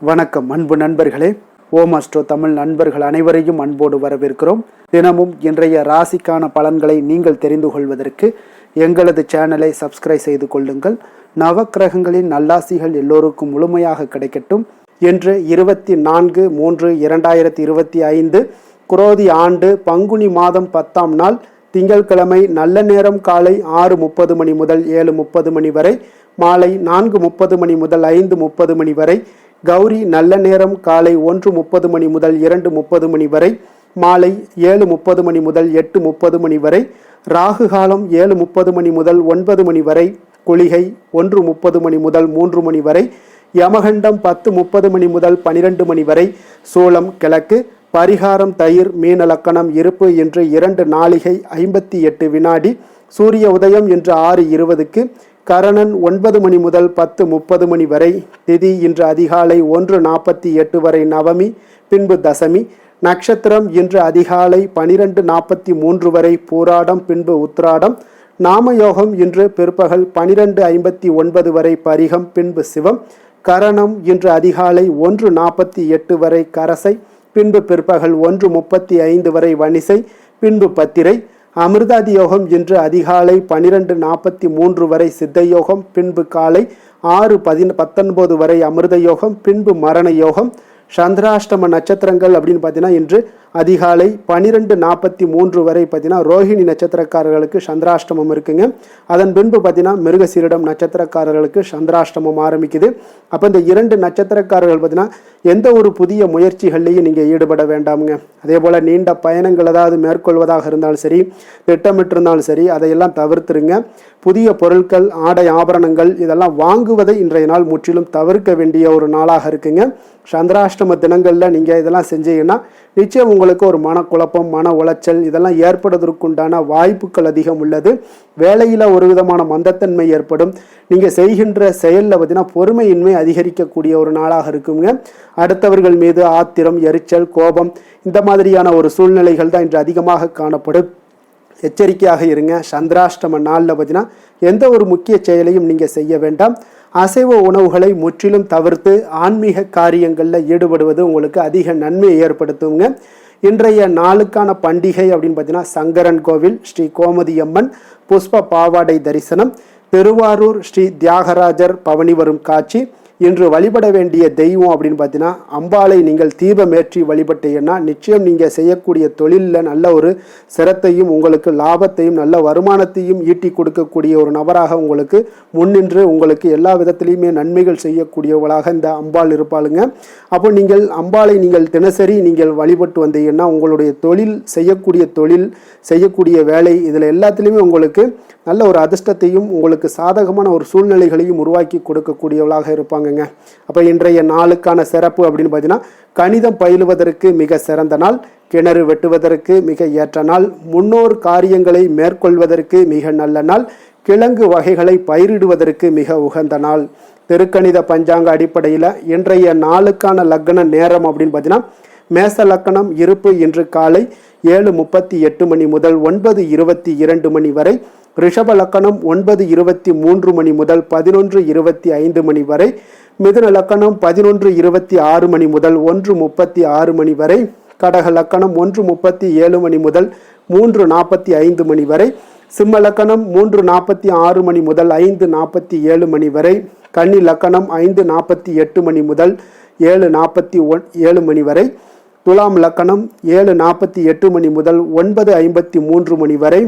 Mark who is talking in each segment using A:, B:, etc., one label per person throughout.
A: வணக்கம் அன்பு நண்பர்களே. ஓம் அஸ்ட்ரோ தமிழ் நண்பர்கள் அனைவரையும் அன்போடு வரவேற்கிறோம். தினமும் இன்றைய ராசிக்கான பலன்களை நீங்கள் தெரிந்து கொள்வதற்கு எங்களது சேனலை சப்ஸ்கிரைப் செய்து கொள்ளுங்கள். நவக்கிரகங்களின் நல்லாசிகள் எல்லோருக்கும் முழுமையாக கிடைக்கட்டும். இன்று 24/3/2025 குரோதி ஆண்டு பங்குனி மாதம் 10ஆம் நாள் திங்கட்கிழமை. நல்ல நேரம் காலை 6:30 மணி முதல் 7:30 மணி வரை, மாலை 4:30 மணி முதல் 5:30 மணி வரை. கௌரி நல்ல நேரம் காலை 1:30 மணி முதல் 2:30 மணி வரை, மாலை 7:30 மணி முதல் 8:30 மணி வரை. ராகு காலம் 7:30 மணி முதல் 9 மணி வரை, குளிகை 1:30 மணி முதல் 3 மணி வரை, யமகண்டம் 10:30 மணி முதல் 12 மணி வரை, சூலம் கிழக்கு, பரிகாரம் தயிர், மீன லக்கணம் இருப்பு என்று 2 நாளிகை 58 வினாடி. சூரிய உதயம் இன்று 6:20க்கு, கரணன் 9 மணி முதல் 10:30 மணி வரை, திதி இன்று அதிகாலை 1:48 வரை நவமி, பின்பு தசமி. நட்சத்திரம் இன்று அதிகாலை 12:43 வரை பூராடம், பின்பு உத்திராடம். நாமயோகம் இன்று பிற்பகல் 12:59 வரை பரிகம், பின்பு சிவம். கரணம் இன்று அதிகாலை 1:48 வரை கரசை, பின்பு பிற்பகல் 1:35 வரை வணிசை, பின்பு பத்திரை. அமிர்தாதி யோகம் இன்று அதிகாலை 12:43 வரை சித்த யோகம், பின்பு காலை 6:19 வரை அமிர்த யோகம், பின்பு மரண யோகம். சந்திராஷ்டம நட்சத்திரங்கள் அப்படின்னு பார்த்தீங்கன்னா இன்று அதிகாலை 12:43 வரை பார்த்தீங்கன்னா ரோஹிணி நட்சத்திரக்காரர்களுக்கு சந்திராஷ்டமம் இருக்குங்க. அதன் பின்பு பார்த்தீங்கன்னா மிருகசீரிடம் நட்சத்திரக்காரர்களுக்கு சந்திராஷ்டமம் ஆரம்பிக்குது. அப்போ இந்த 2 நட்சத்திரக்காரர்கள் பார்த்தீங்கன்னா எந்த ஒரு புதிய முயற்சிகள்லையும் நீங்கள் ஈடுபட வேண்டாமுங்க. அதே போல் நீண்ட பயணங்கள் ஏதாவது மேற்கொள்வதாக இருந்தாலும் சரி, திட்டமிட்டிருந்தாலும் சரி, அதையெல்லாம் தவிர்த்துருங்க. புதிய பொருட்கள், ஆடை ஆபரணங்கள் இதெல்லாம் வாங்குவதை இன்றைய நாள் முற்றிலும் தவிர்க்க வேண்டிய ஒரு நாளாக இருக்குங்க. சந்திராஷ்டம தினங்களில் நீங்கள் இதெல்லாம் செஞ்சீங்கன்னா நிச்சயம் உங்களுக்கு ஒரு மனக்குழப்பம், மன உளைச்சல் இதெல்லாம் ஏற்படுவதற்குண்டான வாய்ப்புகள் அதிகம் உள்ளது. வேலையில் ஒரு விதமான மந்தத்தன்மை ஏற்படும். நீங்கள் செய்கின்ற செயலில் பார்த்தீங்கன்னா பொறுமையின்மை அதிகரிக்கக்கூடிய ஒரு நாளாக இருக்குங்க. அடுத்தவர்கள் மீது ஆத்திரம், எரிச்சல், கோபம் இந்த மாதிரியான ஒரு சூழ்நிலைகள் தான் இன்று அதிகமாக காணப்படும். எச்சரிக்கையாக இருங்க. சந்திராஷ்டம நாளில் பார்த்தீங்கன்னா எந்த ஒரு முக்கிய செயலையும் நீங்கள் செய்ய வேண்டாம். அசைவ உணவுகளை முற்றிலும் தவிர்த்து ஆன்மீக காரியங்களில் ஈடுபடுவது உங்களுக்கு அதிக நன்மையை ஏற்படுத்துங்க. இன்றைய நாளுக்கான பண்டிகை அப்படின்னு பார்த்தீங்கன்னா சங்கரன் கோவில் ஸ்ரீ கோமதி அம்மன் புஷ்ப பாவாடை தரிசனம், திருவாரூர் ஸ்ரீ தியாகராஜர் பவனி வரும் காட்சி. இன்று வழிபட வேண்டிய தெய்வம் அப்படின்னு பார்த்தீங்கன்னா அம்பாளை நீங்கள் தீபமேற்றி வழிபட்டீங்கன்னா நிச்சயம் நீங்கள் செய்யக்கூடிய தொழிலில் நல்ல ஒரு சிரத்தையும் உங்களுக்கு லாபத்தையும் நல்ல வருமானத்தையும் ஈட்டி கொடுக்கக்கூடிய ஒரு நபராக உங்களுக்கு முன்னின்று உங்களுக்கு எல்லா விதத்திலையுமே நன்மைகள் செய்யக்கூடியவளாக இந்த அம்பாள் இருப்பாளுங்க. அப்போ நீங்கள் அம்பாளை நீங்கள் தினசரி நீங்கள் வழிபட்டு வந்தீங்கன்னா உங்களுடைய தொழில் செய்யக்கூடிய வேலை இதில் எல்லாத்துலேயுமே உங்களுக்கு நல்ல ஒரு அதிர்ஷ்டத்தையும் உங்களுக்கு சாதகமான ஒரு சூழ்நிலைகளையும் உருவாக்கி கொடுக்கக்கூடியவளாக இருப்பாங்க. அப்போ இன்றைய நாளுக்கான சிறப்பு அப்படின்னு பார்த்தீங்கன்னா கணிதம் பயிலுவதற்கு மிக சிறந்த நாள், கிணறு வெட்டுவதற்கு மிக ஏற்ற நாள், முன்னோர் காரியங்களை மேற்கொள்வதற்கு மிக நல்ல நாள், கிழங்கு வகைகளை பயிரிடுவதற்கு மிக உகந்த நாள். திருக்கணித பஞ்சாங்க அடிப்படையில் இன்றைய நாளுக்கான லக்ன நேரம் அப்படின்னு பார்த்தீங்கன்னா மேச லக்கணம் இருப்பு இன்று காலை 7:38 மணி முதல் 9:22 மணி வரை, ரிஷப லக்கணம் 9:23 மணி முதல் 11:25 மணி வரை, மிதுன லக்கணம் 11:26 மணி முதல் 1:36 மணி வரை, கடக லக்கணம் 1:37 மணி முதல் 3:45 மணி வரை, சிம்ம லக்கணம் 3:46 மணி முதல் 5:47 மணி வரை, கன்னி லக்கணம் 5:48 மணி முதல் 7:47 மணி வரை, துலாம் லக்கணம் 7:48 மணி முதல் 9:53 மணி வரை,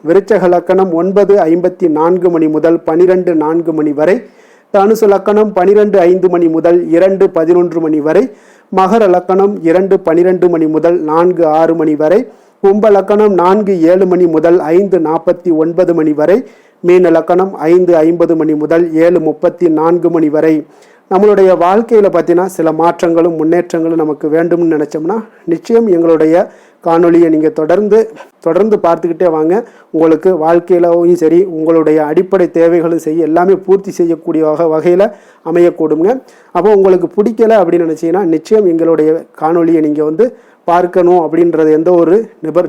A: விருச்சக லக்கணம் 9:54 மணி முதல் 12:04 மணி வரை, தனுசு லக்கணம் 12:05 மணி முதல் 2:11 மணி வரை, மகர லக்கணம் 2:12 மணி முதல் 4:06 மணி வரை, கும்ப லக்கணம் 4:07 மணி முதல் 5:49 மணி வரை, மீன லக்கணம் 5:50 மணி முதல் 7:34 மணி வரை. நம்மளுடைய வாழ்க்கையில் பார்த்தீங்கன்னா சில மாற்றங்களும் முன்னேற்றங்களும் நமக்கு வேண்டும்னு நினச்சோம்னா நிச்சயம் எங்களுடைய காணொலியை நீங்கள் தொடர்ந்து பார்த்துக்கிட்டே வாங்க. உங்களுக்கு வாழ்க்கையிலும் சரி உங்களுடைய அடிப்படை தேவைகளும் சரி எல்லாமே பூர்த்தி செய்யக்கூடிய வகையில் அமையக்கூடுங்க. அப்போ உங்களுக்கு பிடிக்கலை அப்படின்னு நினச்சிங்கன்னா நிச்சயம் எங்களுடைய காணொலியை நீங்கள் பார்க்கணும் அப்படின்றது எந்த ஒரு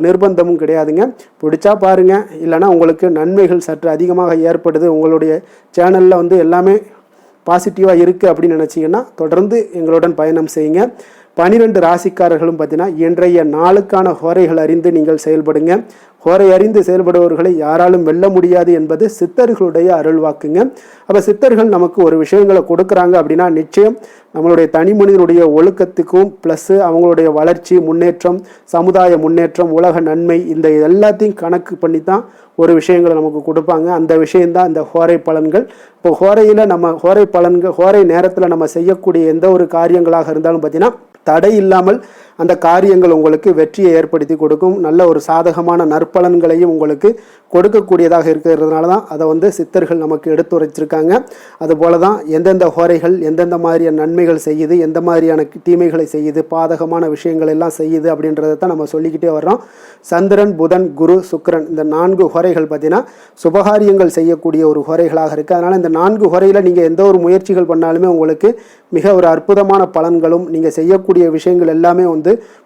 A: நிர்பந்தமும் கிடையாதுங்க. பிடிச்சா பாருங்கள், இல்லைனா உங்களுக்கு நன்மைகள் சற்று அதிகமாக ஏற்படுது, உங்களுடைய சேனலில் வந்து எல்லாமே பாசிட்டிவாக இருக்குது அப்படின்னு நினச்சிங்கன்னா தொடர்ந்து எங்களுடன் பயணம் செய்யுங்க. 12 ராசிக்காரர்களும் பார்த்தீங்கன்னா இன்றைய நாளுக்கான ஹோரைகள் அறிந்து நீங்கள் செயல்படுங்க. ஹோரை அறிந்து செயல்படுபவர்களை யாராலும் வெல்ல முடியாது என்பது சித்தர்களுடைய அருள்வாக்குங்க. அப்போ சித்தர்கள் நமக்கு ஒரு விஷயங்களை கொடுக்குறாங்க அப்படின்னா நிச்சயம் நம்மளுடைய தனி மனிதனுடைய ஒழுக்கத்துக்கும் ப்ளஸ்ஸு அவங்களுடைய வளர்ச்சி, முன்னேற்றம், சமுதாய முன்னேற்றம், உலக நன்மை, இந்த எல்லாத்தையும் கணக்கு பண்ணி தான் ஒரு விஷயங்களை நமக்கு கொடுப்பாங்க. அந்த விஷயந்தான் இந்த ஹோரை பலன்கள். இப்போ ஹோரையில் நம்ம ஹோரை பலன்கள், ஹோரை நேரத்தில் நம்ம செய்யக்கூடிய எந்த ஒரு காரியங்களாக இருந்தாலும் பார்த்தீங்கன்னா தடை இல்லாமல் அந்த காரியங்கள் உங்களுக்கு வெற்றியை ஏற்படுத்தி கொடுக்கும். நல்ல ஒரு சாதகமான நற்பலன்களையும் உங்களுக்கு கொடுக்கக்கூடியதாக இருக்கிறதுனால தான் அதை வந்து சித்தர்கள் நமக்கு எடுத்துரைச்சிருக்காங்க. அதுபோல தான் எந்தெந்த ஹோரைகள் எந்தெந்த மாதிரியான நன்மைகள் செய்யுது, எந்த மாதிரியான தீமைகளை செய்யுது, பாதகமான விஷயங்கள் எல்லாம் செய்யுது அப்படின்றத தான் நம்ம சொல்லிக்கிட்டே வர்றோம். சந்திரன், புதன், குரு, சுக்கிரன் இந்த 4 ஹோரைகள் பார்த்தீங்கன்னா சுபகாரியங்கள் செய்யக்கூடிய ஒரு ஹோரைகளாக இருக்குது. அதனால் இந்த 4 ஹோரையில் நீங்கள் எந்த ஒரு முயற்சிகள் பண்ணாலுமே உங்களுக்கு மிக ஒரு அற்புதமான பலன்களும் நீங்கள் செய்யக்கூடிய விஷயங்கள் எல்லாமே வந்து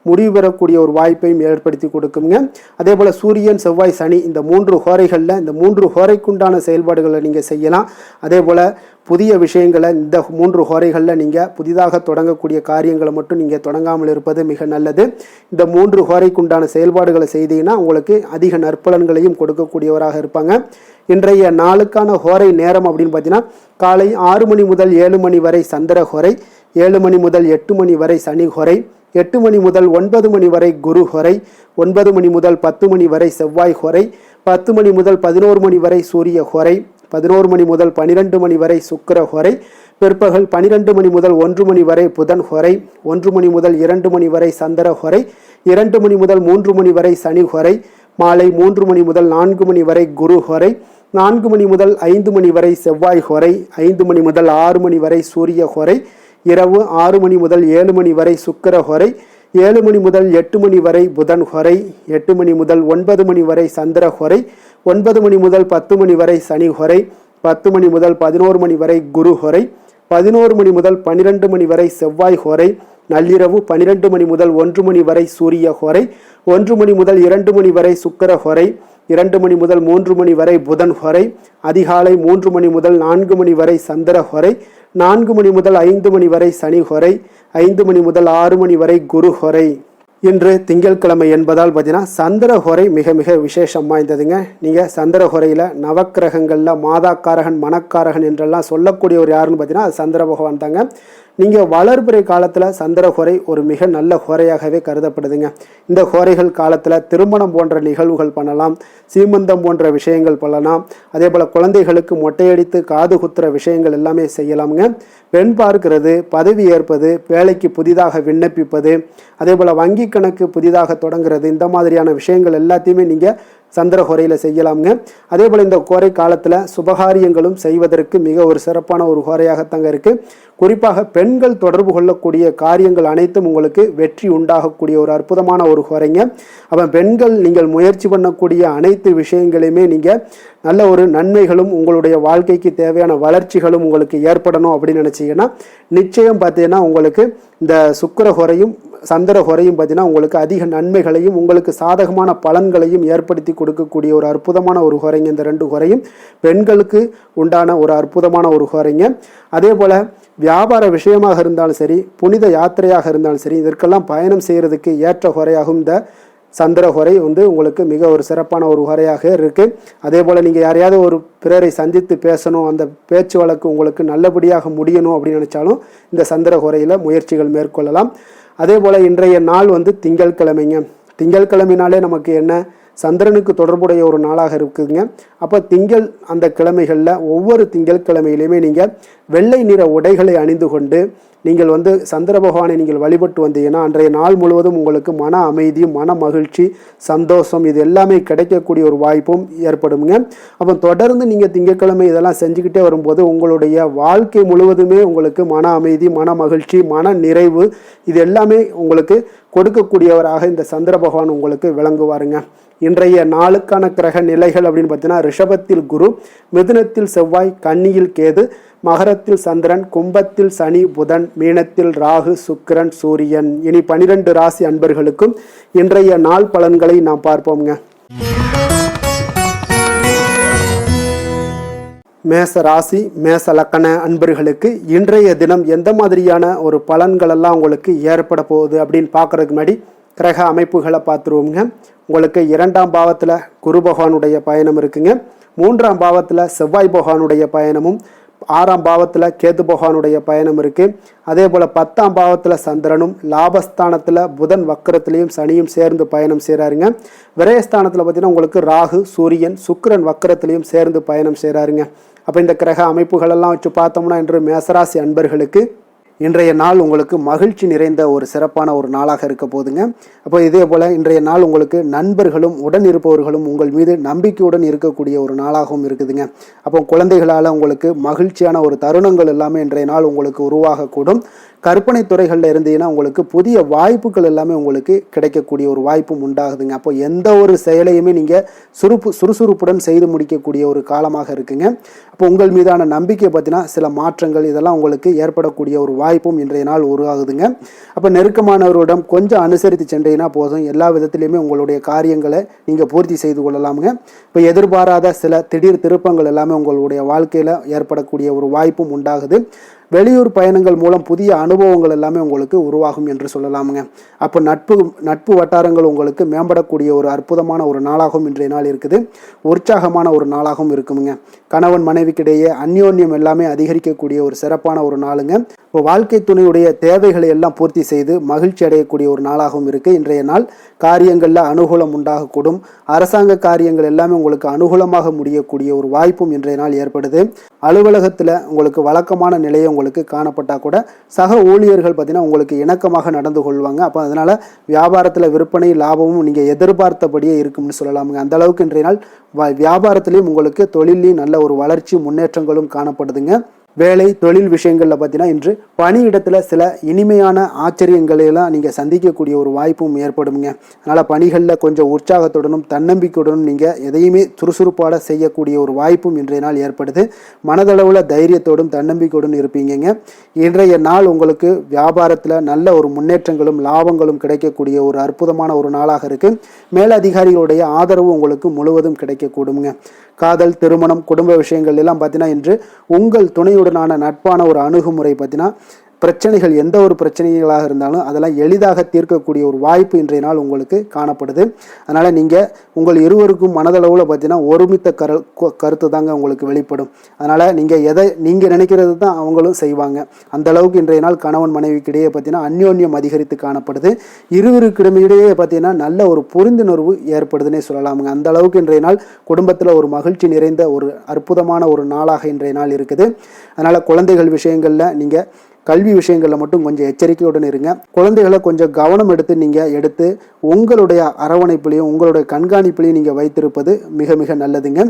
A: முடிவு பெறக்கூடிய ஒரு வாய்ப்பையும் ஏற்படுத்தி கொடுக்குங்க. அதே போல் சூரியன், செவ்வாய், சனி இந்த 3 ஹோரைகளில் இந்த 3 ஹோரைக்குண்டான செயல்பாடுகளை நீங்கள் செய்யலாம். அதே போல் புதிய விஷயங்களை இந்த 3 ஹோரைகளில் நீங்கள் புதிதாக தொடங்கக்கூடிய காரியங்களை மட்டும் நீங்கள் தொடங்காமல் இருப்பது மிக நல்லது. இந்த 3 ஹோரைக்குண்டான செயல்பாடுகளை செய்தீங்கன்னா உங்களுக்கு அதிக நற்பலன்களையும் கொடுக்கக்கூடியவராக இருப்பாங்க. இன்றைய நாளுக்கான ஹோரை நேரம் அப்படின்னு பார்த்தீங்கன்னா காலை 6 மணி முதல் 7 மணி வரை சந்திர ஹோரை, 7 மணி முதல் 8 மணி வரை சனி ஹோரை, 8 மணி முதல் 9 மணி வரை குரு ஹோரை, 9 மணி முதல் 10 மணி வரை செவ்வாய் ஹோரை, 10 மணி முதல் 11 மணி வரை சூரிய ஹோரை, 11 மணி முதல் 12 மணி வரை சுக்கிர ஹோரை, பிற்பகல் 12 மணி முதல் 1 மணி வரை புதன் ஹோரை, 1 மணி முதல் 2 மணி வரை சந்திர ஹோரை, 2 மணி முதல் 3 மணி வரை சனி ஹோரை, மாலை 3 மணி முதல் 4 மணி வரை குரு ஹோரை, 4 மணி முதல் 5 மணி வரை செவ்வாய் ஹோரை, 5 மணி முதல் 6 மணி வரை சூரிய ஹோரை, இரவு 6 மணி முதல் 7 மணி வரை சுக்கிர ஹோரை, 7 மணி முதல் 8 மணி வரை புதன் ஹோரை, 8 மணி முதல் 9 மணி வரை சந்திர ஹோரை, 9 மணி முதல் 10 மணி வரை சனி ஹோரை, 10 மணி முதல் 11 மணி வரை குரு ஹோரை, 11 மணி முதல் 12 மணி வரை செவ்வாய் ஹோரை, நள்ளிரவு 12 மணி முதல் 1 மணி வரை சூரிய ஹோரை, 1 மணி முதல் 2 மணி வரை சுக்கிர ஹோரை, 2 மணி முதல் 3 மணி வரை புதன் ஹோரை, அதிகாலை 3 மணி முதல் 4 மணி வரை சந்திர ஹோரை, 4 மணி முதல் 5 மணி வரை சனி ஹோரை, 5 மணி முதல் 6 மணி வரை குரு ஹோரை. இன்று திங்கட்கிழமை என்பதால் பார்த்தீங்கன்னா சந்திர ஹோரை மிக மிக விசேஷம் வாய்ந்ததுங்க. நீங்கள் சந்திர ஹோரையில் நவக்கிரகங்களில் மாதாக்காரகன், மனக்காரகன் என்றெல்லாம் சொல்லக்கூடியவர் யாருன்னு பார்த்தீங்கன்னா அது சந்திர பகவான் தாங்க. நீங்கள் வளர்பிறை காலத்தில் சந்திர ஹோரை ஒரு மிக நல்ல ஹோரையாகவே கருதப்படுதுங்க. இந்த ஹோரைகள் காலத்தில் திருமணம் போன்ற நிகழ்வுகள் பண்ணலாம், சீமந்தம் போன்ற விஷயங்கள் பண்ணலாம், அதே போல் குழந்தைகளுக்கு மொட்டையடித்து காது குத்துற விஷயங்கள் எல்லாமே செய்யலாமுங்க. பெண் பார்க்கிறது, பதவி ஏற்பது, வேலைக்கு புதிதாக விண்ணப்பிப்பது, அதே போல் வங்கி கணக்கு புதிதாக தொடங்குறது, இந்த மாதிரியான விஷயங்கள் எல்லாத்தையுமே நீங்கள் சந்திர ஹோரையில் செய்யலாமுங்க. அதே போல் இந்த ஹோரை காலத்தில் சுபகாரியங்களும் செய்வதற்கு மிக ஒரு சிறப்பான ஒரு ஹோரையாகத்தாங்க இருக்குது. குறிப்பாக பெண்கள் தொடர்பு கொள்ளக்கூடிய காரியங்கள் அனைத்தும் உங்களுக்கு வெற்றி உண்டாகக்கூடிய ஒரு அற்புதமான ஒரு ஹோரைங்க. அப்போ பெண்கள் நீங்கள் முயற்சி பண்ணக்கூடிய அனைத்து விஷயங்களையுமே நீங்கள் நல்ல ஒரு நன்மைகளும் உங்களுடைய வாழ்க்கைக்கு தேவையான வளர்ச்சிகளும் உங்களுக்கு ஏற்படணும் அப்படின்னு நினச்சிங்கன்னா நிச்சயம் பார்த்தீங்கன்னா உங்களுக்கு இந்த சுக்கிர ஹோரையும் சந்திர ஹோரையும் பார்த்தீங்கன்னா உங்களுக்கு அதிக நன்மைகளையும் உங்களுக்கு சாதகமான பலன்களையும் ஏற்படுத்தி கொடுக்கக்கூடிய ஒரு அற்புதமான ஒரு ஹோரைங்க. இந்த 2 ஹோரையும் பெண்களுக்கு உண்டான ஒரு அற்புதமான ஒரு ஹோரைங்க. அதே போல் வியாபார விஷயமாக இருந்தாலும் சரி, புனித யாத்திரையாக இருந்தாலும் சரி, இதற்கெல்லாம் பயணம் செய்கிறதுக்கு ஏற்ற ஹோரையாகும் இந்த சந்திர ஹோரை வந்து உங்களுக்கு மிக ஒரு சிறப்பான ஒரு ஹோரையாக இருக்குது. அதே போல் நீங்கள் யாரையாவது ஒரு பிறரை சந்தித்து பேசணும், அந்த பேச்சு வழக்கு உங்களுக்கு நல்லபடியாக முடியணும் அப்படின்னு நினச்சாலும் இந்த சந்திர ஹோரையில் முயற்சிகள் மேற்கொள்ளலாம். அதே போல் இன்றைய நாள் வந்து திங்கட்கிழமைங்க. திங்கட்கிழமைனாலே நமக்கு என்ன, சந்திரனுக்கு தொடர்புடைய ஒரு நாளாக இருக்குதுங்க. அப்போ திங்கள் அந்த கிழமைகளில் ஒவ்வொரு திங்கட்கிழமையிலையுமே நீங்கள் வெள்ளை நிற உடைகளை அணிந்து கொண்டு நீங்கள் வந்து சந்திர பகவானை நீங்கள் வழிபட்டு வந்தீங்கன்னா அன்றைய நாள் முழுவதும் உங்களுக்கு மன அமைதியும், மன மகிழ்ச்சி, சந்தோஷம் இது எல்லாமே கிடைக்கக்கூடிய ஒரு வாய்ப்பும் ஏற்படுங்க. அப்போ தொடர்ந்து நீங்கள் திங்கட்கிழமை இதெல்லாம் செஞ்சுக்கிட்டே வரும்போது உங்களுடைய வாழ்க்கை முழுவதுமே உங்களுக்கு மன அமைதி, மன மகிழ்ச்சி, மன நிறைவு இது எல்லாமே உங்களுக்கு கொடுக்கக்கூடியவராக இந்த சந்திர பகவான் உங்களுக்கு விளங்குவாருங்க. இன்றைய நாளுக்கான கிரக நிலைகள் அப்படின்னு பார்த்தீங்கன்னா ரிஷபத்தில் குரு, மிதுனத்தில் செவ்வாய், கன்னியில் கேது, மகரத்தில் சந்திரன், கும்பத்தில் சனி புதன், மீனத்தில் ராகு சுக்கிரன் சூரியன். இனி 12 ராசி அன்பர்களுக்கும் இன்றைய நாள் பலன்களை நாம் பார்ப்போம்ங்க. மேச ராசி மேச லக்கண அன்பர்களுக்கு இன்றைய தினம் எந்த மாதிரியான ஒரு பலன்கள் எல்லாம் உங்களுக்கு ஏற்பட போகுது அப்படின்னு பார்க்கறதுக்கு முன்னாடி கிரக அமைப்புகளை பார்த்துருவோங்க. உங்களுக்கு 2ஆம் பாவத்தில் குரு பகவானுடைய பயணம் இருக்குங்க. 3ஆம் பாவத்தில் செவ்வாய் பகவானுடைய பயணமும், 6ஆம் பாவத்தில் கேது பகவானுடைய பயணம் இருக்குது. அதே போல் 10ஆம் பாவத்தில் சந்திரனும், லாபஸ்தானத்தில் புதன் வக்கரத்திலையும் சனியும் சேர்ந்து பயணம் செய்கிறாருங்க. விரயஸ்தானத்தில் பார்த்தீங்கன்னா உங்களுக்கு ராகு சூரியன் சுக்கிரன் வக்கரத்திலையும் சேர்ந்து பயணம் செய்கிறாருங்க. அப்போ இந்த கிரக அமைப்புகளெல்லாம் வச்சு பார்த்தோம்னா இன்று மேசராசி அன்பர்களுக்கு இன்றைய நாள் உங்களுக்கு மகிழ்ச்சி நிறைந்த ஒரு சிறப்பான ஒரு நாளாக இருக்க போதுங்க. அப்போ இதே போல் இன்றைய நாள் உங்களுக்கு நண்பர்களும் உடன் இருப்பவர்களும் உங்கள் மீது நம்பிக்கையுடன் இருக்கக்கூடிய ஒரு நாளாகவும் இருக்குதுங்க. அப்போ குழந்தைகளால் உங்களுக்கு மகிழ்ச்சியான ஒரு தருணங்கள் எல்லாமே இன்றைய நாள் உங்களுக்கு உருவாகக்கூடும். கற்பனை துறைகளில் இருந்தீங்கன்னா உங்களுக்கு புதிய வாய்ப்புகள் எல்லாமே உங்களுக்கு கிடைக்கக்கூடிய ஒரு வாய்ப்பும் உண்டாகுதுங்க. அப்போ எந்த ஒரு செயலையுமே நீங்கள் சுறுசுறுப்புடன் செய்து முடிக்கக்கூடிய ஒரு காலமாக இருக்குங்க. அப்போ உங்கள் மீதான நம்பிக்கை பார்த்தீங்கன்னா சில மாற்றங்கள் இதெல்லாம் உங்களுக்கு ஏற்படக்கூடிய ஒரு வாய்ப்பும் இன்றைய நாள் உருவாகுதுங்க. அப்போ நெருக்கமானவரிடம் கொஞ்சம் அனுசரித்து சென்றீங்கன்னா போதும், எல்லா விதத்திலையுமே உங்களுடைய காரியங்களை நீங்கள் பூர்த்தி செய்து கொள்ளலாமுங்க. இப்போ எதிர்பாராத சில திடீர் திருப்பங்கள் எல்லாமே உங்களுடைய வாழ்க்கையில் ஏற்படக்கூடிய ஒரு வாய்ப்பும் உண்டாகுது. வெளியூர் பயணங்கள் மூலம் புதிய அனுபவங்கள் எல்லாமே உங்களுக்கு உருவாகும் என்று சொல்லலாமுங்க. அப்போ நட்பு வட்டாரங்கள் உங்களுக்கு மேம்படக்கூடிய ஒரு அற்புதமான ஒரு நாளாகவும் இன்றைய நாள் இருக்குது. உற்சாகமான ஒரு நாளாகவும் இருக்குமுங்க. கணவன் மனைவிக்கிடையே அந்யோன்யம் எல்லாமே அதிகரிக்கக்கூடிய ஒரு சிறப்பான ஒரு நாளுங்க. இப்போ வாழ்க்கை துணையுடைய தேவைகளை எல்லாம் பூர்த்தி செய்து மகிழ்ச்சி அடையக்கூடிய ஒரு நாளாகவும் இருக்குது இன்றைய நாள். காரியங்களில் அனுகூலம் உண்டாகக்கூடும். அரசாங்க காரியங்கள் எல்லாமே உங்களுக்கு அனுகூலமாக முடியக்கூடிய ஒரு வாய்ப்பும் இன்றைய நாள் ஏற்படுது. அலுவலகத்தில் உங்களுக்கு வழக்கமான நிலையை உங்களுக்கு காணப்பட்டால் கூட சக ஊழியர்கள் பார்த்தீங்கன்னா உங்களுக்கு இணக்கமாக நடந்து கொள்வாங்க. அப்போ அதனால் வியாபாரத்தில் விற்பனை லாபமும் நீங்கள் எதிர்பார்த்தபடியே இருக்கும்னு சொல்லலாமுங்க. அந்த அளவுக்கு இன்றைய நாள் வியாபாரத்திலையும் உங்களுக்கு தொழிலையும் நல்ல ஒரு வளர்ச்சி முன்னேற்றங்களும் காணப்படுதுங்க. வேலை தொழில் விஷயங்களில் பார்த்தீங்கன்னா இன்று பணியிடத்தில் சில இனிமையான ஆச்சரியங்களையெல்லாம் நீங்கள் சந்திக்கக்கூடிய ஒரு வாய்ப்பும் ஏற்படுங்க. அதனால் பணிகளில் கொஞ்சம் உற்சாகத்துடனும் தன்னம்பிக்கையுடனும் நீங்கள் எதையுமே சுறுசுறுப்பாக செய்யக்கூடிய ஒரு வாய்ப்பும் இன்றைய நாள் ஏற்படுது. மனதளவில் தைரியத்தோடும் தன்னம்பிக்கையுடன் இருப்பீங்க. இன்றைய நாள் உங்களுக்கு வியாபாரத்தில் நல்ல ஒரு முன்னேற்றங்களும் லாபங்களும் கிடைக்கக்கூடிய ஒரு அற்புதமான ஒரு நாளாக இருக்குது. மேலதிகாரிகளுடைய ஆதரவு உங்களுக்கு முழுவதும் கிடைக்கக்கூடுங்க. காதல் திருமணம் குடும்ப விஷயங்கள் எல்லாம் பார்த்தீங்கன்னா இன்று உங்கள் துணையுடனான நட்பான ஒரு அணுகுமுறை பார்த்தீங்கன்னா பிரச்சனைகள் எந்த ஒரு பிரச்சனைகளாக இருந்தாலும் அதெல்லாம் எளிதாக தீர்க்கக்கூடிய ஒரு வாய்ப்பு இன்றைய நாள் உங்களுக்கு காணப்படுது. அதனால் நீங்கள் உங்கள் இருவருக்கும் மனதளவில் பார்த்தீங்கன்னா ஒருமித்த கருத்து தாங்க உங்களுக்கு வெளிப்படும். அதனால் நீங்கள் எதை நீங்கள் நினைக்கிறது தான் அவங்களும் செய்வாங்க. அந்த அளவுக்கு இன்றைய நாள் கணவன் மனைவிக்கிடையே பார்த்தீங்கன்னா அந்யோன்யம் அதிகரித்து காணப்படுது. இருவருக்கிடையே பார்த்தீங்கன்னா நல்ல ஒரு புரிந்துணர்வு ஏற்படுதுன்னே சொல்லலாமுங்க. அந்த அளவுக்கு இன்றைய நாள் குடும்பத்தில் ஒரு மகிழ்ச்சி நிறைந்த ஒரு அற்புதமான ஒரு நாளாக இன்றைய நாள் இருக்குது. அதனால் குழந்தைகள் விஷயங்களில் நீங்கள் கல்வி விஷயங்களில் மட்டும் கொஞ்சம் எச்சரிக்கையுடன் இருங்க. குழந்தைகளை கொஞ்சம் கவனம் எடுத்து உங்களுடைய அரவணைப்புலையும் உங்களுடைய கண்காணிப்புலையும் நீங்கள் வைத்திருப்பது மிக மிக நல்லதுங்க.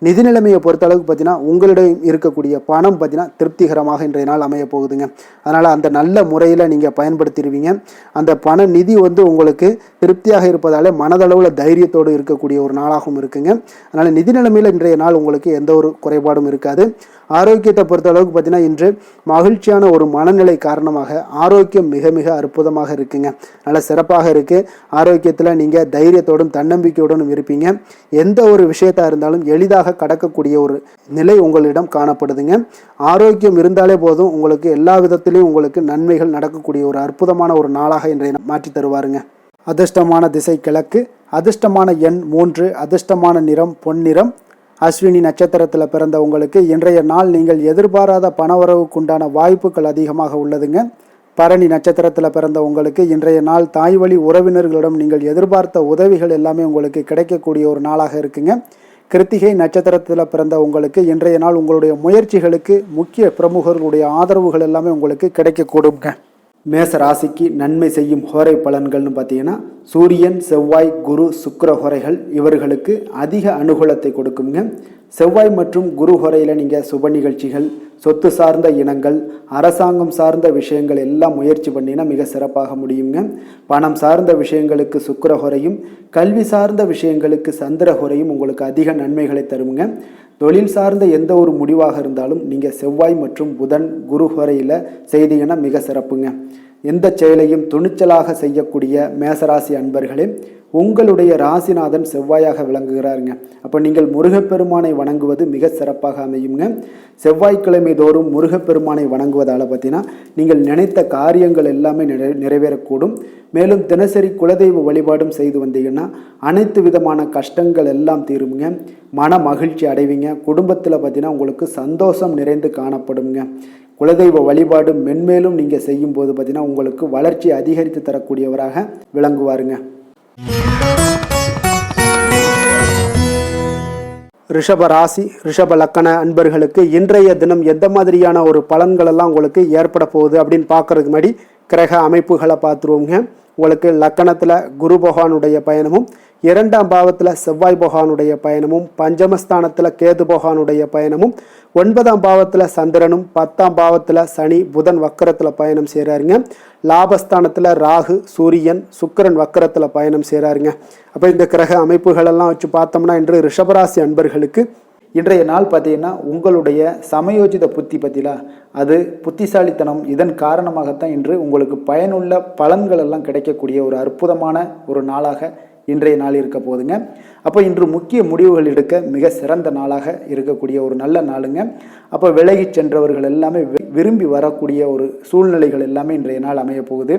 A: நிதி நிலைமையை பொறுத்த அளவுக்கு பார்த்தீங்கன்னா உங்களிடம் இருக்கக்கூடிய பணம் பார்த்தீங்கன்னா திருப்திகரமாக இன்றைய நாள் அமைய போகுதுங்க. அதனால் அந்த நல்ல முறையில் நீங்கள் பயன்படுத்திடுவீங்க. அந்த பண நிதி உங்களுக்கு திருப்தியாக இருப்பதாலே மனதளவில் தைரியத்தோடு இருக்கக்கூடிய ஒரு நாளாகவும் இருக்குங்க. அதனால் நிதி நிலைமையில் இன்றைய நாள் உங்களுக்கு எந்த ஒரு குறைபாடும் இருக்காது. ஆரோக்கியத்தை பொறுத்த அளவுக்கு பார்த்தீங்கன்னா இன்று மகிழ்ச்சியான ஒரு மனநிலை காரணமாக ஆரோக்கியம் மிக மிக அற்புதமாக இருக்குங்க. நல்ல சிறப்பாக இருக்குது. ஆரோக்கியத்தில் நீங்கள் தைரியத்தோடும் தன்னம்பிக்கையோடும் இருப்பீங்க. எந்த ஒரு விஷயத்தாக இருந்தாலும் எளிதாக கடக்கக்கூடிய ஒரு நிலை உங்களிடம் காணப்படுதுங்க. ஆரோக்கியம் இருந்தாலே போதும் உங்களுக்கு எல்லா விதத்திலையும் உங்களுக்கு நன்மைகள் நடக்கக்கூடிய ஒரு அற்புதமான ஒரு நாளாக இன்றைய மாற்றி தருவாருங்க. அதிர்ஷ்டமான திசை கிழக்கு, அதிர்ஷ்டமான எண் 3, அதிர்ஷ்டமான நிறம் பொன்னிறம். அஸ்வினி நட்சத்திரத்தில் பிறந்த உங்களுக்கு இன்றைய நாள் நீங்கள் எதிர்பாராத பணவரவுக்குண்டான வாய்ப்புகள் அதிகமாக உள்ளதுங்க. பரணி நட்சத்திரத்தில் பிறந்த உங்களுக்கு இன்றைய நாள் தாய் வழி உறவினர்களிடம் நீங்கள் எதிர்பார்த்த உதவிகள் எல்லாமே உங்களுக்கு கிடைக்கக்கூடிய ஒரு நாளாக இருக்குங்க. கிருத்திகை நட்சத்திரத்தில் பிறந்த உங்களுக்கு இன்றைய நாள் உங்களுடைய முயற்சிகளுக்கு முக்கிய பிரமுகர்களுடைய ஆதரவுகள் எல்லாமே உங்களுக்கு கிடைக்கக்கூடுங்க. மேச ராசிக்கு நன்மை செய்யும் ஹோரை பலன்கள்னு பார்த்தீங்கன்னா சூரியன் செவ்வாய் குரு சுக்கிர ஹோரைகள் இவர்களுக்கு அதிக அனுகூலத்தை கொடுக்குங்க. செவ்வாய் மற்றும் குரு ஹோரையில் நீங்கள் சுப நிகழ்ச்சிகள் சொத்து சார்ந்த இனங்கள் அரசாங்கம் சார்ந்த விஷயங்கள் எல்லாம் முயற்சி பண்ணினா மிக சிறப்பாக முடியுங்க. பணம் சார்ந்த விஷயங்களுக்கு சுக்கிர ஹோரையும் கல்வி சார்ந்த விஷயங்களுக்கு சந்திர ஹோரையும் உங்களுக்கு அதிக நன்மைகளை தருங்க. தொழில் சார்ந்த எந்த ஒரு முடிவாக இருந்தாலும் நீங்கள் செவ்வாய் மற்றும் புதன் குரு வரையில் செய்தீங்கன்னா மிக சிறப்புங்க. எந்த செயலையும் துணிச்சலாக செய்யக்கூடிய மேசராசி அன்பர்களே, உங்களுடைய ராசிநாதன் செவ்வாயாக விளங்குகிறாருங்க. அப்போ நீங்கள் முருகப்பெருமானை வணங்குவது மிக சிறப்பாக அமையுங்க. செவ்வாய்க்கிழமை தோறும் முருகப்பெருமானை வணங்குவதால் பார்த்தீங்கன்னா நீங்கள் நினைத்த காரியங்கள் எல்லாமே நிறைவேறக்கூடும். மேலும் தினசரி குலதெய்வ வழிபாடும் செய்து வந்தீங்கன்னா அனைத்து விதமான கஷ்டங்கள் எல்லாம் தீருங்க. மன மகிழ்ச்சி அடைவீங்க. குடும்பத்தில் பார்த்தீங்கன்னா உங்களுக்கு சந்தோஷம் நிறைந்து காணப்படுங்க. குலதெய்வ வழிபாடு மென்மேலும் நீங்கள் செய்யும்போது பார்த்தீங்கன்னா உங்களுக்கு வளர்ச்சி அதிகரித்து தரக்கூடியவராக விளங்குவாருங்க. ரிஷப ராசி ரிஷப லக்கண அன்பர்களுக்கு இன்றைய தினம் எந்த மாதிரியான ஒரு பலன்கள் எல்லாம் உங்களுக்கு ஏற்பட போகுது அப்படின்னு பார்க்கறதுக்கு முன்னாடி கிரக அமைப்புகளை பார்த்துருவோங்க. உங்களுக்கு லக்கணத்தில் குரு பகவானுடைய பயணமும், 2ஆம் பாவத்தில் செவ்வாய் பகவானுடைய பயணமும், பஞ்சமஸ்தானத்தில் கேது பகவானுடைய பயணமும், 9ஆம் பாவத்தில் சந்திரனும், 10ஆம் பாவத்தில் சனி புதன் வக்கரத்தில் பயணம் செய்கிறாருங்க. லாபஸ்தானத்தில் ராகு சூரியன் சுக்கிரன் வக்கரத்தில் பயணம் செய்கிறாருங்க. அப்போ இந்த கிரக அமைப்புகளெல்லாம் வச்சு பார்த்தோம்னா இன்று ரிஷபராசி அன்பர்களுக்கு இன்றைய நாள் பார்த்தீங்கன்னா உங்களுடைய சமயோஜித புத்தி பற்றிலா அது புத்திசாலித்தனம், இதன் காரணமாகத்தான் இன்று உங்களுக்கு பயனுள்ள பலன்கள் எல்லாம் கிடைக்கக்கூடிய ஒரு அற்புதமான ஒரு நாளாக இன்றைய நாள் இருக்க போதுங்க. அப்போ இன்று முக்கிய முடிவுகள் எடுக்க மிக சிறந்த நாளாக இருக்கக்கூடிய ஒரு நல்ல நாளுங்க. அப்போ விலகி சென்றவர்கள் எல்லாமே விரும்பி வரக்கூடிய ஒரு சூழ்நிலைகள் எல்லாமே இன்றைய நாள் அமைய போகுது.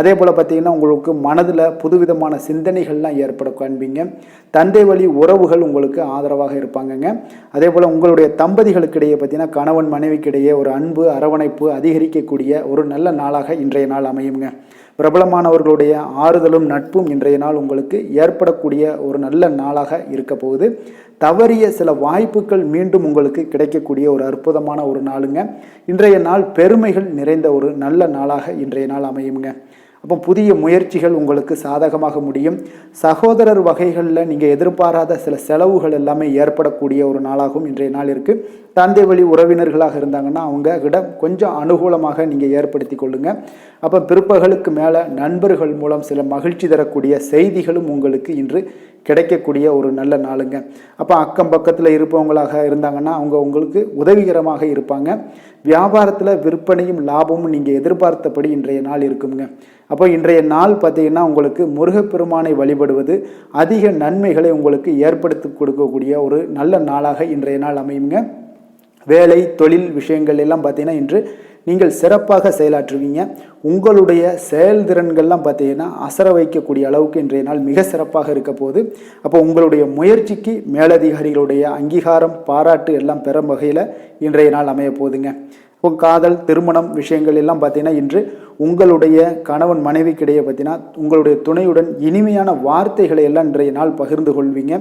A: அதே போல் பார்த்தீங்கன்னா உங்களுக்கு மனதில் புதுவிதமான சிந்தனைகள்லாம் ஏற்பட காண்பீங்க. தந்தை வழி உறவுகள் உங்களுக்கு ஆதரவாக இருப்பாங்கங்க. அதே போல் உங்களுடைய தம்பதிகளுக்கிடையே பார்த்தீங்கன்னா கணவன் மனைவிக்கிடையே ஒரு அன்பு அரவணைப்பு அதிகரிக்கக்கூடிய ஒரு நல்ல நாளாக இன்றைய நாள் அமையுங்க. பிரபலமானவர்களுடைய ஆறுதலும் நட்பும் இன்றைய நாள் உங்களுக்கு ஏற்படக்கூடிய ஒரு நல்ல நாளாக இருக்க போகுது. தவறிய சில வாய்ப்புகள் மீண்டும் உங்களுக்கு கிடைக்கக்கூடிய ஒரு அற்புதமான ஒரு நாளுங்க. இன்றைய நாள் பெருமைகள் நிறைந்த ஒரு நல்ல நாளாக இன்றைய நாள் அமையுங்க. அப்போ புதிய முயற்சிகள் உங்களுக்கு சாதகமாக முடியும். சகோதரர் வகைகளில் நீங்கள் எதிர்பாராத சில செலவுகள் எல்லாமே ஏற்படக்கூடிய ஒரு நாளாகவும் இன்றைய நாள் இருக்குது. தந்தை வழி உறவினர்களாக இருந்தாங்கன்னா அவங்க கிட்ட கொஞ்சம் அனுகூலமாக நீங்கள் ஏற்படுத்தி கொள்ளுங்க. அப்போ பிற்பகலுக்கு மேலே நண்பர்கள் மூலம் சில மகிழ்ச்சி தரக்கூடிய செய்திகளும் உங்களுக்கு இன்று கிடைக்கக்கூடிய ஒரு நல்ல நாளுங்க. அப்போ அக்கம் பக்கத்தில் இருப்பவங்களாக இருந்தாங்கன்னா அவங்க உங்களுக்கு உதவிகரமாக இருப்பாங்க. வியாபாரத்தில் விற்பனையும் லாபமும் நீங்கள் எதிர்பார்த்தபடி இன்றைய நாள் இருக்குங்க. அப்போ இன்றைய நாள் பார்த்தீங்கன்னா உங்களுக்கு முருகப்பெருமானை வழிபடுவது அதிக நன்மைகளை உங்களுக்கு ஏற்படுத்தி கொடுக்கக்கூடிய ஒரு நல்ல நாளாக இன்றைய நாள் அமையுங்க. வேலை தொழில் விஷயங்கள் எல்லாம் பார்த்தீங்கன்னா இன்று நீங்கள் சிறப்பாக செயலாற்றுவீங்க. உங்களுடைய செயல்திறன்கள்லாம் பார்த்தீங்கன்னா அசர வைக்கக்கூடிய அளவுக்கு இன்றைய நாள் மிக சிறப்பாக இருக்க போகுது. அப்போ உங்களுடைய முயற்சிக்கு மேலதிகாரிகளுடைய அங்கீகாரம் பாராட்டு எல்லாம் பெறும் வகையில் இன்றைய நாள் அமைய போகுதுங்க. இப்போ காதல் திருமணம் விஷயங்கள் எல்லாம் பார்த்தீங்கன்னா இன்று உங்களுடைய கணவன் மனைவிக்கிடையே பார்த்தீங்கன்னா உங்களுடைய துணையுடன் இனிமையான வார்த்தைகளை எல்லாம் இன்றைய நாள் பகிர்ந்து கொள்வீங்க.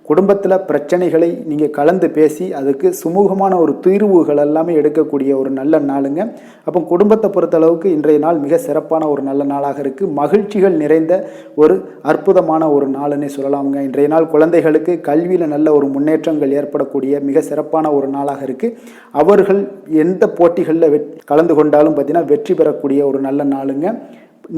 A: குடும்பத்தில் பிரச்சனைகளை நீங்கள் கலந்து பேசி அதுக்கு சுமூகமான ஒரு தீர்வுகள் எல்லாமே எடுக்கக்கூடிய ஒரு நல்ல நாளுங்க. அப்போ குடும்பத்தை பொறுத்தளவுக்கு இன்றைய நாள் மிக சிறப்பான ஒரு நல்ல நாளாக இருக்குது. மகிழ்ச்சிகள் நிறைந்த ஒரு அற்புதமான ஒரு நாளுன்னே சொல்லலாமுங்க. இன்றைய நாள் குழந்தைகளுக்கு கல்வியில் நல்ல ஒரு முன்னேற்றங்கள் ஏற்படக்கூடிய மிக சிறப்பான ஒரு நாளாக இருக்குது. அவர்கள் எந்த போட்டிகளில் கலந்து கொண்டாலும் பார்த்தீங்கன்னா வெற்றி பெறக்கூடிய ஒரு நல்ல நாளுங்க.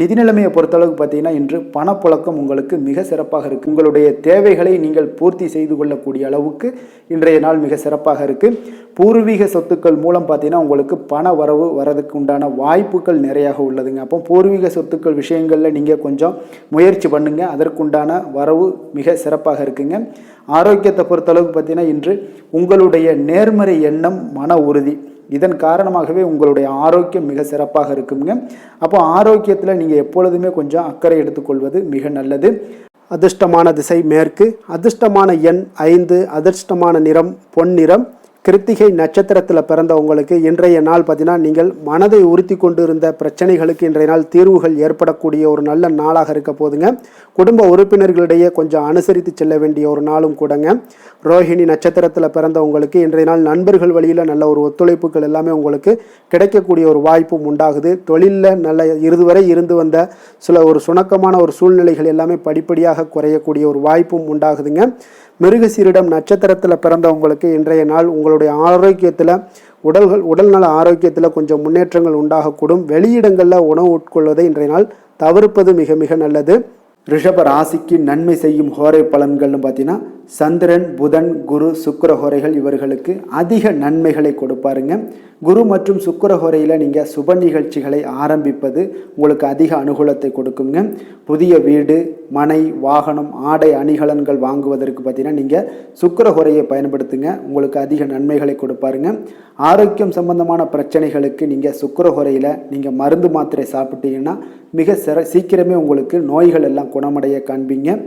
A: நிதி நிலைமையை பொறுத்தளவுக்கு பார்த்தீங்கன்னா இன்று பணப்புழக்கம் உங்களுக்கு மிக சிறப்பாக இருக்குது. உங்களுடைய தேவைகளை நீங்கள் பூர்த்தி செய்து கொள்ளக்கூடிய அளவுக்கு இன்றைய நாள் மிக சிறப்பாக இருக்குது. பூர்வீக சொத்துக்கள் மூலம் பார்த்தீங்கன்னா உங்களுக்கு பண வரவு வரதுக்கு உண்டான வாய்ப்புகள் நிறையாக உள்ளதுங்க. அப்போ பூர்வீக சொத்துக்கள் விஷயங்களில் நீங்கள் கொஞ்சம் முயற்சி பண்ணுங்க. அதற்குண்டான வரவு மிக சிறப்பாக இருக்குங்க. ஆரோக்கியத்தை பொறுத்தளவுக்கு பார்த்தீங்கன்னா இன்று உங்களுடைய நேர்மறை எண்ணம் மன உறுதி இதன் காரணமாகவே உங்களுடைய ஆரோக்கியம் மிக சிறப்பாக இருக்குங்க. அப்போ ஆரோக்கியத்தில் நீங்கள் எப்பொழுதுமே கொஞ்சம் அக்கறை எடுத்துக்கொள்வது மிக நல்லது. அதிர்ஷ்டமான திசை மேற்கு, அதிர்ஷ்டமான எண் 5, அதிர்ஷ்டமான நிறம் பொன்னிறம். கிருத்திகை நட்சத்திரத்தில் பிறந்தவங்களுக்கு இன்றைய நாள் பார்த்தீங்கன்னா நீங்கள் மனதை உறுத்தி கொண்டு இருந்த பிரச்சனைகளுக்கு இன்றைய நாள் தீர்வுகள் ஏற்படக்கூடிய ஒரு நல்ல நாளாக இருக்க போதுங்க. குடும்ப உறுப்பினர்களிடையே கொஞ்சம் அனுசரித்து செல்ல வேண்டிய ஒரு நாளும் கூடங்க. ரோஹிணி நட்சத்திரத்தில் பிறந்தவங்களுக்கு இன்றைய நாள் நண்பர்கள் வழியில் நல்ல ஒரு ஒத்துழைப்புகள் எல்லாமே உங்களுக்கு கிடைக்கக்கூடிய ஒரு வாய்ப்பும் உண்டாகுது. தொழிலில் நல்ல இதுவரை இருந்து வந்த சில ஒரு சுணக்கமான ஒரு சூழ்நிலைகள் எல்லாமே படிப்படியாக குறையக்கூடிய ஒரு வாய்ப்பும் உண்டாகுதுங்க. மிருகசீரிடம் நட்சத்திரத்தில் பிறந்தவங்களுக்கு இன்றைய நாள் உங்களுடைய ஆரோக்கியத்தில் உடல்நல ஆரோக்கியத்தில் கொஞ்சம் முன்னேற்றங்கள் உண்டாகக்கூடும். வெளியிடங்களில் உணவு உட்கொள்வதை இன்றைய நாள் தவிர்ப்பது மிக மிக நல்லது. ரிஷப ராசிக்கு நன்மை செய்யும் ஹோரை பலன்கள்னு பார்த்தீங்கன்னா சந்திரன், புதன், குரு, சுக்கிர ஹோரைகள் இவர்களுக்கு அதிக நன்மைகளை கொடுப்பாருங்க. குரு மற்றும் சுக்கிர ஹோரையில் நீங்கள் சுப நிகழ்ச்சிகளை ஆரம்பிப்பது உங்களுக்கு அதிக அனுகூலத்தை கொடுக்குங்க. புதிய வீடு, மனை, வாகனம், ஆடை அணிகலன்கள் வாங்குவதற்கு பார்த்தீங்கன்னா நீங்கள் சுக்கிர ஹோரையை பயன்படுத்துங்க. உங்களுக்கு அதிக நன்மைகளை கொடுப்பாருங்க. ஆரோக்கியம் சம்பந்தமான பிரச்சனைகளுக்கு நீங்கள் சுக்கிர ஹோரையில் நீங்கள் மருந்து மாத்திரை சாப்பிட்டீங்கன்னா மிக சீக்கிரமே உங்களுக்கு நோய்கள் எல்லாம் குணமடைய காண்பீங்க.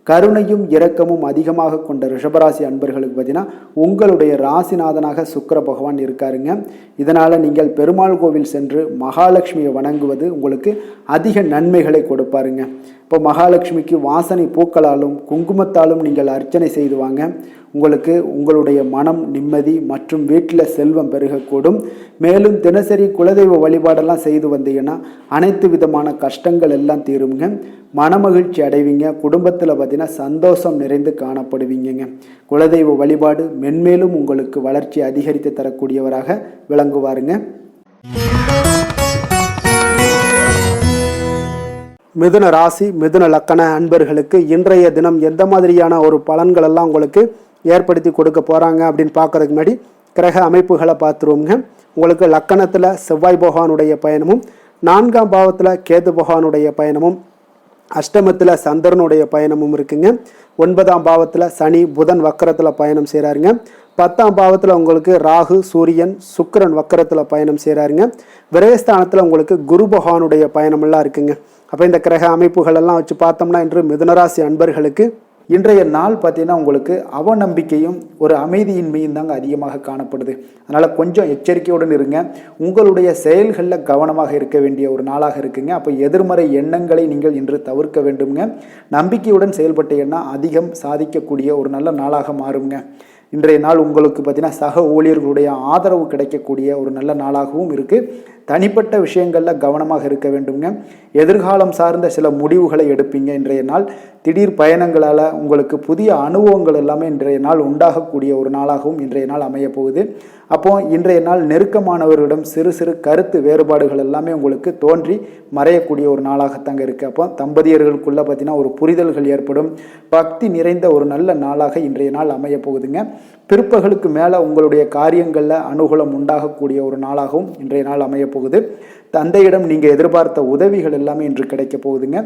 A: கருணையும் இரக்கமும் அதிகமாக கொண்ட ரிஷபராசி அன்பர்களுக்கு பார்த்தீங்கன்னா உங்களுடைய ராசிநாதனாக சுக்கிர பகவான் இருக்காருங்க. இதனால் நீங்கள் பெருமாள் கோவில் சென்று மகாலட்சுமியை வணங்குவது உங்களுக்கு அதிக நன்மைகளை கொடுப்பாருங்க. இப்போ மகாலட்சுமிக்கு வாசனை பூக்களாலும் குங்குமத்தாலும் நீங்கள் அர்ச்சனை செய்து வாங்க. உங்களுக்கு உங்களுடைய மனம் நிம்மதி மற்றும் வீட்டில் செல்வம் பெருகக்கூடும். மேலும் தினசரி குலதெய்வ வழிபாடெல்லாம் செய்து வந்தீங்கன்னா அனைத்து விதமான கஷ்டங்கள் எல்லாம் தீருங்க. மனமகிழ்ச்சி அடைவீங்க. குடும்பத்தில் பார்த்தீங்கன்னா சந்தோஷம் நிறைந்து காணப்படுவீங்க. குலதெய்வ வழிபாடு மென்மேலும் உங்களுக்கு வளர்ச்சி அதிகரித்து தரக்கூடியவராக விளங்குவாருங்க. மிதுன ராசி, மிதுன லக்கண அன்பர்களுக்கு இன்றைய தினம் எந்த மாதிரியான ஒரு பலன்கள் எல்லாம் உங்களுக்கு ஏற்படுத்தி கொடுக்க போகிறாங்க அப்படின்னு பார்க்கறதுக்கு முன்னாடி கிரக அமைப்புகளை பார்த்துருவோங்க. உங்களுக்கு லக்கணத்தில் செவ்வாய் பகவானுடைய பயணமும், 4ஆம் பாவத்தில் கேது பகவானுடைய பயணமும், அஷ்டமத்தில் சந்திரனுடைய பயணமும் இருக்குங்க. 9ஆம் பாவத்தில் சனி புதன் வக்கரத்தில் பயணம் செய்கிறாருங்க. 10ஆம் பாவத்தில் உங்களுக்கு ராகு சூரியன் சுக்கிரன் வக்கரத்தில் பயணம் செய்கிறாருங்க. விரயஸ்தானத்தில் உங்களுக்கு குரு பகவானுடைய பயணமெல்லாம் இருக்குங்க. அப்போ இந்த கிரக அமைப்புகள் எல்லாம் வச்சு பார்த்தோம்னா இன்று மிதுனராசி அன்பர்களுக்கு இன்றைய நாள் பார்த்தீங்கன்னா உங்களுக்கு அவநம்பிக்கையும் ஒரு அமைதியின்மையும் தாங்க அதிகமாக காணப்படுது. அதனால் கொஞ்சம் எச்சரிக்கையுடன் இருங்க. உங்களுடைய செயல்களில் கவனமாக இருக்க வேண்டிய ஒரு நாளாக இருக்குங்க. அப்போ எதிர்மறை எண்ணங்களை நீங்கள் இன்று தவிர்க்க வேண்டுங்க. நம்பிக்கையுடன் செயல்பட்டீங்கன்னா அதிகம் சாதிக்கக்கூடிய ஒரு நல்ல நாளாக மாறுங்க. இன்றைய நாள் உங்களுக்கு பார்த்தீங்கன்னா சக ஊழியர்களுடைய ஆதரவு கிடைக்கக்கூடிய ஒரு நல்ல நாளாகவும் இருக்குது. தனிப்பட்ட விஷயங்களில் கவனமாக இருக்க வேண்டுங்க. எதிர்காலம் சார்ந்த சில முடிவுகளை எடுப்பீங்க. இன்றைய நாள் திடீர் பயணங்களால் உங்களுக்கு புதிய அனுபவங்கள் எல்லாமே இன்றைய நாள் உண்டாகக்கூடிய ஒரு நாளாகவும் இன்றைய நாள் அமையப்போகுது. அப்போ இன்றைய நாள் நெருக்கமானவர்களிடம் சிறு சிறு கருத்து வேறுபாடுகள் எல்லாமே உங்களுக்கு தோன்றி மறையக்கூடிய ஒரு நாளாகத்தாங்க இருக்குது. அப்போ தம்பதியர்களுக்குள்ளே பார்த்தீங்கன்னா ஒரு புரிதல்கள் ஏற்படும். பக்தி நிறைந்த ஒரு நல்ல நாளாக இன்றைய நாள் அமையப்போகுதுங்க. பிற்பகலுக்கு மேலே உங்களுடைய காரியங்களில் அனுகூலம் உண்டாகக்கூடிய ஒரு நாளாகவும் இன்றைய நாள் அமையப்போகுது. தந்தையிடம் நீங்கள் எதிர்பார்த்த உதவிகள் எல்லாமே இன்று கிடைக்க போகுதுங்க.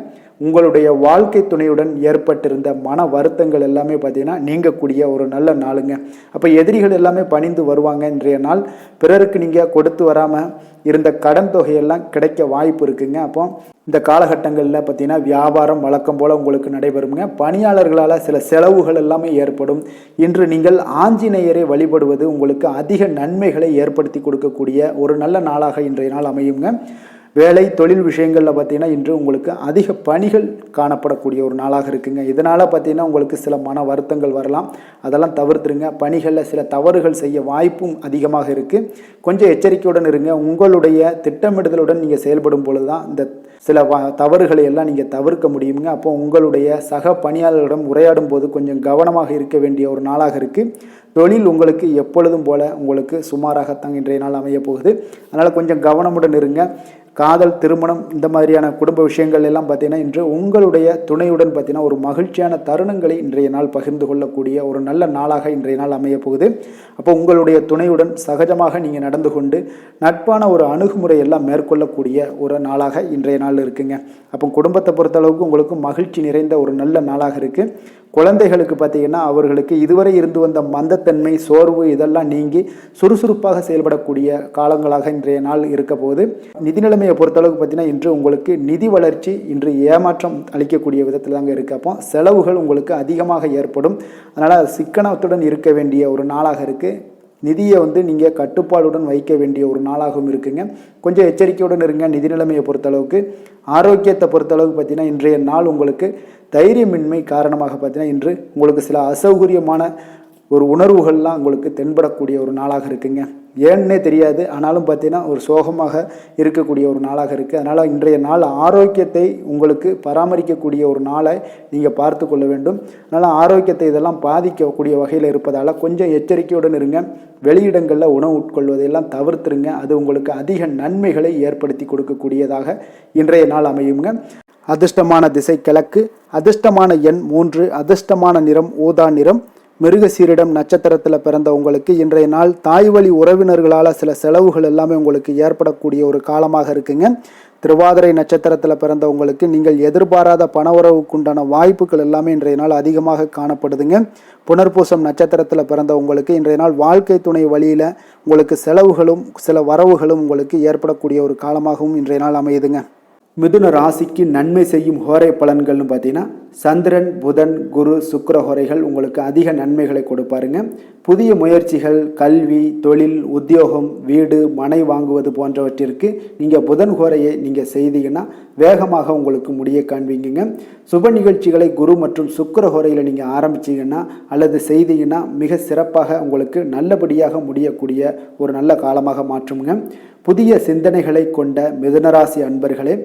A: உங்களுடைய வாழ்க்கை துணையுடன் ஏற்பட்டிருந்த மன வருத்தங்கள் எல்லாமே பார்த்தீங்கன்னா நீங்கக்கூடிய ஒரு நல்ல நாளுங்க. அப்போ எதிரிகள் எல்லாமே பணிந்து வருவாங்க. இன்றைய நாள் பிறருக்கு நீங்கள் கொடுத்து வராமல் இருந்த கடன் தொகையெல்லாம் கிடைக்க வாய்ப்பு இருக்குங்க. அப்போ இந்த காலகட்டங்களில் பார்த்தீங்கன்னா வியாபாரம் வழக்கம் போல் உங்களுக்கு நடைபெறுங்க. பணியாளர்களால் சில செலவுகள் எல்லாமே ஏற்படும். இன்று நீங்கள் ஆஞ்சநேயரை வழிபடுவது உங்களுக்கு அதிக நன்மைகளை ஏற்படுத்தி கொடுக்கக்கூடிய ஒரு நல்ல நாளாக இன்றைய நாள் அமையுங்க. வேலை தொழில் விஷயங்களில் பார்த்தீங்கன்னா இன்று உங்களுக்கு அதிக பணிகள் காணப்படக்கூடிய ஒரு நாளாக இருக்குங்க. இதனால் பார்த்தீங்கன்னா உங்களுக்கு சில மன வருத்தங்கள் வரலாம். அதெல்லாம் தவிர்த்துருங்க. பணிகளில் சில தவறுகள் செய்ய வாய்ப்பும் அதிகமாக இருக்குது. கொஞ்சம் எச்சரிக்கையுடன் இருங்க. உங்களுடைய திட்டமிடுதலுடன் நீங்கள் செயல்படும் பொழுது தான் இந்த சில தவறுகளை எல்லாம் நீங்கள் தவிர்க்க முடியுங்க. அப்போ உங்களுடைய சக பணியாளர்களிடம் உரையாடும் போது கொஞ்சம் கவனமாக இருக்க வேண்டிய ஒரு நாளாக இருக்குது. தொழில் உங்களுக்கு எப்பொழுதும் போல உங்களுக்கு சுமாராகத்தான் இன்றைய நாள் அமைய போகுது. அதனால் கொஞ்சம் கவனமுடன் இருங்க. காதல், திருமணம் இந்த மாதிரியான குடும்ப விஷயங்கள் எல்லாம் பார்த்தீங்கன்னா இன்று உங்களுடைய துணையுடன் பார்த்தீங்கன்னா ஒரு மகிழ்ச்சியான தருணங்களை இன்றைய நாள் பகிர்ந்து கொள்ளக்கூடிய ஒரு நல்ல நாளாக இன்றைய நாள் அமைய போகுது. அப்போ உங்களுடைய துணையுடன் சகஜமாக நீங்கள் நடந்து கொண்டு நட்பான ஒரு அணுகுமுறை எல்லாம் மேற்கொள்ளக்கூடிய ஒரு நாளாக இன்றைய நாள் இருக்குங்க. அப்போ குடும்பத்தை பொறுத்தளவுக்கு உங்களுக்கு மகிழ்ச்சி நிறைந்த ஒரு நல்ல நாளாக இருக்குது. குழந்தைகளுக்கு பார்த்தீங்கன்னா அவர்களுக்கு இதுவரை இருந்து வந்த மந்தத்தன்மை, சோர்வு இதெல்லாம் நீங்கி சுறுசுறுப்பாக செயல்படக்கூடிய காலங்களாக இன்றைய நாள் இருக்க போகுது. நிதி நிலைமையை பொறுத்தளவுக்கு பார்த்தீங்கன்னா இன்று உங்களுக்கு நிதி வளர்ச்சி இன்று ஏமாற்றம் அளிக்கக்கூடிய விதத்தில் தாங்க இருக்குது. அப்போ செலவுகள் உங்களுக்கு அதிகமாக ஏற்படும். அதனால் சிக்கனத்துடன் இருக்க வேண்டிய ஒரு நாளாக இருக்குது. நிதியை நீங்கள் கட்டுப்பாடுடன் வைக்க வேண்டிய ஒரு நாளாகவும் இருக்குங்க. கொஞ்சம் எச்சரிக்கையுடன் இருங்க. நிதி நிலைமையை பொறுத்தளவுக்கு ஆரோக்கியத்தை பொறுத்தளவுக்கு பார்த்தீங்கன்னா இன்றைய நாள் உங்களுக்கு தைரியமின்மை காரணமாக பார்த்தீங்கன்னா இன்று உங்களுக்கு சில அசௌகரியமான ஒரு உணர்வுகள்லாம் உங்களுக்கு தென்படக்கூடிய ஒரு நாளாக இருக்குங்க. ஏன்னே தெரியாது, ஆனாலும் பார்த்தீங்கன்னா ஒரு சோகமாக இருக்கக்கூடிய ஒரு நாளாக இருக்குது. அதனால் இன்றைய நாள் ஆரோக்கியத்தை உங்களுக்கு பராமரிக்கக்கூடிய ஒரு நாளை நீங்கள் பார்த்து கொள்ள வேண்டும். அதனால் ஆரோக்கியத்தை இதெல்லாம் பாதிக்கக்கூடிய வகையில் இருப்பதால் கொஞ்சம் எச்சரிக்கையுடன் இருங்க. வெளியிடங்களில் உணவு உட்கொள்வதையெல்லாம் தவிர்த்துருங்க. அது உங்களுக்கு அதிக நன்மைகளை ஏற்படுத்தி கொடுக்கக்கூடியதாக இன்றைய நாள் அமையுங்க. அதிர்ஷ்டமான திசை கிழக்கு, அதிர்ஷ்டமான எண் 3, அதிர்ஷ்டமான நிறம் ஊதா நிறம். மிருகசீரிடம் நட்சத்திரத்தில் பிறந்த உங்களுக்கு இன்றைய நாள் தாய் வழி உறவினர்களால் சில செலவுகள் எல்லாமே உங்களுக்கு ஏற்படக்கூடிய ஒரு காலமாக இருக்குங்க. திருவாதிரை நட்சத்திரத்தில் பிறந்த உங்களுக்கு நீங்கள் எதிர்பாராத பண உறவுக்குண்டான வாய்ப்புகள் எல்லாமே இன்றைய நாள் அதிகமாக காணப்படுதுங்க. புனர்பூசம் நட்சத்திரத்தில் பிறந்த உங்களுக்கு இன்றைய நாள் வாழ்க்கை துணை வழியில் உங்களுக்கு செலவுகளும் சில வரவுகளும் உங்களுக்கு ஏற்படக்கூடிய ஒரு காலமாகவும் இன்றைய நாள் அமையுதுங்க. மிதுன ராசிக்கு நன்மை செய்யும் ஹோரை பலன்கள்னு பார்த்தீங்கன்னா சந்திரன், புதன், குரு, சுக்கிர ஹோரைகள் உங்களுக்கு அதிக நன்மைகளை கொடுப்பாருங்க. புதிய முயற்சிகள், கல்வி, தொழில், உத்தியோகம், வீடு, மனை வாங்குவது போன்றவற்றிற்கு நீங்கள் புதன் ஹோரையை நீங்கள் செய்தீங்கன்னா வேகமாக உங்களுக்கு முடிய காண்பீங்க. சுப நிகழ்ச்சிகளை குரு மற்றும் சுக்கிர ஹோரையில் நீங்கள் ஆரம்பிச்சிங்கன்னா அல்லது செய்தீங்கன்னா மிக சிறப்பாக உங்களுக்கு நல்லபடியாக முடியக்கூடிய ஒரு நல்ல காலமாக மாற்றுங்க. புதிய சிந்தனைகளை கொண்ட மிதுனராசி அன்பர்களே,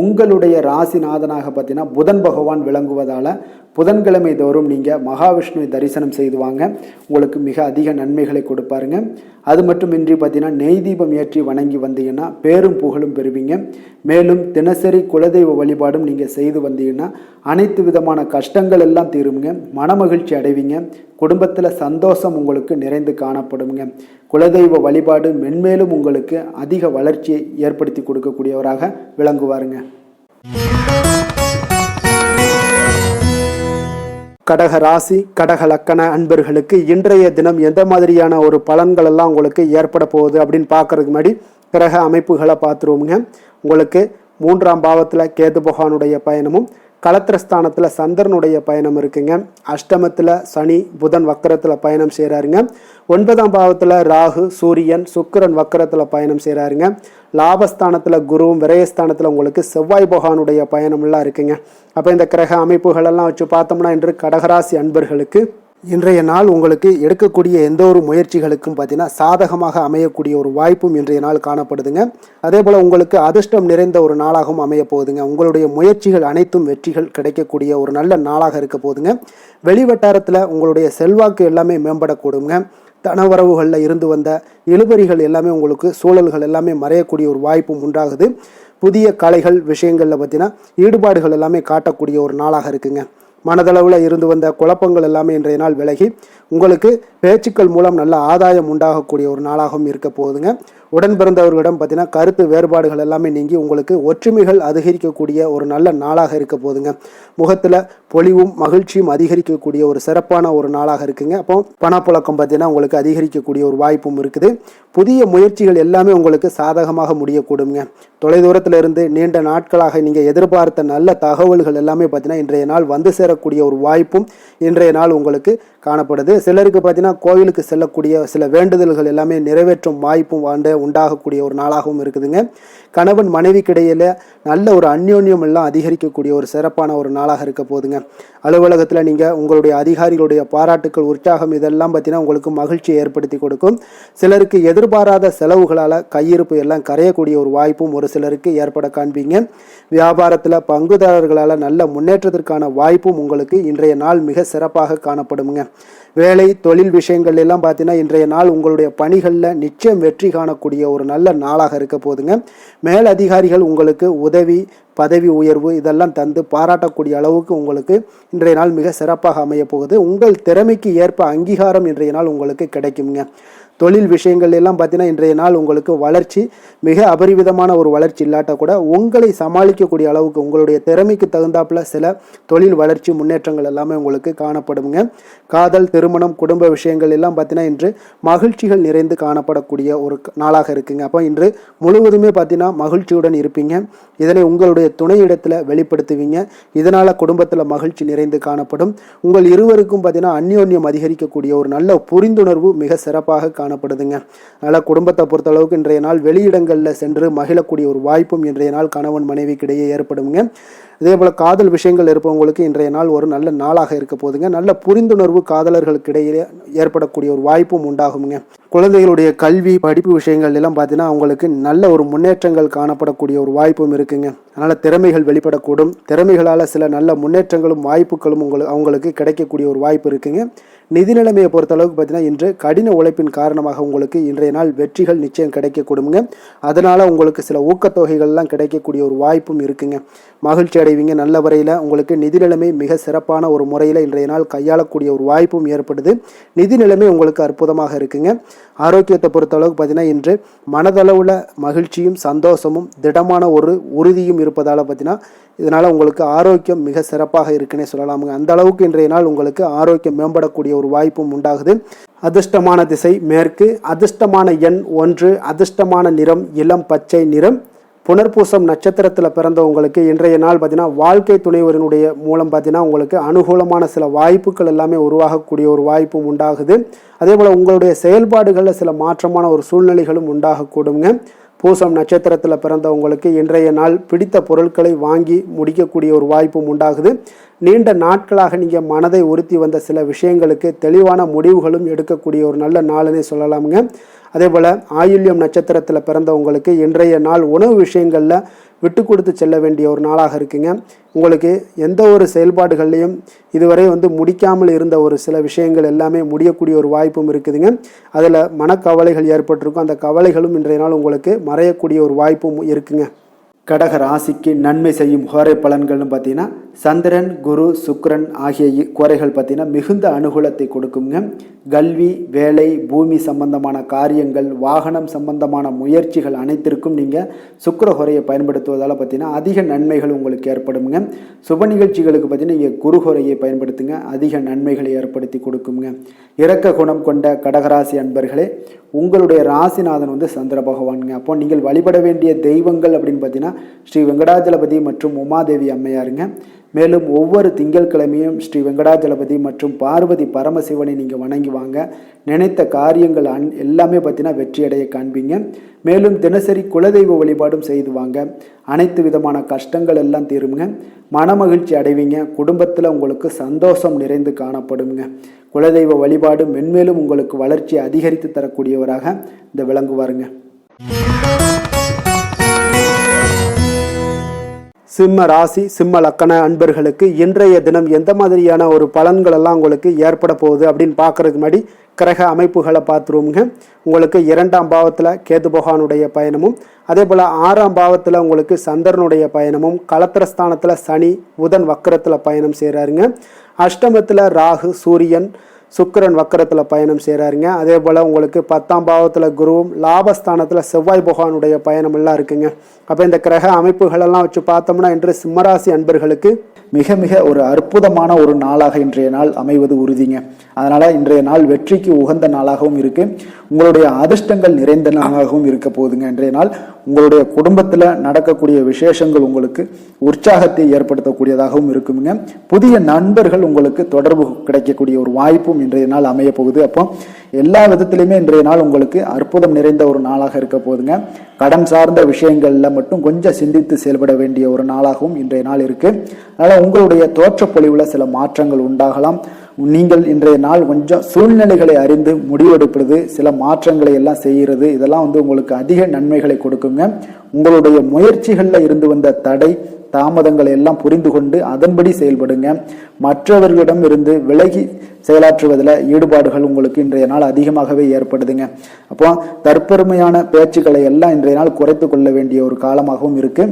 A: உங்களுடைய ராசிநாதனாக பார்த்தீங்கன்னா புதன் பகவான் விளங்குவதால் புதன்கிழமை தோறும் நீங்கள் மகாவிஷ்ணுவை தரிசனம் செய்து வாங்க, உங்களுக்கு மிக அதிக நன்மைகளை கொடுப்பாருங்க. அது மட்டுமின்றி பார்த்தீங்கன்னா நெய் தீபம் ஏற்றி வணங்கி வந்தீங்கன்னா பேரும் புகழும் பெறுவீங்க. மேலும் தினசரி குலதெய்வ வழிபாடும் நீங்கள் செய்து வந்தீங்கன்னா அனைத்து விதமான கஷ்டங்கள் எல்லாம் தீருங்க, மனமகிழ்ச்சி அடைவீங்க, குடும்பத்தில் சந்தோஷம் உங்களுக்கு நிறைந்து காணப்படுங்க. குலதெய்வ வழிபாடு மென்மேலும் உங்களுக்கு அதிக வளர்ச்சியை ஏற்படுத்தி கொடுக்கக்கூடியவராக விளங்குவாருங்க. கடக ராசி, கடக லக்கண அன்பர்களுக்கு இன்றைய தினம் எந்த மாதிரியான ஒரு பலன்கள் எல்லாம் உங்களுக்கு ஏற்பட போகுது அப்படின்னு பார்க்கறதுக்கு முன்னாடி கிரக அமைப்புகளை பார்த்துருவோங்க. உங்களுக்கு 3ஆம் பாவத்தில் கேது பகவானுடைய பயணமும், களத்திரஸ்தானத்தில் சந்திரனுடைய பயணம் இருக்குங்க. அஷ்டமத்தில் சனி, புதன் வக்கரத்தில் பயணம் செய்கிறாருங்க. 9ஆம் பாவத்தில் ராகு, சூரியன், சுக்கிரன் வக்கரத்தில் பயணம் செய்கிறாருங்க. லாபஸ்தானத்தில் குருவும், விரயஸ்தானத்தில் உங்களுக்கு செவ்வாய் பகவானுடைய பயணமெல்லாம் இருக்குங்க. அப்போ இந்த கிரக அமைப்புகளெல்லாம் வச்சு பார்த்தோம்னா இன்று கடகராசி அன்பர்களுக்கு இன்றைய நாள் உங்களுக்கு எடுக்கக்கூடிய எந்த ஒரு முயற்சிகளுக்கும் பார்த்தீங்கன்னா சாதகமாக அமையக்கூடிய ஒரு வாய்ப்பும் இன்றைய நாள் காணப்படுதுங்க. அதே போல் உங்களுக்கு அதிர்ஷ்டம் நிறைந்த ஒரு நாளாகவும் அமைய போகுதுங்க. உங்களுடைய முயற்சிகள் அனைத்தும் வெற்றிகள் கிடைக்கக்கூடிய ஒரு நல்ல நாளாக இருக்க போகுதுங்க. வெளிவட்டாரத்தில் உங்களுடைய செல்வாக்கு எல்லாமே மேம்படக்கூடுங்க. தனவரவுகளில் இருந்து வந்த இழுபறிகள் எல்லாமே உங்களுக்கு சூழல்கள் எல்லாமே மறையக்கூடிய ஒரு வாய்ப்பும் உண்டாகுது. புதிய கலைகள் விஷயங்களில் பார்த்தீங்கன்னா ஈடுபாடுகள் எல்லாமே காட்டக்கூடிய ஒரு நாளாக இருக்குங்க. மனதளவில் இருந்து வந்த குழப்பங்கள் எல்லாமே இன்றைய நாள் விலகி உங்களுக்கு பேச்சுக்கள் மூலம் நல்ல ஆதாயம் உண்டாகக்கூடிய ஒரு நாளாகவும் இருக்க போகுதுங்க. உடன் பிறந்தவர்களிடம் பார்த்தீங்கன்னா கருத்து வேறுபாடுகள் எல்லாமே நீங்கி உங்களுக்கு ஒற்றுமைகள் அதிகரிக்கக்கூடிய ஒரு நல்ல நாளாக இருக்க போகுதுங்க. முகத்தில் பொலிவும் மகிழ்ச்சியும் அதிகரிக்கக்கூடிய ஒரு சிறப்பான ஒரு நாளாக இருக்குங்க. அப்போ பணப்புழக்கம் பார்த்தீங்கன்னா உங்களுக்கு அதிகரிக்கக்கூடிய ஒரு வாய்ப்பும் இருக்குது. புதிய முயற்சிகள் எல்லாமே உங்களுக்கு சாதகமாக முடியக்கூடுங்க. தொலைதூரத்தில் இருந்து நீண்ட நாட்களாக நீங்கள் எதிர்பார்த்த நல்ல தகவல்கள் எல்லாமே பார்த்தீங்கன்னா இன்றைய நாள் வந்து சேரக்கூடிய ஒரு வாய்ப்பும் இன்றைய நாள் உங்களுக்கு காணப்படுது. சிலருக்கு பார்த்தீங்கன்னா கோவிலுக்கு செல்லக்கூடிய சில வேண்டுதல்கள் எல்லாமே நிறைவேற்றும் வாய்ப்பும் உண்டாகக்கூடிய ஒரு நாளாகவும் இருக்குதுங்க. கணவன் மனைவிக்கிடையில நல்ல ஒரு அந்யோன்யம் எல்லாம் அதிகரிக்கக்கூடிய ஒரு சிறப்பான ஒரு நாளாக இருக்க போகுதுங்க. அலுவலகத்தில் நீங்கள் உங்களுடைய அதிகாரிகளுடைய பாராட்டுக்கள், உற்சாகம் இதெல்லாம் பார்த்தீங்கன்னா உங்களுக்கு மகிழ்ச்சியை ஏற்படுத்தி கொடுக்கும். சிலருக்கு எதிர்பாராத செலவுகளால் கையிருப்பு எல்லாம் கரையக்கூடிய ஒரு வாய்ப்பும் ஒரு சிலருக்கு ஏற்பட காண்பீங்க. வியாபாரத்தில் பங்குதாரர்களால் நல்ல முன்னேற்றத்திற்கான வாய்ப்பும் உங்களுக்கு இன்றைய நாள் மிக சிறப்பாக காணப்படுங்க. வேலை தொழில் விஷயங்கள் எல்லாம் பார்த்தீங்கன்னா இன்றைய நாள் உங்களுடைய பணிகளில் நிச்சயம் வெற்றி காணக்கூடிய ஒரு நல்ல நாளாக இருக்க போதுங்க. மேல் அதிகாரிகள் உங்களுக்கு உதவி, பதவி உயர்வு இதெல்லாம் தந்து பாராட்டக்கூடிய அளவுக்கு உங்களுக்கு இன்றைய நாள் மிக சிறப்பாக அமைய போகுது. உங்கள் திறமைக்கு ஏற்ப அங்கீகாரம் இன்றைய நாள் உங்களுக்கு கிடைக்குங்க. தொழில் விஷயங்கள் எல்லாம் பார்த்தீங்கன்னா இன்றைய நாள் உங்களுக்கு வளர்ச்சி மிக அபரிவிதமான ஒரு வளர்ச்சி இல்லாட்ட கூட உங்களை சமாளிக்கக்கூடிய அளவுக்கு உங்களுடைய திறமைக்கு தகுந்தாப்புல சில தொழில் வளர்ச்சி முன்னேற்றங்கள் எல்லாமே உங்களுக்கு காணப்படுங்க. காதல், திருமணம், குடும்ப விஷயங்கள் எல்லாம் பார்த்தீங்கன்னா இன்று மகிழ்ச்சிகள் நிறைந்து காணப்படக்கூடிய ஒரு நாளாக இருக்குங்க. அப்போ இன்று முழுவதுமே பார்த்தீங்கன்னா மகிழ்ச்சியுடன் இருப்பீங்க. இதனை உங்களுடைய துணையிடத்தில் வெளிப்படுத்துவீங்க. இதனால் குடும்பத்தில் மகிழ்ச்சி நிறைந்து காணப்படும். உங்கள் இருவருக்கும் பார்த்தீங்கன்னா அந்யோன்யம் அதிகரிக்கக்கூடிய ஒரு நல்ல புரிந்துணர்வு மிக சிறப்பாக காணப்படுதுங்க. அதனால் குடும்பத்தை பொறுத்தளவுக்கு இன்றைய நாள் வெளியிடங்களில் சென்று மகிழக்கூடிய ஒரு வாய்ப்பும் இன்றைய நாள் கணவன் மனைவிக்கிடையே ஏற்படுங்க. இதே போல் காதல் விஷயங்கள் இருப்பவங்களுக்கு இன்றைய நாள் ஒரு நல்ல நாளாக இருக்க போதுங்க. நல்ல புரிந்துணர்வு காதலர்களுக்கு இடையே ஏற்படக்கூடிய ஒரு வாய்ப்பும் உண்டாகுங்க. குழந்தைகளுடைய கல்வி படிப்பு விஷயங்கள் எல்லாம் பார்த்தீங்கன்னா அவங்களுக்கு நல்ல ஒரு முன்னேற்றங்கள் காணப்படக்கூடிய ஒரு வாய்ப்பும் இருக்குங்க. அதனால் திறமைகள் வெளிப்படக்கூடும். திறமைகளால் சில நல்ல முன்னேற்றங்களும் வாய்ப்புகளும் அவங்களுக்கு கிடைக்கக்கூடிய ஒரு வாய்ப்பு இருக்குங்க. நிதி நிலைமையை பொறுத்தளவுக்கு பார்த்தீங்கன்னா இன்று கடின உழைப்பின் காரணமாக உங்களுக்கு இன்றைய நாள் வெற்றிகள் நிச்சயம் கிடைக்க கொடுங்க. அதனால் உங்களுக்கு சில ஊக்கத்தொகைகள்லாம் கிடைக்கக்கூடிய ஒரு வாய்ப்பும் இருக்குங்க. மகிழ்ச்சி அடைவீங்க. நல்ல வரையில் உங்களுக்கு நிதி நிலைமை மிக சிறப்பான ஒரு முறையில் இன்றைய நாள் கையாளக்கூடிய ஒரு வாய்ப்பும் ஏற்படுது. நிதி நிலைமை உங்களுக்கு அற்புதமாக இருக்குங்க. ஆரோக்கியத்தை பொறுத்தளவுக்கு பார்த்தீங்கன்னா இன்று மனதளவில் மகிழ்ச்சியும் சந்தோஷமும் திடமான ஒரு உறுதியும் இருப்பதால் பார்த்தீங்கன்னா இதனால் உங்களுக்கு ஆரோக்கியம் மிக சிறப்பாக இருக்குன்னே சொல்லலாமுங்க. அந்த அளவுக்கு இன்றைய நாள் உங்களுக்கு ஆரோக்கியம் மேம்படக்கூடிய ஒரு வாய்ப்பும் உண்டாகுது. அதிர்ஷ்டமான திசை மேற்கு, அதிர்ஷ்டமான எண் 1, அதிர்ஷ்டமான நிறம் இளம் பச்சை நிறம். புனர்பூசம் நட்சத்திரத்தில் பிறந்தவங்களுக்கு இன்றைய நாள் பார்த்தீங்கன்னா வாழ்க்கை துணைவரினுடைய மூலம் பார்த்தீங்கன்னா உங்களுக்கு அனுகூலமான சில வாய்ப்புகள் எல்லாமே உருவாகக்கூடிய ஒரு வாய்ப்பும் உண்டாகுது. அதே போல் உங்களுடைய செயல்பாடுகளில் சில மாற்றமான ஒரு சூழ்நிலைகளும் உண்டாகக்கூடுங்க. பூசம் நட்சத்திரத்தில் பிறந்தவங்களுக்கு இன்றைய நாள் பிடித்த பொருட்களை வாங்கி முடிக்கக்கூடிய ஒரு வாய்ப்பும் உண்டாகுது. நீண்ட நாட்களாக நீங்கள் மனதை உறுத்தி வந்த சில விஷயங்களுக்கு தெளிவான முடிவுகளும் எடுக்கக்கூடிய ஒரு நல்ல நாளுன்னே சொல்லலாமுங்க. அதே போல் ஆயுள்யம் நட்சத்திரத்தில் பிறந்தவங்களுக்கு இன்றைய நாள் உணவு விஷயங்களில் விட்டு கொடுத்து செல்ல வேண்டிய ஒரு நாளாக இருக்குங்க. உங்களுக்கு எந்த ஒரு செயல்பாடுகள்லையும் இதுவரை முடிக்காமல் இருந்த ஒரு சில விஷயங்கள் எல்லாமே முடியக்கூடிய ஒரு வாய்ப்பும் இருக்குதுங்க. அதில் மனக்கவலைகள் ஏற்பட்டிருக்கும். அந்த கவலைகளும் இன்றைய நாள் உங்களுக்கு மறையக்கூடிய ஒரு வாய்ப்பும் இருக்குங்க. கடக ராசிக்கு நன்மை செய்யும் கோரை பலன்கள்னு பார்த்தீங்கன்னா சந்திரன், குரு, சுக்கிரன் ஆகிய கோரைகள் பார்த்தீங்கன்னா மிகுந்த அனுகூலத்தை கொடுக்குங்க. கல்வி, வேலை, பூமி சம்பந்தமான காரியங்கள், வாகனம் சம்பந்தமான முயற்சிகள் அனைத்திற்கும் நீங்கள் சுக்கிர கோரையை பயன்படுத்துவதால் பார்த்தீங்கன்னா அதிக நன்மைகள் உங்களுக்கு ஏற்படுங்க. சுப நிகழ்ச்சிகளுக்கு பார்த்தீங்கன்னா நீங்கள் குரு கோரையை பயன்படுத்துங்க, அதிக நன்மைகளை ஏற்படுத்தி கொடுக்குங்க. இரக்க குணம் கொண்ட கடகராசி அன்பர்களே, உங்களுடைய ராசிநாதன் சந்திர பகவானுங்க. அப்போ நீங்கள் வழிபட வேண்டிய தெய்வங்கள் அப்படின்னு பார்த்தீங்கன்னா ஸ்ரீ வெங்கடாஜலபதி மற்றும் உமாதேவி அம்மையாருங்க. மேலும் ஒவ்வொரு திங்கட்கிழமையும் ஸ்ரீ வெங்கடாஜலபதி மற்றும் பார்வதி பரமசிவனை நீங்கள் வணங்கி வாங்க. நினைத்த காரியங்கள் எல்லாமே பார்த்தீங்கன்னா வெற்றியடைய காண்பீங்க. மேலும் தினசரி குலதெய்வ வழிபாடும் செய்து வாங்க. அனைத்து விதமான கஷ்டங்கள் எல்லாம் தீருங்க. மனமகிழ்ச்சி அடைவீங்க. குடும்பத்தில் உங்களுக்கு சந்தோஷம் நிறைந்து காணப்படுங்க. குலதெய்வ வழிபாடு மென்மேலும் உங்களுக்கு வளர்ச்சியை அதிகரித்து தரக்கூடியவராக இந்த விளங்குவாருங்க. சிம்ம ராசி, சிம்ம லக்கண அன்பர்களுக்கு இன்றைய தினம் எந்த மாதிரியான ஒரு பலன்கள் எல்லாம் உங்களுக்கு ஏற்பட போகுது அப்படின்னு பார்க்கறதுக்கு முன்னாடி கிரக அமைப்புகளை பார்த்துருவோங்க. உங்களுக்கு 2ஆம் பாவத்தில் கேது பகவானுடைய பயணமும், அதே போல் 6ஆம் பாவத்தில் உங்களுக்கு சந்திரனுடைய பயணமும், களத்திரஸ்தானத்தில் சனி, புதன் வக்கரத்தில் பயணம் செய்கிறாருங்க. அஷ்டமத்தில் ராகு, சூரியன், சுக்கிரன் வக்கரத்தில் பயணம் செய்கிறாருங்க. அதே போல் உங்களுக்கு 10ஆம் பாவத்தில் குருவும், லாபஸ்தானத்தில் செவ்வாய் பகவானுடைய பயணம் எல்லாம் இருக்குங்க. அப்போ இந்த கிரக அமைப்புகளெல்லாம் வச்சு பார்த்தோம்னா இன்று சிம்மராசி அன்பர்களுக்கு மிக மிக ஒரு அற்புதமான ஒரு நாளாக இன்றைய நாள் அமைவது உறுதிங்க. அதனால் இன்றைய நாள் வெற்றிக்கு உகந்த நாளாகவும் இருக்குது. உங்களுடைய அதிர்ஷ்டங்கள் நிறைந்த நாளாகவும் இருக்க போகுதுங்க. இன்றைய நாள் உங்களுடைய குடும்பத்தில் நடக்கக்கூடிய விசேஷங்கள் உங்களுக்கு உற்சாகத்தை ஏற்படுத்தக்கூடியதாகவும் இருக்குங்க. புதிய நண்பர்கள் உங்களுக்கு தொடர்பு கிடைக்கக்கூடிய ஒரு வாய்ப்பும் இன்றைய நாள் அமைய போகுது. அப்போ எல்லா விதத்திலையுமே இன்றைய நாள் உங்களுக்கு அற்புதம் நிறைந்த ஒரு நாளாக இருக்க போகுதுங்க. கடன் சார்ந்த விஷயங்கள்ல மட்டும் கொஞ்சம் சிந்தித்து செயல்பட வேண்டிய ஒரு நாளாகவும் இன்றைய நாள் இருக்கு. அதனால உங்களுடைய தோற்றப்பொழிவுல சில மாற்றங்கள் உண்டாகலாம். நீங்கள் இன்றைய நாள் கொஞ்சம் சூழ்நிலைகளை அறிந்து முடிவெடுப்பது, சில மாற்றங்களை எல்லாம் செய்கிறது, இதெல்லாம் உங்களுக்கு அதிக நன்மைகளை கொடுக்குங்க. உங்களுடைய முயற்சிகள்ல இருந்து வந்த தடை தாமதங்களை எல்லாம் புரிந்து கொண்டு அதன்படி செயல்படுங்க. மற்றவர்களிடம் இருந்து விலகி செயலாற்றுவதில் ஈடுபாடுகள் உங்களுக்கு இன்றைய நாள் அதிகமாகவே ஏற்படுதுங்க. அப்போ தற்பெருமையான பேச்சுக்களை எல்லாம் இன்றைய நாள் குறைத்து கொள்ள வேண்டிய ஒரு காலமாகவும் இருக்கு.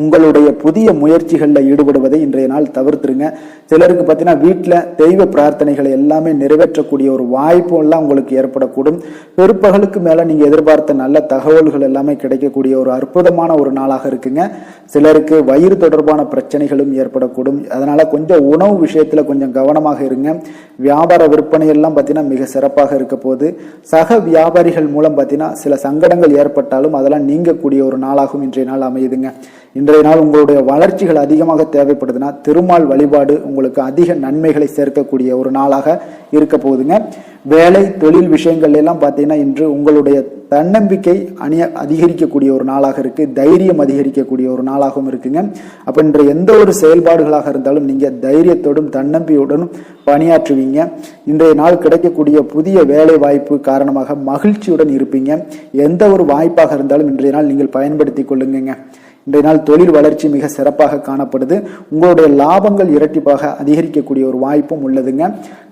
A: உங்களுடைய புதிய முயற்சிகளில் ஈடுபடுவதை இன்றைய நாள் தவிர்த்துருங்க. சிலருக்கு பார்த்தீங்கன்னா வீட்டில் தெய்வ பிரார்த்தனைகளை எல்லாமே நிறைவேற்றக்கூடிய ஒரு வாய்ப்பு எல்லாம் உங்களுக்கு ஏற்படக்கூடும். பிற்பகலுக்கு மேலே நீங்கள் எதிர்பார்த்த நல்ல தகவல்கள் எல்லாமே கிடைக்கக்கூடிய ஒரு அற்புதமான ஒரு நாளாக இருக்குங்க. சிலருக்கு வயிறு தொடர்பான பிரச்சனைகளும் ஏற்படக்கூடும். அதனால கொஞ்சம் உணவு விஷயத்தில் கொஞ்சம் கவனமாக இருங்க. வியாபார விற்பனை எல்லாம் பார்த்தீங்கன்னா மிக சிறப்பாக இருக்க போது. சக வியாபாரிகள் மூலம் பார்த்தீங்கன்னா சில சங்கடங்கள் ஏற்பட்டாலும் அதெல்லாம் நீங்கக்கூடிய ஒரு நாளாகவும் இன்றைய நாள் அமையுதுங்க. இன்றைய நாள் உங்களுடைய வளர்ச்சிகள் அதிகமாக தேவைப்படுதுன்னா திருமால் வழிபாடு உங்களுக்கு அதிக நன்மைகளை சேர்க்கக்கூடிய ஒரு நாளாக இருக்க போகுதுங்க. வேலை தொழில் விஷயங்கள் எல்லாம் பார்த்தீங்கன்னா இன்று உங்களுடைய தன்னம்பிக்கை அதிகரிக்கக்கூடிய ஒரு நாளாக இருக்கு. தைரியம் அதிகரிக்கக்கூடிய ஒரு நாளாகவும் இருக்குங்க. அப்ப இன்று எந்த ஒரு செயல்பாடுகளாக இருந்தாலும் நீங்க தைரியத்தோடும் தன்னம்பிக்கையுடனும் பணியாற்றுவீங்க. இன்றைய நாள் கிடைக்கக்கூடிய புதிய வேலை வாய்ப்பு காரணமாக மகிழ்ச்சியுடன் இருப்பீங்க. எந்த ஒரு வாய்ப்பாக இருந்தாலும் இன்றைய நாள் நீங்கள் பயன்படுத்தி கொள்ளுங்க.
B: இன்றைய நாள் தொழில் வளர்ச்சி மிக சிறப்பாக காணப்படுது. உங்களுடைய லாபங்கள் இரட்டிப்பாக அதிகரிக்கக்கூடிய ஒரு வாய்ப்பும் உள்ளதுங்க.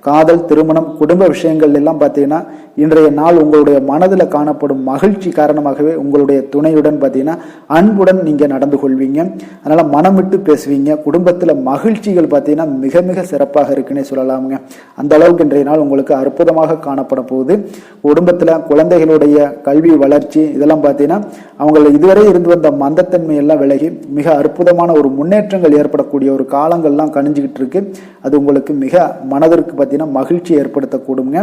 B: காதல், திருமணம், குடும்ப விஷயங்கள் எல்லாம் பார்த்தீங்கன்னா இன்றைய நாள் உங்களுடைய மனதில் காணப்படும் மகிழ்ச்சி காரணமாகவே உங்களுடைய துணையுடன் பார்த்தீங்கன்னா அன்புடன் நீங்கள் நடந்து கொள்வீங்க. அதனால் மனம் விட்டு பேசுவீங்க. குடும்பத்தில் மகிழ்ச்சிகள் பார்த்தீங்கன்னா மிக மிக சிறப்பாக இருக்குன்னே சொல்லலாமுங்க. அந்த அளவுக்கு இன்றைய நாள் உங்களுக்கு அற்புதமாக காணப்பட போகுது. குடும்பத்தில் குழந்தைகளுடைய கல்வி வளர்ச்சி இதெல்லாம் பார்த்தீங்கன்னா அவங்க இதுவரை இருந்து வந்த மந்தத்தன்மை எல்லாம் விலகி மிக அற்புதமான ஒரு முன்னேற்றங்கள் ஏற்படக்கூடிய ஒரு காலங்கள்லாம் கணிஞ்சுக்கிட்டு இருக்கு. அது உங்களுக்கு மிக மனதிற்கு பார்த்தீங்கன்னா மகிழ்ச்சி ஏற்படுத்தக்கூடுங்க.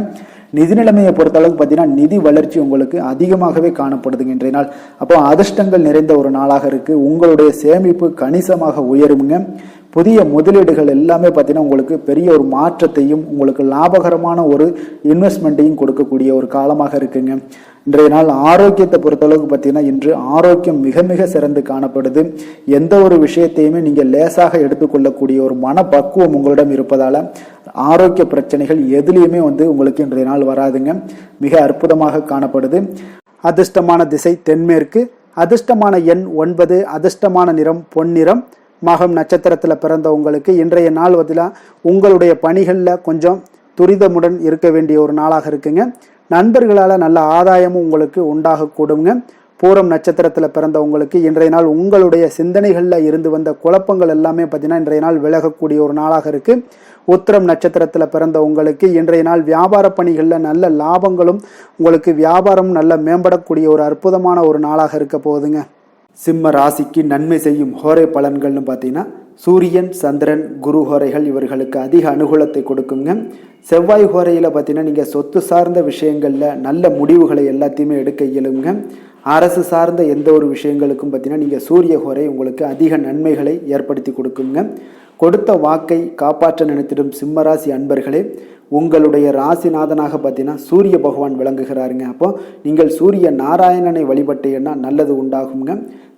B: நிதி நிலைமையை பொறுத்த அளவுக்கு பார்த்தீங்கன்னா நிதி வளர்ச்சி உங்களுக்கு அதிகமாகவே காணப்படுதுங்க இன்றைய நாள். அப்போ அதிர்ஷ்டங்கள் நிறைந்த ஒரு நாளாக இருக்கு. உங்களுடைய சேமிப்பு கணிசமாக உயருங்க. புதிய முதலீடுகள் எல்லாமே பார்த்தீங்கன்னா உங்களுக்கு பெரிய ஒரு மாற்றத்தையும் உங்களுக்கு லாபகரமான ஒரு இன்வெஸ்ட்மெண்ட்டையும் கொடுக்கக்கூடிய ஒரு காலமாக இருக்குங்க. இன்றைய நாள் ஆரோக்கியத்தை பொறுத்தளவுக்கு பார்த்தீங்கன்னா இன்று ஆரோக்கியம் மிக மிக சிறந்து காணப்படுது. எந்த ஒரு விஷயத்தையுமே நீங்கள் லேசாக எடுத்துக்கொள்ளக்கூடிய ஒரு மனப்பக்குவம் உங்களிடம் இருப்பதால ஆரோக்கிய பிரச்சனைகள் எதுலேயுமே உங்களுக்கு இன்றைய நாள் வராதுங்க. மிக அற்புதமாக காணப்படுது. அதிர்ஷ்டமான திசை தென்மேற்கு. அதிர்ஷ்டமான எண் 9. அதிர்ஷ்டமான நிறம் பொன்னிறம். மகம் நட்சத்திரத்தில் பிறந்த உங்களுக்கு இன்றைய நாள் உங்களுடைய பணிகளில் கொஞ்சம் துரிதமுடன் இருக்க வேண்டிய ஒரு நாளாக இருக்குங்க. நண்பர்களால் நல்ல ஆதாயமும் உங்களுக்கு உண்டாகக்கூடுங்க. பூரம் நட்சத்திரத்தில் பிறந்த உங்களுக்கு இன்றைய நாள் உங்களுடைய சிந்தனைகளில் இருந்து வந்த குழப்பங்கள் எல்லாமே பார்த்தீங்கன்னா இன்றைய நாள் விலகக்கூடிய ஒரு நாளாக இருக்கு. உத்திரம் நட்சத்திரத்தில் பிறந்த உங்களுக்கு இன்றைய நாள் வியாபார பணிகளில் நல்ல லாபங்களும் உங்களுக்கு வியாபாரம் நல்ல மேம்படக்கூடிய ஒரு அற்புதமான ஒரு நாளாக இருக்க போகுதுங்க.
A: சிம்ம ராசிக்கு நன்மை செய்யும் ஹோரை பலன்கள்னு பார்த்தீங்கன்னா சூரியன், சந்திரன், குரு ஹோரைகள் இவர்களுக்கு அதிக அனுகூலத்தை கொடுக்குங்க. செவ்வாய் ஹோரையில் பார்த்தீங்கன்னா நீங்கள் சொத்து சார்ந்த விஷயங்களில் நல்ல முடிவுகளை எல்லாத்தையுமே எடுக்க இயலுங்க. அரசு சார்ந்த எந்த ஒரு விஷயங்களுக்கும் பார்த்தீங்கன்னா நீங்கள் சூரிய ஹோரை உங்களுக்கு அதிக நன்மைகளை ஏற்படுத்தி கொடுக்குங்க. கொடுத்த வாக்கை காப்பாற்ற நினைத்திடும் சிம்மராசி அன்பர்களே, உங்களுடைய ராசிநாதனாக பார்த்தீங்கன்னா சூரிய பகவான் விளங்குகிறாருங்க. அப்போ நீங்கள் சூரிய நாராயணனை வழிபட்டீங்கன்னா நல்லது உண்டாகுங்க.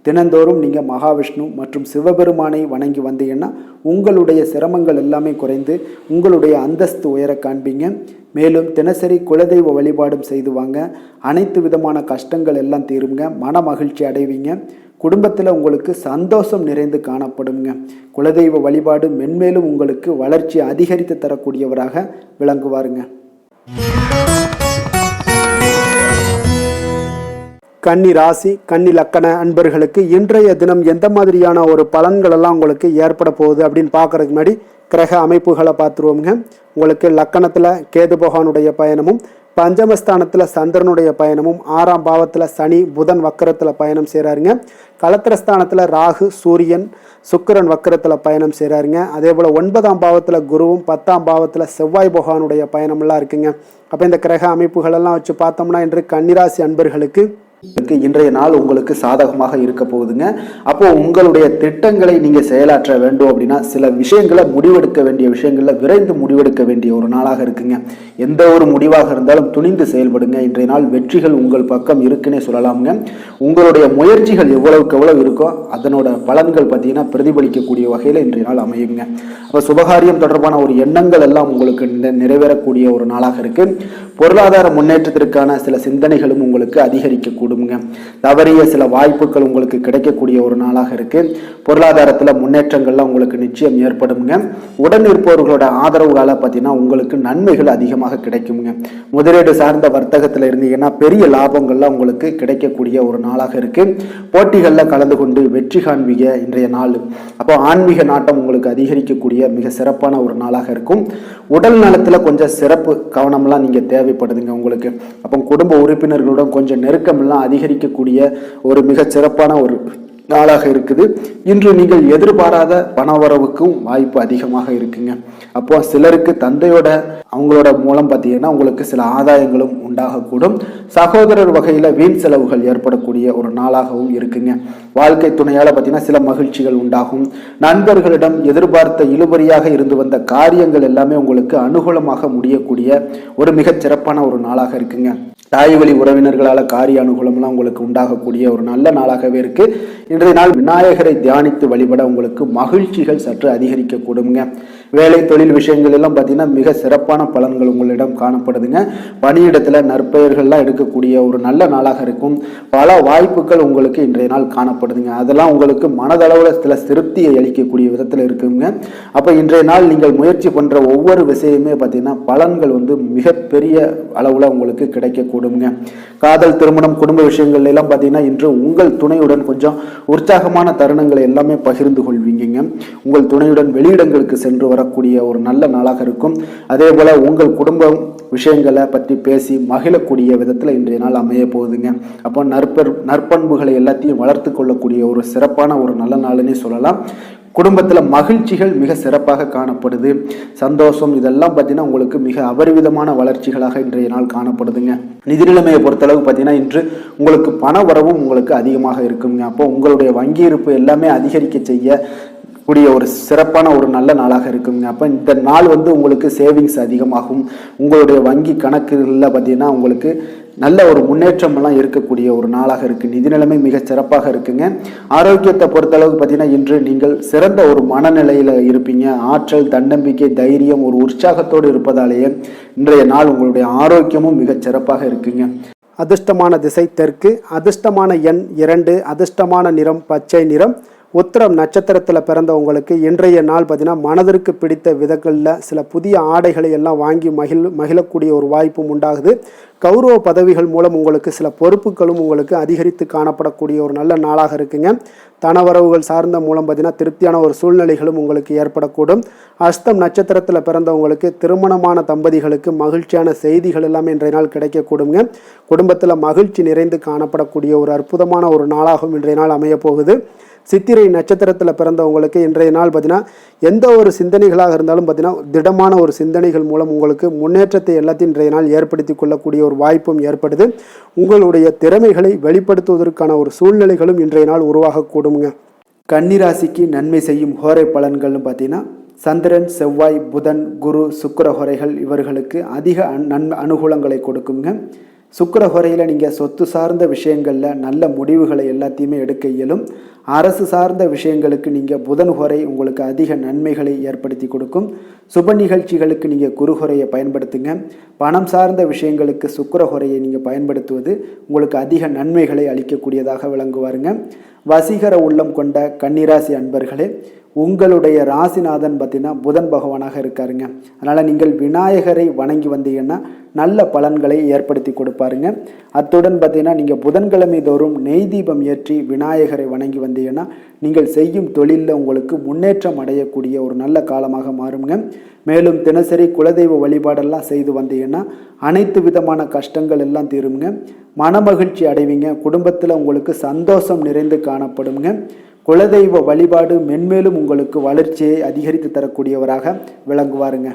A: தினந்தோறும் நீங்கள் மகாவிஷ்ணு மற்றும் சிவபெருமானை வணங்கி வந்தீங்கன்னா உங்களுடைய சிரமங்கள் எல்லாமே குறைந்து உங்களுடைய அந்தஸ்து உயர காண்பீங்க. மேலும் தினசரி குலதெய்வ வழிபாடும் செய்து வாங்க. அனைத்து விதமான கஷ்டங்கள் எல்லாம் தீருங்க. மன மகிழ்ச்சி அடைவீங்க. குடும்பத்தில் உங்களுக்கு சந்தோஷம் நிறைந்து காணப்படுங்க. குலதெய்வ வழிபாடு மென்மேலும் உங்களுக்கு வளர்ச்சி அதிகரித்து தரக்கூடியவராக விளங்குவாருங்க. கன்னி ராசி, கன்னி லக்கண அன்பர்களுக்கு இன்றைய தினம் எந்த மாதிரியான ஒரு பலன்கள் எல்லாம் உங்களுக்கு ஏற்பட போகுது அப்படின்னு பார்க்கறதுக்கு முன்னாடி கிரக அமைப்புகளை பார்த்துருவோங்க. உங்களுக்கு லக்கணத்தில் கேது பகவானுடைய பயணமும், பஞ்சமஸ்தானத்தில் சந்திரனுடைய பயணமும், 6ஆம் பாவத்தில் சனி புதன் வக்கரத்தில் பயணம் செய்கிறாருங்க. களத்திரஸ்தானத்தில் ராகு சூரியன் சுக்கிரன் வக்கரத்தில் பயணம் செய்கிறாருங்க. அதே போல் 9ஆம் பாவத்தில் குருவும் 10ஆம் பாவத்தில் செவ்வாய் பகவானுடைய பயணமெல்லாம் இருக்குங்க. அப்போ இந்த கிரக அமைப்புகளெல்லாம் வச்சு பார்த்தோம்னா இன்று கன்னிராசி அன்பர்களுக்கு
B: இன்றைய நாள் உங்களுக்கு சாதகமாக இருக்க போகுதுங்க. அப்போ உங்களுடைய திட்டங்களை நீங்க செயலாற்ற வேண்டும் அப்படின்னா சில விஷயங்களை முடிவெடுக்க வேண்டிய விஷயங்கள்ல விரைந்து முடிவெடுக்க வேண்டிய ஒரு நாளாக இருக்குங்க. எந்த ஒரு முடிவாக இருந்தாலும் துணிந்து செயல்படுங்க. இன்றைய நாள் வெற்றிகள் உங்கள் பக்கம் இருக்குன்னே சொல்லலாமுங்க. உங்களுடைய முயற்சிகள் எவ்வளவுக்கு எவ்வளவு இருக்கோ அதனோட பலன்கள் பார்த்தீங்கன்னா பிரதிபலிக்கக்கூடிய வகையில் இன்றைய நாள் அமையுங்க. அப்போ சுபகாரியம் தொடர்பான ஒரு எண்ணங்கள் எல்லாம் உங்களுக்கு நிறைவேறக்கூடிய ஒரு நாளாக இருக்கு. பொருளாதார முன்னேற்றத்திற்கான சில சிந்தனைகளும் உங்களுக்கு அதிகரிக்கக்கூடுங்க. தவறிய சில வாய்ப்புகள் உங்களுக்கு கிடைக்கக்கூடிய ஒரு நாளாக இருக்கு. பொருளாதாரத்துல முன்னேற்றங்கள்லாம் உங்களுக்கு நிச்சயம் ஏற்படுங்க. உடன் இருப்பவர்களோட ஆதரவுகால பார்த்தீங்கன்னா உங்களுக்கு நன்மைகள் அதிகமாக கிடைக்குங்க. முதலீடு சார்ந்த வர்த்தகத்தில் இருந்தீங்கன்னா பெரிய லாபங்கள்லாம் உங்களுக்கு கிடைக்கக்கூடிய ஒரு நாளாக இருக்கு. போட்டிகளில் கலந்து கொண்டு வெற்றி காண்பீங்க இன்றைய நாள். அப்போ ஆன்மீக நாட்டம் உங்களுக்கு அதிகரிக்கக்கூடிய மிக சிறப்பான ஒரு நாளாக இருக்கும். உடல் நலத்துல கொஞ்சம் சிறப்பு கவனம்லாம் நீங்க தேவைப்படுதுங்க உங்களுக்கு. அப்போ குடும்ப உறுப்பினர்களுடன் கொஞ்சம் நெருக்கம் எல்லாம் அதிகரிக்கக்கூடிய ஒரு மிக சிறப்பான ஒரு நாளாக இருக்குது. இன்று நீங்கள் எதிர்பாராத பணவரவுக்கும் வாய்ப்பு அதிகமாக இருக்குங்க. அப்போ சிலருக்கு தந்தையோட அவங்களோட மூலம் பார்த்தீங்கன்னா உங்களுக்கு சில ஆதாயங்களும் உண்டாகக்கூடும். சகோதரர் வகையில வீண் செலவுகள் ஏற்படக்கூடிய ஒரு நாளாகவும் இருக்குங்க. வாழ்க்கை துணையால பார்த்தீங்கன்னா சில மகிழ்ச்சிகள் உண்டாகும். நண்பர்களிடம் எதிர்பார்த்த இழுபறியாக இருந்து வந்த காரியங்கள் எல்லாமே உங்களுக்கு அனுகூலமாக முடியக்கூடிய ஒரு மிகச் சிறப்பான ஒரு நாளாக இருக்குங்க. தாய் வழி உறவினர்களால் காரிய அனுகூலம்லாம் உங்களுக்கு உண்டாகக்கூடிய ஒரு நல்ல நாளாகவே இருக்கு. இன்றைய நாள் விநாயகரை தியானித்து வழிபட உங்களுக்கு மகிழ்ச்சிகள் சற்று அதிகரிக்கக்கூடுங்க. வேலை தொழில் விஷயங்கள் எல்லாம் பார்த்தீங்கன்னா மிக சிறப்பான பலன்கள் உங்களிடம் காணப்படுதுங்க. பணியிடத்துல நற்பெயர்கள்லாம் எடுக்கக்கூடிய ஒரு நல்ல நாளாக இருக்கும். பல வாய்ப்புகள் உங்களுக்கு இன்றைய நாள் காணப்படுதுங்க. அதெல்லாம் உங்களுக்கு மனதளவில் சில திருப்தியை அளிக்கக்கூடிய விதத்தில் இருக்குங்க. அப்போ இன்றைய நாள் நீங்கள் முயற்சி பண்ற ஒவ்வொரு விஷயமே பார்த்தீங்கன்னா பலன்கள் மிகப்பெரிய அளவில் உங்களுக்கு கிடைக்கக்கூடுங்க. காதல், திருமணம், குடும்ப விஷயங்கள் எல்லாம் பார்த்தீங்கன்னா இன்று உங்கள் துணையுடன் கொஞ்சம் உற்சாகமான தருணங்களை எல்லாமே பகிர்ந்து கொள்வீங்க. உங்கள் துணையுடன் வெளியிடங்களுக்கு சென்று வரக்கூடிய ஒரு நல்ல நாளாக இருக்கும். அதே போல உங்கள் குடும்பம் விஷயங்களை பற்றி பேசி மகிழக்கூடிய விதத்தில் இன்றைய நாள் அமைய போகுதுங்க. அப்போ நற்பண்புகளை எல்லாத்தையும் வளர்த்து கொள்ளக்கூடிய ஒரு சிறப்பான ஒரு நல்ல நாள்னே சொல்லலாம். குடும்பத்தில் மகிழ்ச்சிகள் மிக சிறப்பாக காணப்படுது. சந்தோஷம் இதெல்லாம் பார்த்தீங்கன்னா உங்களுக்கு மிக அபரிவிதமான வளர்ச்சிகளாக இன்றைய நாள் காணப்படுதுங்க. நிதி நிலைமையை பொறுத்தளவு பார்த்தீங்கன்னா இன்று உங்களுக்கு பண வரவும் உங்களுக்கு அதிகமாக இருக்குங்க. அப்போ உங்களுடைய வங்கி இருப்பு எல்லாமே அதிகரிக்க செய்ய கூடிய ஒரு சிறப்பான ஒரு நல்ல நாளாக இருக்குங்க. அப்போ இந்த நாள் உங்களுக்கு சேவிங்ஸ் அதிகமாகும். உங்களுடைய வங்கி கணக்குகளில் பார்த்தீங்கன்னா உங்களுக்கு நல்ல ஒரு முன்னேற்றமெல்லாம் இருக்கக்கூடிய ஒரு நாளாக இருக்குது. நிதி நிலைமை மிக சிறப்பாக இருக்குங்க. ஆரோக்கியத்தை பொறுத்தளவுக்கு பார்த்தீங்கன்னா இன்று நீங்கள் சிறந்த ஒரு மனநிலையில் இருப்பீங்க. ஆற்றல், தன்னம்பிக்கை, தைரியம், ஒரு உற்சாகத்தோடு இருப்பதாலேயே இன்றைய நாள் உங்களுடைய ஆரோக்கியமும் மிக சிறப்பாக இருக்குங்க.
A: அதிர்ஷ்டமான திசை தெற்கு, அதிர்ஷ்டமான எண் 2, அதிர்ஷ்டமான நிறம் பச்சை நிறம். உத்திரம் நட்சத்திரத்தில் பிறந்தவங்களுக்கு இன்றைய நாள் பார்த்தீங்கன்னா மனதிற்கு பிடித்த விதங்களில் சில புதிய ஆடைகளை எல்லாம் வாங்கி மகிழக்கூடிய ஒரு வாய்ப்பும் உண்டாகுது. கௌரவ பதவிகள் மூலம் உங்களுக்கு சில பொறுப்புகளும் உங்களுக்கு அதிகரித்து காணப்படக்கூடிய ஒரு நல்ல நாளாக இருக்குங்க. தனவரவுகள் சார்ந்த மூலம் பார்த்தீங்கன்னா திருப்தியான ஒரு சூழ்நிலைகளும் உங்களுக்கு ஏற்படக்கூடும். அஸ்தம் நட்சத்திரத்தில் பிறந்தவங்களுக்கு திருமணமான தம்பதிகளுக்கு மகிழ்ச்சியான செய்திகள் எல்லாமே இன்றைய நாள் கிடைக்கக்கூடுங்க. குடும்பத்தில் மகிழ்ச்சி நிறைந்து காணப்படக்கூடிய ஒரு அற்புதமான ஒரு நாளாகவும் இன்றைய நாள் அமைய போகுது. சித்திரை நட்சத்திரத்தில் பிறந்தவங்களுக்கு இன்றைய நாள் பார்த்தீங்கன்னா எந்த ஒரு சிந்தனைகளாக இருந்தாலும் பார்த்தீங்கன்னா திடமான ஒரு சிந்தனைகள் மூலம் உங்களுக்கு முன்னேற்றத்தை எல்லாத்தையும் இன்றைய நாள் ஏற்படுத்தி கொள்ளக்கூடிய ஒரு வாய்ப்பும் ஏற்படுது. உங்களுடைய திறமைகளை வெளிப்படுத்துவதற்கான ஒரு சூழ்நிலைகளும் இன்றைய நாள் உருவாகக்கூடுங்க. கன்னிராசிக்கு நன்மை செய்யும் ஹோரை பலன்கள்னு பார்த்தீங்கன்னா சந்திரன், செவ்வாய், புதன், குரு, சுக்கிர ஹோரைகள் இவர்களுக்கு அதிக அனுகூலங்களை கொடுக்குங்க. சுக்கிர ஹோரையில் நீங்கள் சொத்து சார்ந்த விஷயங்களில் நல்ல முடிவுகளை எல்லாத்தையுமே எடுக்க இயலும். அரசு சார்ந்த விஷயங்களுக்கு நீங்கள் புதன் ஹோரை உங்களுக்கு அதிக நன்மைகளை ஏற்படுத்தி கொடுக்கும். சுப நிகழ்ச்சிகளுக்கு நீங்கள் குரு ஹோரையை பயன்படுத்துங்க. பணம் சார்ந்த விஷயங்களுக்கு சுக்கிர ஹோரையை நீங்கள் பயன்படுத்துவது உங்களுக்கு அதிக நன்மைகளை அளிக்கக்கூடியதாக விளங்குவாருங்க. வசீகர உள்ளம் கொண்ட கன்னிராசி அன்பர்களே, உங்களுடைய ராசிநாதன் பார்த்தீங்கன்னா புதன் பகவானாக இருக்காருங்க. அதனால் நீங்கள் விநாயகரை வணங்கி வந்தீங்கன்னா நல்ல பலன்களை ஏற்படுத்தி கொடுப்பாருங்க. அத்துடன் பார்த்தீங்கன்னா நீங்கள் புதன்கிழமை தோறும் நெய் தீபம் ஏற்றி விநாயகரை வணங்கி வந்தீங்கன்னா நீங்கள் செய்யும் தொழிலில் உங்களுக்கு முன்னேற்றம் அடையக்கூடிய ஒரு நல்ல காலமாக மாறுங்க. மேலும் தினசரி குலதெய்வ வழிபாடெல்லாம் செய்து வந்தீங்கன்னா அனைத்து விதமான கஷ்டங்கள் எல்லாம் தீருங்க. மனமகிழ்ச்சி அடைவீங்க. குடும்பத்தில் உங்களுக்கு சந்தோஷம் நிறைந்து காணப்படுங்க. குலதெய்வ வழிபாடு மென்மேலும் உங்களுக்கு வளர்ச்சியை அதிகரித்து தரக்கூடியவராக விளங்குவாருங்க.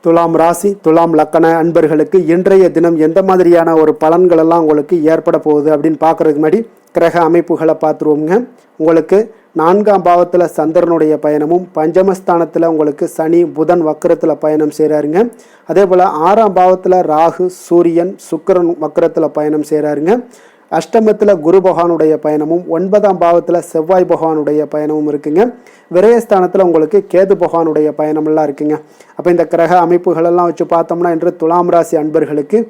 A: துலாம் ராசி, துலாம் லக்கண அன்பர்களுக்கு இன்றைய தினம் எந்த மாதிரியான ஒரு பலன்கள் எல்லாம் உங்களுக்கு ஏற்பட போகுது அப்படின்னு பார்க்கறதுக்கு முன்னாடி கிரக அமைப்புகளை பார்த்துருவோங்க. உங்களுக்கு 4ஆம் பாவத்தில் சந்திரனுடைய பயணமும், பஞ்சமஸ்தானத்தில் உங்களுக்கு சனி, புதன் வக்கரத்தில் பயணம் செய்கிறாருங்க. அதே போல் 6ஆம் பாவத்தில் ராகு, சூரியன், சுக்கிரன் வக்கரத்தில் பயணம் செய்கிறாருங்க. அஷ்டமத்தில் குரு பகவானுடைய பயணமும், 9ஆம் பாவத்தில் செவ்வாய் பகவானுடைய பயணமும் இருக்குங்க. விரயஸ்தானத்தில் உங்களுக்கு கேது பகவானுடைய பயணமெல்லாம் இருக்குங்க. அப்போ இந்த கிரக அமைப்புகளெல்லாம் வச்சு பார்த்தோம்னா இன்று துலாம் ராசி அன்பர்களுக்கு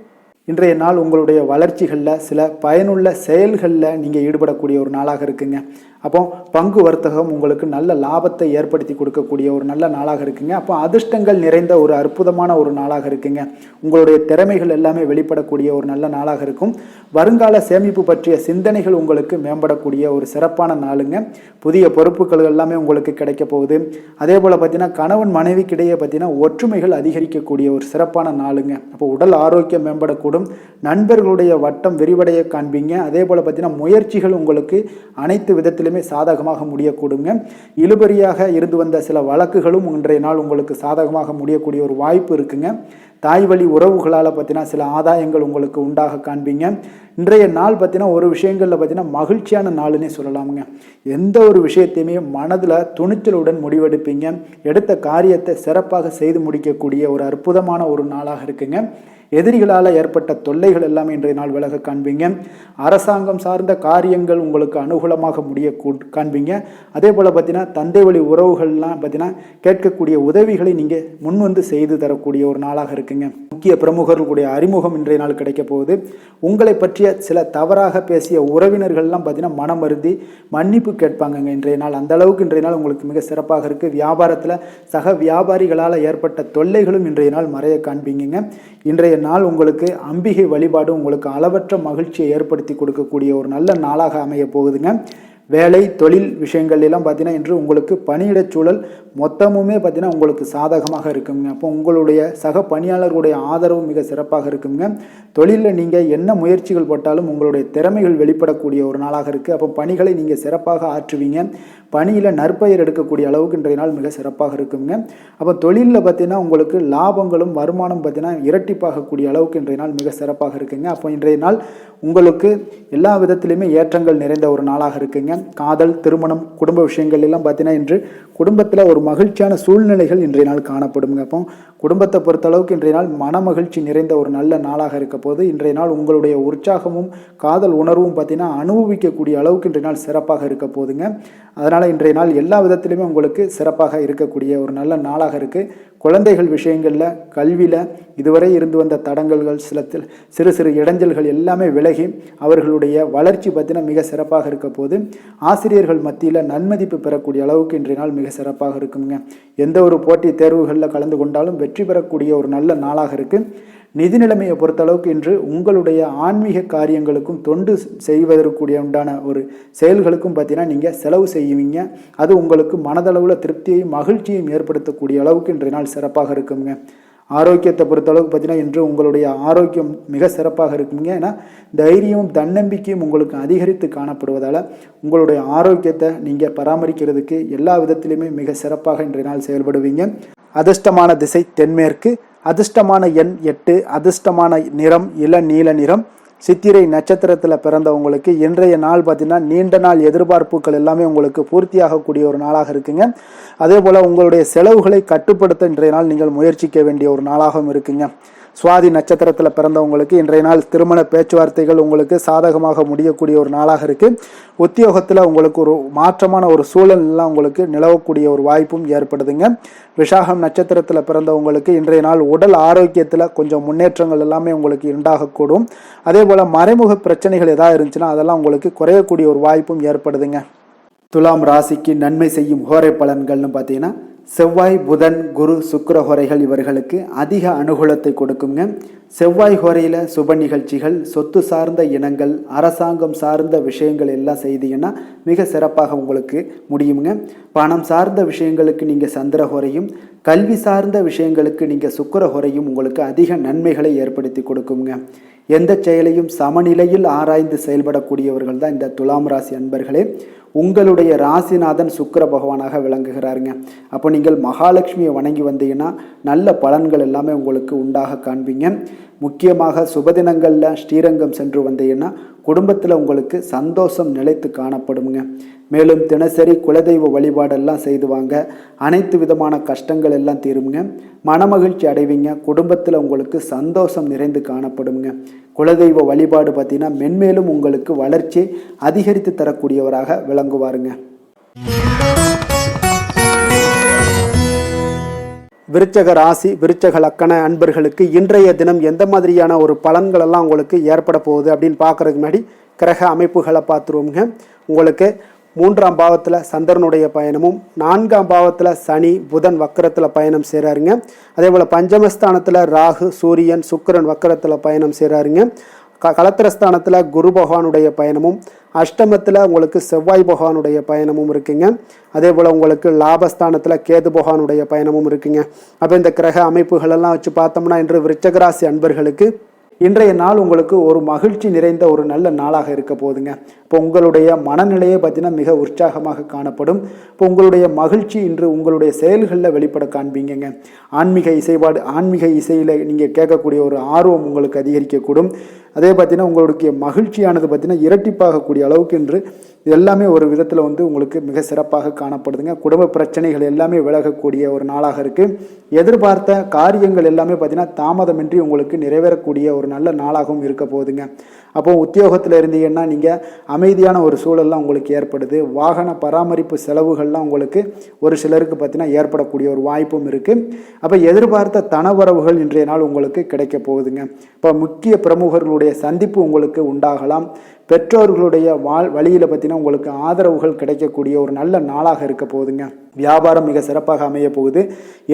A: இன்றைய நாள் உங்களுடைய வளர்ச்சிகளில் சில பயனுள்ள செயல்களில் நீங்கள் ஈடுபடக்கூடிய ஒரு நாளாக இருக்குங்க. அப்போ பங்கு வர்த்தகம் உங்களுக்கு நல்ல லாபத்தை ஏற்படுத்தி கொடுக்கக்கூடிய ஒரு நல்ல நாளாக இருக்குங்க. அப்போ அதிர்ஷ்டங்கள் நிறைந்த ஒரு அற்புதமான ஒரு நாளாக இருக்குங்க. உங்களுடைய திறமைகள் எல்லாமே வெளிப்படக்கூடிய ஒரு நல்ல நாளாக இருக்கும். வருங்கால சேமிப்பு பற்றிய சிந்தனைகள் உங்களுக்கு மேம்படக்கூடிய ஒரு சிறப்பான நாளுங்க. புதிய பொறுப்புகள் எல்லாமே உங்களுக்கு கிடைக்க போகுது. அதே போல் பார்த்தீங்கன்னா கணவன் மனைவிக்கிடையே பார்த்தீங்கன்னா ஒற்றுமைகள் அதிகரிக்கக்கூடிய ஒரு சிறப்பான நாளுங்க. அப்போ உடல் ஆரோக்கியம் மேம்படக்கூடும். நண்பர்களுடைய வட்டம் விரிவடைய காண்பீங்க. அதே போல் பார்த்தீங்கன்னா முயற்சிகள் உங்களுக்கு அனைத்து விதத்திலும் சாதகமாக முடியக்கூடுங்க. இழுபறியாக இருந்து வந்த சில வழக்குகளும் இன்றைய நாள் உங்களுக்கு சாதகமாக முடியக்கூடிய ஒரு வாய்ப்பு இருக்குங்க. தாய் வழி உறவுகளால் பார்த்தீங்கன்னா சில ஆதாயங்கள் உங்களுக்கு உண்டாக காண்பீங்க. இன்றைய நாள் பார்த்தீங்கன்னா ஒரு விஷயங்களில் பார்த்தீங்கன்னா மகிழ்ச்சியான நாளுன்னே சொல்லலாமுங்க. எந்த ஒரு விஷயத்தையுமே மனதில் துணிச்சலுடன் முடிவெடுப்பீங்க. எடுத்த காரியத்தை சிறப்பாக செய்து முடிக்கக்கூடிய ஒரு அற்புதமான ஒரு நாளாக இருக்குங்க.
B: எதிரிகளால் ஏற்பட்ட தொல்லைகள் எல்லாமே இன்றைய நாள் விலக காண்பீங்க. அரசாங்கம் சார்ந்த காரியங்கள் உங்களுக்கு அனுகூலமாக முடிய காண்பீங்க. அதே போல் பார்த்தீங்கன்னா தந்தை வழி உறவுகள்லாம் பார்த்தீங்கன்னா கேட்கக்கூடிய உதவிகளை நீங்கள் முன் வந்து செய்து தரக்கூடிய ஒரு நாளாக இருக்குங்க. முக்கிய பிரமுகர்களுடைய அறிமுகம் இன்றைய நாள் கிடைக்க போகுது. உங்களை பற்றிய சில தவறாக பேசிய உறவினர்கள்லாம் பார்த்தீங்கன்னா மனம் வருந்தி மன்னிப்பு கேட்பாங்கங்க இன்றைய நாள். அந்த அளவுக்கு இன்றைய நாள் உங்களுக்கு மிக சிறப்பாக இருக்குது. வியாபாரத்தில் சக வியாபாரிகளால் ஏற்பட்ட தொல்லைகளும் இன்றைய நாள் மறைய காண்பீங்க. இன்றைய நாள் உங்களுக்கு அம்பிகை வழிபாடு உங்களுக்கு அளவற்ற மகிழ்ச்சியை ஏற்படுத்தி கொடுக்கக்கூடிய ஒரு நல்ல நாளாக அமைய போகுதுங்க. வேலை தொழில் விஷயங்கள் எல்லாம் பார்த்தீங்கன்னா இன்று உங்களுக்கு பணியிடச் சூழல் மொத்தமுமே பார்த்தீங்கன்னா உங்களுக்கு சாதகமாக இருக்குங்க. அப்போ உங்களுடைய சக பணியாளர்களுடைய ஆதரவு மிக சிறப்பாக இருக்குங்க. தொழிலில் நீங்கள் என்ன முயற்சிகள் போட்டாலும் உங்களுடைய திறமைகள் வெளிப்படக்கூடிய ஒரு நாளாக இருக்குது. அப்போ பணிகளை நீங்கள் சிறப்பாக ஆற்றுவீங்க. பணியில் நற்பெயர் எடுக்கக்கூடிய அளவுக்கு இன்றைய நாள் மிக சிறப்பாக இருக்குங்க. அப்போ தொழிலில் பார்த்தீங்கன்னா உங்களுக்கு லாபங்களும் வருமானம் பார்த்தீங்கன்னா இரட்டிப்பாகக்கூடிய அளவுக்கு இன்றைய நாள் மிக சிறப்பாக இருக்குங்க. அப்போ இன்றைய நாள் உங்களுக்கு எல்லா விதத்திலையுமே ஏற்றங்கள் நிறைந்த ஒரு நாளாக இருக்குங்க. காதல் திருமணம் குடும்ப விஷயங்கள் எல்லாம் பார்த்தீங்கன்னா இன்று குடும்பத்தில் ஒரு மகிழ்ச்சியான சூழ்நிலைகள் இன்றைய நாள் காணப்படுங்க. அப்போ குடும்பத்தை பொறுத்தளவுக்கு இன்றைய நாள் மன மகிழ்ச்சி நிறைந்த ஒரு நல்ல நாளாக இருக்க போது இன்றைய நாள் உங்களுடைய உற்சாகமும் காதல் உணர்வும் பார்த்தீங்கன்னா அனுபவிக்கக்கூடிய அளவுக்கு இன்றைய நாள் சிறப்பாக இருக்க போதுங்க. அதனால் இன்றைய நாள் எல்லா விதத்திலுமே உங்களுக்கு சிறப்பாக இருக்கக்கூடிய ஒரு நல்ல நாளாக இருக்குது. குழந்தைகள் விஷயங்களில் கல்வியில் இதுவரை இருந்து வந்த தடங்கல்கள் சிறு சிறு இடைஞ்சல்கள் எல்லாமே விலகி அவர்களுடைய வளர்ச்சி பார்த்தீங்கன்னா மிக சிறப்பாக இருக்க போது ஆசிரியர்கள் மத்தியில் நன்மதிப்பு பெறக்கூடிய அளவுக்கு இன்றைய நாள் மிக சிறப்பாக இருக்குங்க. எந்த ஒரு போட்டி தேர்வுகளில் கலந்து கொண்டாலும் வெற்றி பெறக்கூடிய ஒரு நல்ல நாளாக இருக்குது. நிதி நிலைமையை பொறுத்தளவுக்கு இன்று உங்களுடைய ஆன்மீக காரியங்களுக்கும் தொண்டு செய்வதற்குரிய உண்டான ஒரு செயல்களுக்கும் பார்த்தீங்கன்னா நீங்கள் செலவு செய்வீங்க. அது உங்களுக்கு மனதளவில் திருப்தியையும் மகிழ்ச்சியையும் ஏற்படுத்தக்கூடிய அளவுக்கு இன்றைய நாள் சிறப்பாக இருக்குங்க. ஆரோக்கியத்தை பொறுத்தளவுக்கு பார்த்தீங்கன்னா இன்று உங்களுடைய ஆரோக்கியம் மிக சிறப்பாக இருக்குங்க. ஏன்னா தைரியமும் தன்னம்பிக்கையும் உங்களுக்கு அதிகரித்து காணப்படுவதால் உங்களுடைய ஆரோக்கியத்தை நீங்கள் பராமரிக்கிறதுக்கு எல்லா விதத்திலையுமே மிக சிறப்பாக இன்றைய நாள் செயல்படுவீங்க. அதிர்ஷ்டமான திசை தென்மேற்கு, அதிர்ஷ்டமான எண் 8, அதிர்ஷ்டமான நிறம் இளநீல நிறம். சித்திரை நட்சத்திரத்தில் பிறந்தவங்களுக்கு இன்றைய நாள் பார்த்தீங்கன்னா நீண்ட நாள் எதிர்பார்ப்புகள் எல்லாமே உங்களுக்கு பூர்த்தியாகக்கூடிய ஒரு நாளாக இருக்குங்க. அதே போல் உங்களுடைய செலவுகளை கட்டுப்படுத்த இன்றைய நாள் நீங்கள் முயற்சிக்க வேண்டிய ஒரு நாளாகவும் இருக்குங்க. சுவாதி நட்சத்திரத்தில் பிறந்தவங்களுக்கு இன்றைய நாள் திருமண பேச்சுவார்த்தைகள் உங்களுக்கு சாதகமாக முடியக்கூடிய ஒரு நாளாக இருக்குது. உத்தியோகத்தில் உங்களுக்கு ஒரு மாற்றமான ஒரு சூழல் எல்லாம் உங்களுக்கு நிலவக்கூடிய ஒரு வாய்ப்பும் ஏற்படுதுங்க. விசாகம் நட்சத்திரத்தில் பிறந்தவங்களுக்கு இன்றைய நாள் உடல் ஆரோக்கியத்தில் கொஞ்சம் முன்னேற்றங்கள் எல்லாமே உங்களுக்கு உண்டாகக்கூடும். அதே போல் மறைமுக பிரச்சனைகள் எதாவது இருந்துச்சுன்னா அதெல்லாம் உங்களுக்கு குறையக்கூடிய ஒரு வாய்ப்பும் ஏற்படுதுங்க. துலாம் ராசிக்கு நன்மை செய்யும் ஹோரை பலன்கள்னு பார்த்தீங்கன்னா செவ்வாய் புதன் குரு சுக்கிர ஹோரைகள் இவர்களுக்கு அதிக அனுகூலத்தை கொடுக்குங்க. செவ்வாய் ஹோரையில் சுப நிகழ்ச்சிகள் சொத்து சார்ந்த இனங்கள் அரசாங்கம் சார்ந்த விஷயங்கள் எல்லாம் செய்தீங்கன்னா மிக சிறப்பாக உங்களுக்கு முடியுங்க. பணம் சார்ந்த விஷயங்களுக்கு நீங்கள் சந்திர ஹோரையும் கல்வி சார்ந்த விஷயங்களுக்கு நீங்கள் சுக்கிர ஹோரையும் உங்களுக்கு அதிக நன்மைகளை ஏற்படுத்தி கொடுக்குங்க. எந்த செயலையும் சமநிலையில் ஆராய்ந்து செயல்படக்கூடியவர்கள் தான் இந்த துலாம் ராசி அன்பர்களே. உங்களுடைய ராசிநாதன் சுக்கிர பகவானாக விளங்குகிறாருங்க. அப்போ நீங்கள் மகாலட்சுமியை வணங்கி வந்தீங்கன்னா நல்ல பலன்கள் எல்லாமே உங்களுக்கு உண்டாக காண்பீங்க. முக்கியமாக சுபதினங்களில் ஸ்ரீரங்கம் சென்று வந்தீங்கன்னா குடும்பத்தில் உங்களுக்கு சந்தோஷம் நிலைத்து காணப்படுங்க. மேலும் தினசரி குலதெய்வ வழிபாடெல்லாம் செய்து வாங்க. அனைத்து விதமான கஷ்டங்கள் எல்லாம் தீருங்க. மனமகிழ்ச்சி அடைவீங்க. குடும்பத்தில் உங்களுக்கு சந்தோஷம் நிறைந்து காணப்படுங்க. குலதெய்வ வழிபாடு பார்த்தீங்கன்னா மென்மேலும் உங்களுக்கு வளர்ச்சி அதிகரித்து தரக்கூடியவராக விளங்குவாருங்க.
A: விருச்சக ராசி விருச்சக லக்கண அன்பர்களுக்கு இன்றைய தினம் எந்த மாதிரியான ஒரு பலன்கள் எல்லாம் உங்களுக்கு ஏற்பட போகுது அப்படின்னு பார்க்கறதுக்கு முன்னாடி கிரக அமைப்புகளை பார்த்துருவோங்க. உங்களுக்கு 3ஆம் பாவத்தில் சந்திரனுடைய பயணமும் 4ஆம் பாவத்தில் சனி புதன் வக்கரத்தில் பயணம் செய்கிறாருங்க. அதே போல் பஞ்சமஸ்தானத்தில் ராகு சூரியன் சுக்கிரன் வக்கரத்தில் பயணம் செய்கிறாருங்க. களத்திரஸ்தானத்தில் குரு பகவானுடைய பயணமும் அஷ்டமத்தில் உங்களுக்கு செவ்வாய் பகவானுடைய பயணமும் இருக்குங்க. அதே போல் உங்களுக்கு லாபஸ்தானத்தில் கேது பகவானுடைய பயணமும் இருக்குங்க. அப்போ இந்த கிரக அமைப்புகளெல்லாம் வச்சு பார்த்தோம்னா இன்று விருச்சக ராசி அன்பர்களுக்கு இன்றைய நாள் உங்களுக்கு ஒரு மகிழ்ச்சி நிறைந்த ஒரு நல்ல நாளாக இருக்க போகுதுங்க. இப்போ உங்களுடைய மனநிலையை பார்த்தீங்கன்னா மிக உற்சாகமாக காணப்படும். இப்போ உங்களுடைய மகிழ்ச்சி இன்று உங்களுடைய செயல்களில் வெளிப்பட காண்பீங்க. ஆன்மீக இசையில் நீங்கள் கேட்கக்கூடிய ஒரு ஆர்வம் உங்களுக்கு அதிகரிக்கக்கூடும். அதே பார்த்தீங்கன்னா உங்களுடைய மகிழ்ச்சியானது பார்த்தீங்கன்னா இரட்டிப்பாகக்கூடிய அளவுக்கு இன்று
B: இது எல்லாமே ஒரு விதத்தில் வந்து உங்களுக்கு மிக சிறப்பாக காணப்படுதுங்க. குடும்ப பிரச்சனைகள் எல்லாமே விலகக்கூடிய ஒரு நாளாக இருக்குது. எதிர்பார்த்த காரியங்கள் எல்லாமே பார்த்தீங்கன்னா தாமதமின்றி உங்களுக்கு நிறைவேறக்கூடிய ஒரு நல்ல நாளாகவும் இருக்க போகுதுங்க. அப்போ உத்தியோகத்தில் இருந்தீங்கன்னா நீங்கள் அமைதியான ஒரு சூழல்லாம் உங்களுக்கு ஏற்படுது. வாகன பராமரிப்பு செலவுகள்லாம் உங்களுக்கு ஒரு சிலருக்கு பார்த்தீங்கன்னா ஏற்படக்கூடிய ஒரு வாய்ப்பும் இருக்குது. அப்போ எதிர்பார்த்த தனவரவுகள் இன்றைய நாள் உங்களுக்கு கிடைக்க போகுதுங்க. இப்போ முக்கிய பிரமுகர்களுடைய சந்திப்பு உங்களுக்கு உண்டாகலாம். பெற்றோர்களுடைய வழியில் பார்த்தீங்கன்னா உங்களுக்கு ஆதரவுகள் கிடைக்கக்கூடிய ஒரு நல்ல நாளாக இருக்க போகுதுங்க. வியாபாரம் மிக சிறப்பாக அமைய போகுது.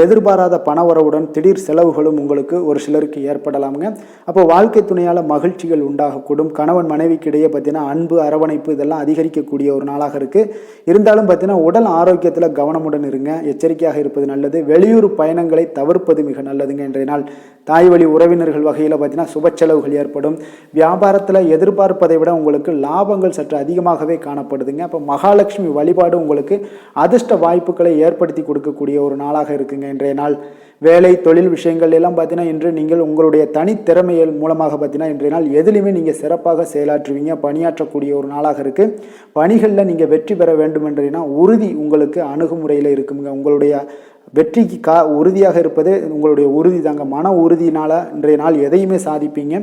B: எதிர்பாராத பணவரவுடன் திடீர் செலவுகளும் உங்களுக்கு ஒரு சிலருக்கு ஏற்படலாமுங்க. அப்போ வாழ்க்கை துணையால் மகிழ்ச்சிகள் உண்டாகக்கூடும். கணவன் மனைவிக்கு இடையே பார்த்தீங்கன்னா அன்பு அரவணைப்பு இதெல்லாம் அதிகரிக்கக்கூடிய ஒரு நாளாக இருக்குது. இருந்தாலும் பார்த்தீங்கன்னா உடல் ஆரோக்கியத்தில் கவனமுடன் இருங்க, எச்சரிக்கையாக இருப்பது நல்லது. வெளியூர் பயணங்களை தவிர்ப்பது மிக நல்லதுங்க. இன்றைய நாள் தாய் வழி உறவினர்கள் வகையில் பார்த்தீங்கன்னா சுப செலவுகள் ஏற்படும். வியாபாரத்தில் எதிர்பார்ப்பதை விட உங்களுக்கு லாபங்கள் சற்று அதிகமாகவே காணப்படுதுங்க. அப்போ மகாலட்சுமி வழிபாடு உங்களுக்கு அதிர்ஷ்ட வாய்ப்புகளை ஏற்படுத்தி கொடுக்கக்கூடிய ஒரு நாளாக இருக்குங்க இன்றைய நாள். வேலை தொழில் விஷயங்கள் எல்லாம் பார்த்தீங்கன்னா இன்று நீங்கள் உங்களுடைய தனித்திறமைகள் மூலமாக பார்த்தீங்கன்னா இன்றைய நாள் எதிலுமே நீங்கள் சிறப்பாக செயலாற்றுவீங்க, பணியாற்றக்கூடிய ஒரு நாளாக இருக்குது. பணிகளில் நீங்கள் வெற்றி பெற வேண்டும் என்றீங்கன்னா உறுதி உங்களுக்கு அணுகுமுறையில் இருக்குங்க. உங்களுடைய வெற்றிக்கு உறுதியாக இருப்பது உங்களுடைய உறுதி தாங்க. மன உறுதியினால் இன்றைய நாள் எதையுமே சாதிப்பீங்க.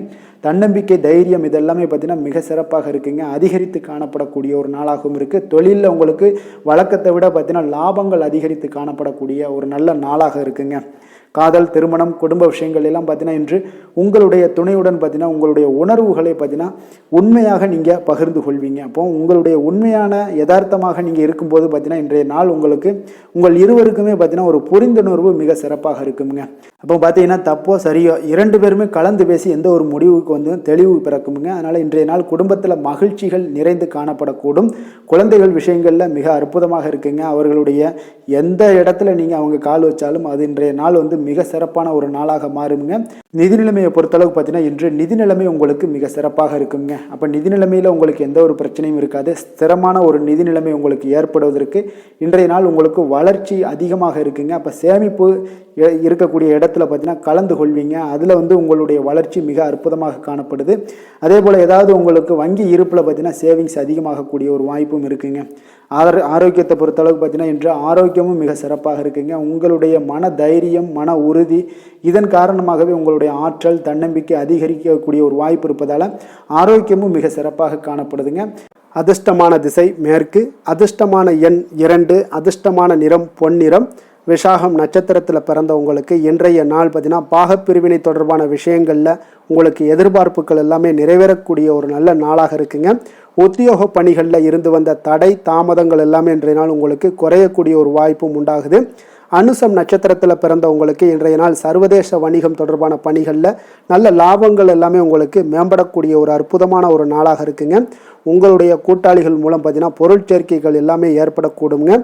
B: தன்னம்பிக்கை, தைரியம் இதெல்லாமே பார்த்தீங்கன்னா மிக சிறப்பாக இருக்குங்க. அதிகரித்து காணப்படக்கூடிய ஒரு நாளாகவும் இருக்குது. தொழிலில் உங்களுக்கு வழக்கத்தை விட பார்த்தீங்கன்னா லாபங்கள் அதிகரித்து காணப்படக்கூடிய ஒரு நல்ல நாளாக இருக்குங்க. காதல், திருமணம், குடும்ப விஷயங்கள் எல்லாம் பார்த்தீங்கன்னா இன்று உங்களுடைய துணையுடன் பார்த்தீங்கன்னா உங்களுடைய உணர்வுகளை பார்த்தீங்கன்னா உண்மையாக நீங்கள் பகிர்ந்து கொள்வீங்க. அப்போ உங்களுடைய உண்மையான யதார்த்தமாக நீங்கள் இருக்கும்போது பார்த்தீங்கன்னா இன்றைய நாள் உங்களுக்கு உங்கள் இருவருக்குமே பார்த்தீங்கன்னா ஒரு புரிந்துணர்வு மிக சிறப்பாக இருக்குங்க. அப்போ பார்த்தீங்கன்னா தப்போ சரியோ இரண்டு பேருமே கலந்து பேசி எந்த ஒரு முடிவுக்கு வந்து தெளிவு பிறக்குமுங்க. அதனால் இன்றைய நாள் குடும்பத்தில் மகிழ்ச்சிகள் நிறைந்து காணப்படக்கூடும். குழந்தைகள் விஷயங்களில் மிக அற்புதமாக இருக்குங்க. அவர்களுடைய எந்த இடத்துல நீங்கள் அவங்க கால் வச்சாலும் அது இன்றைய நாள் வந்து மிக சிறப்பான ஒரு நாளாக மாறுங்க. நிதி நிலைமையை பொறுத்தளவுக்கு பார்த்தீங்கன்னா இன்று நிதி நிலைமை உங்களுக்கு மிக சிறப்பாக இருக்குங்க. அப்போ நிதி நிலைமையில் உங்களுக்கு எந்த ஒரு பிரச்சனையும் இருக்காது. ஸ்திரமான ஒரு நிதி நிலைமை உங்களுக்கு ஏற்படுவதற்கு இன்றைய நாள் உங்களுக்கு வளர்ச்சி அதிகமாக இருக்குங்க. அப்போ சேமிப்பு இருக்கக்கூடிய இடத்துல பார்த்தீங்கன்னா கலந்து கொள்வீங்க. அதில் வந்து உங்களுடைய வளர்ச்சி மிக அற்புதமாக காணப்படுது. அதே போல் ஏதாவது உங்களுக்கு வங்கி இருப்பில் பார்த்தீங்கன்னா சேவிங்ஸ் அதிகமாகக்கூடிய ஒரு வாய்ப்பும் இருக்குங்க. ஆரோக்கியத்தை பொறுத்தளவுக்கு பார்த்தீங்கன்னா இன்று ஆரோக்கியமும் மிக சிறப்பாக இருக்குங்க. உங்களுடைய மன தைரியம், மன உறுதி இதன் காரணமாகவே உங்களுடைய ஆற்றல், தன்னம்பிக்கை அதிகரிக்கக்கூடிய ஒரு வாய்ப்பு இருப்பதால் ஆரோக்கியமும் மிக சிறப்பாக காணப்படுதுங்க. அதிர்ஷ்டமான திசை மேற்கு, அதிர்ஷ்டமான எண் 2, அதிர்ஷ்டமான நிறம் பொன்னிறம். விசாகம் நட்சத்திரத்தில் பிறந்தவங்களுக்கு இன்றைய நாள் பார்த்தீங்கன்னா பாகப்பிரிவினை தொடர்பான விஷயங்களில் உங்களுக்கு எதிர்பார்ப்புகள் எல்லாமே நிறைவேறக்கூடிய ஒரு நல்ல நாளாக இருக்குங்க. உத்தியோக பணிகளில் இருந்து வந்த தடை தாமதங்கள் எல்லாமே இன்றைய நாள் உங்களுக்கு குறையக்கூடிய ஒரு வாய்ப்பும் உண்டாகுது. அனுசம் நட்சத்திரத்தில் பிறந்தவங்களுக்கு இன்றைய நாள் சர்வதேச வணிகம் தொடர்பான பணிகளில் நல்ல லாபங்கள் எல்லாமே உங்களுக்கு மேம்படக்கூடிய ஒரு அற்புதமான ஒரு நாளாக இருக்குங்க. உங்களுடைய கூட்டாளிகள் மூலம் பார்த்தீங்கன்னா பொருள் சேர்க்கைகள் எல்லாமே ஏற்படக்கூடுங்க.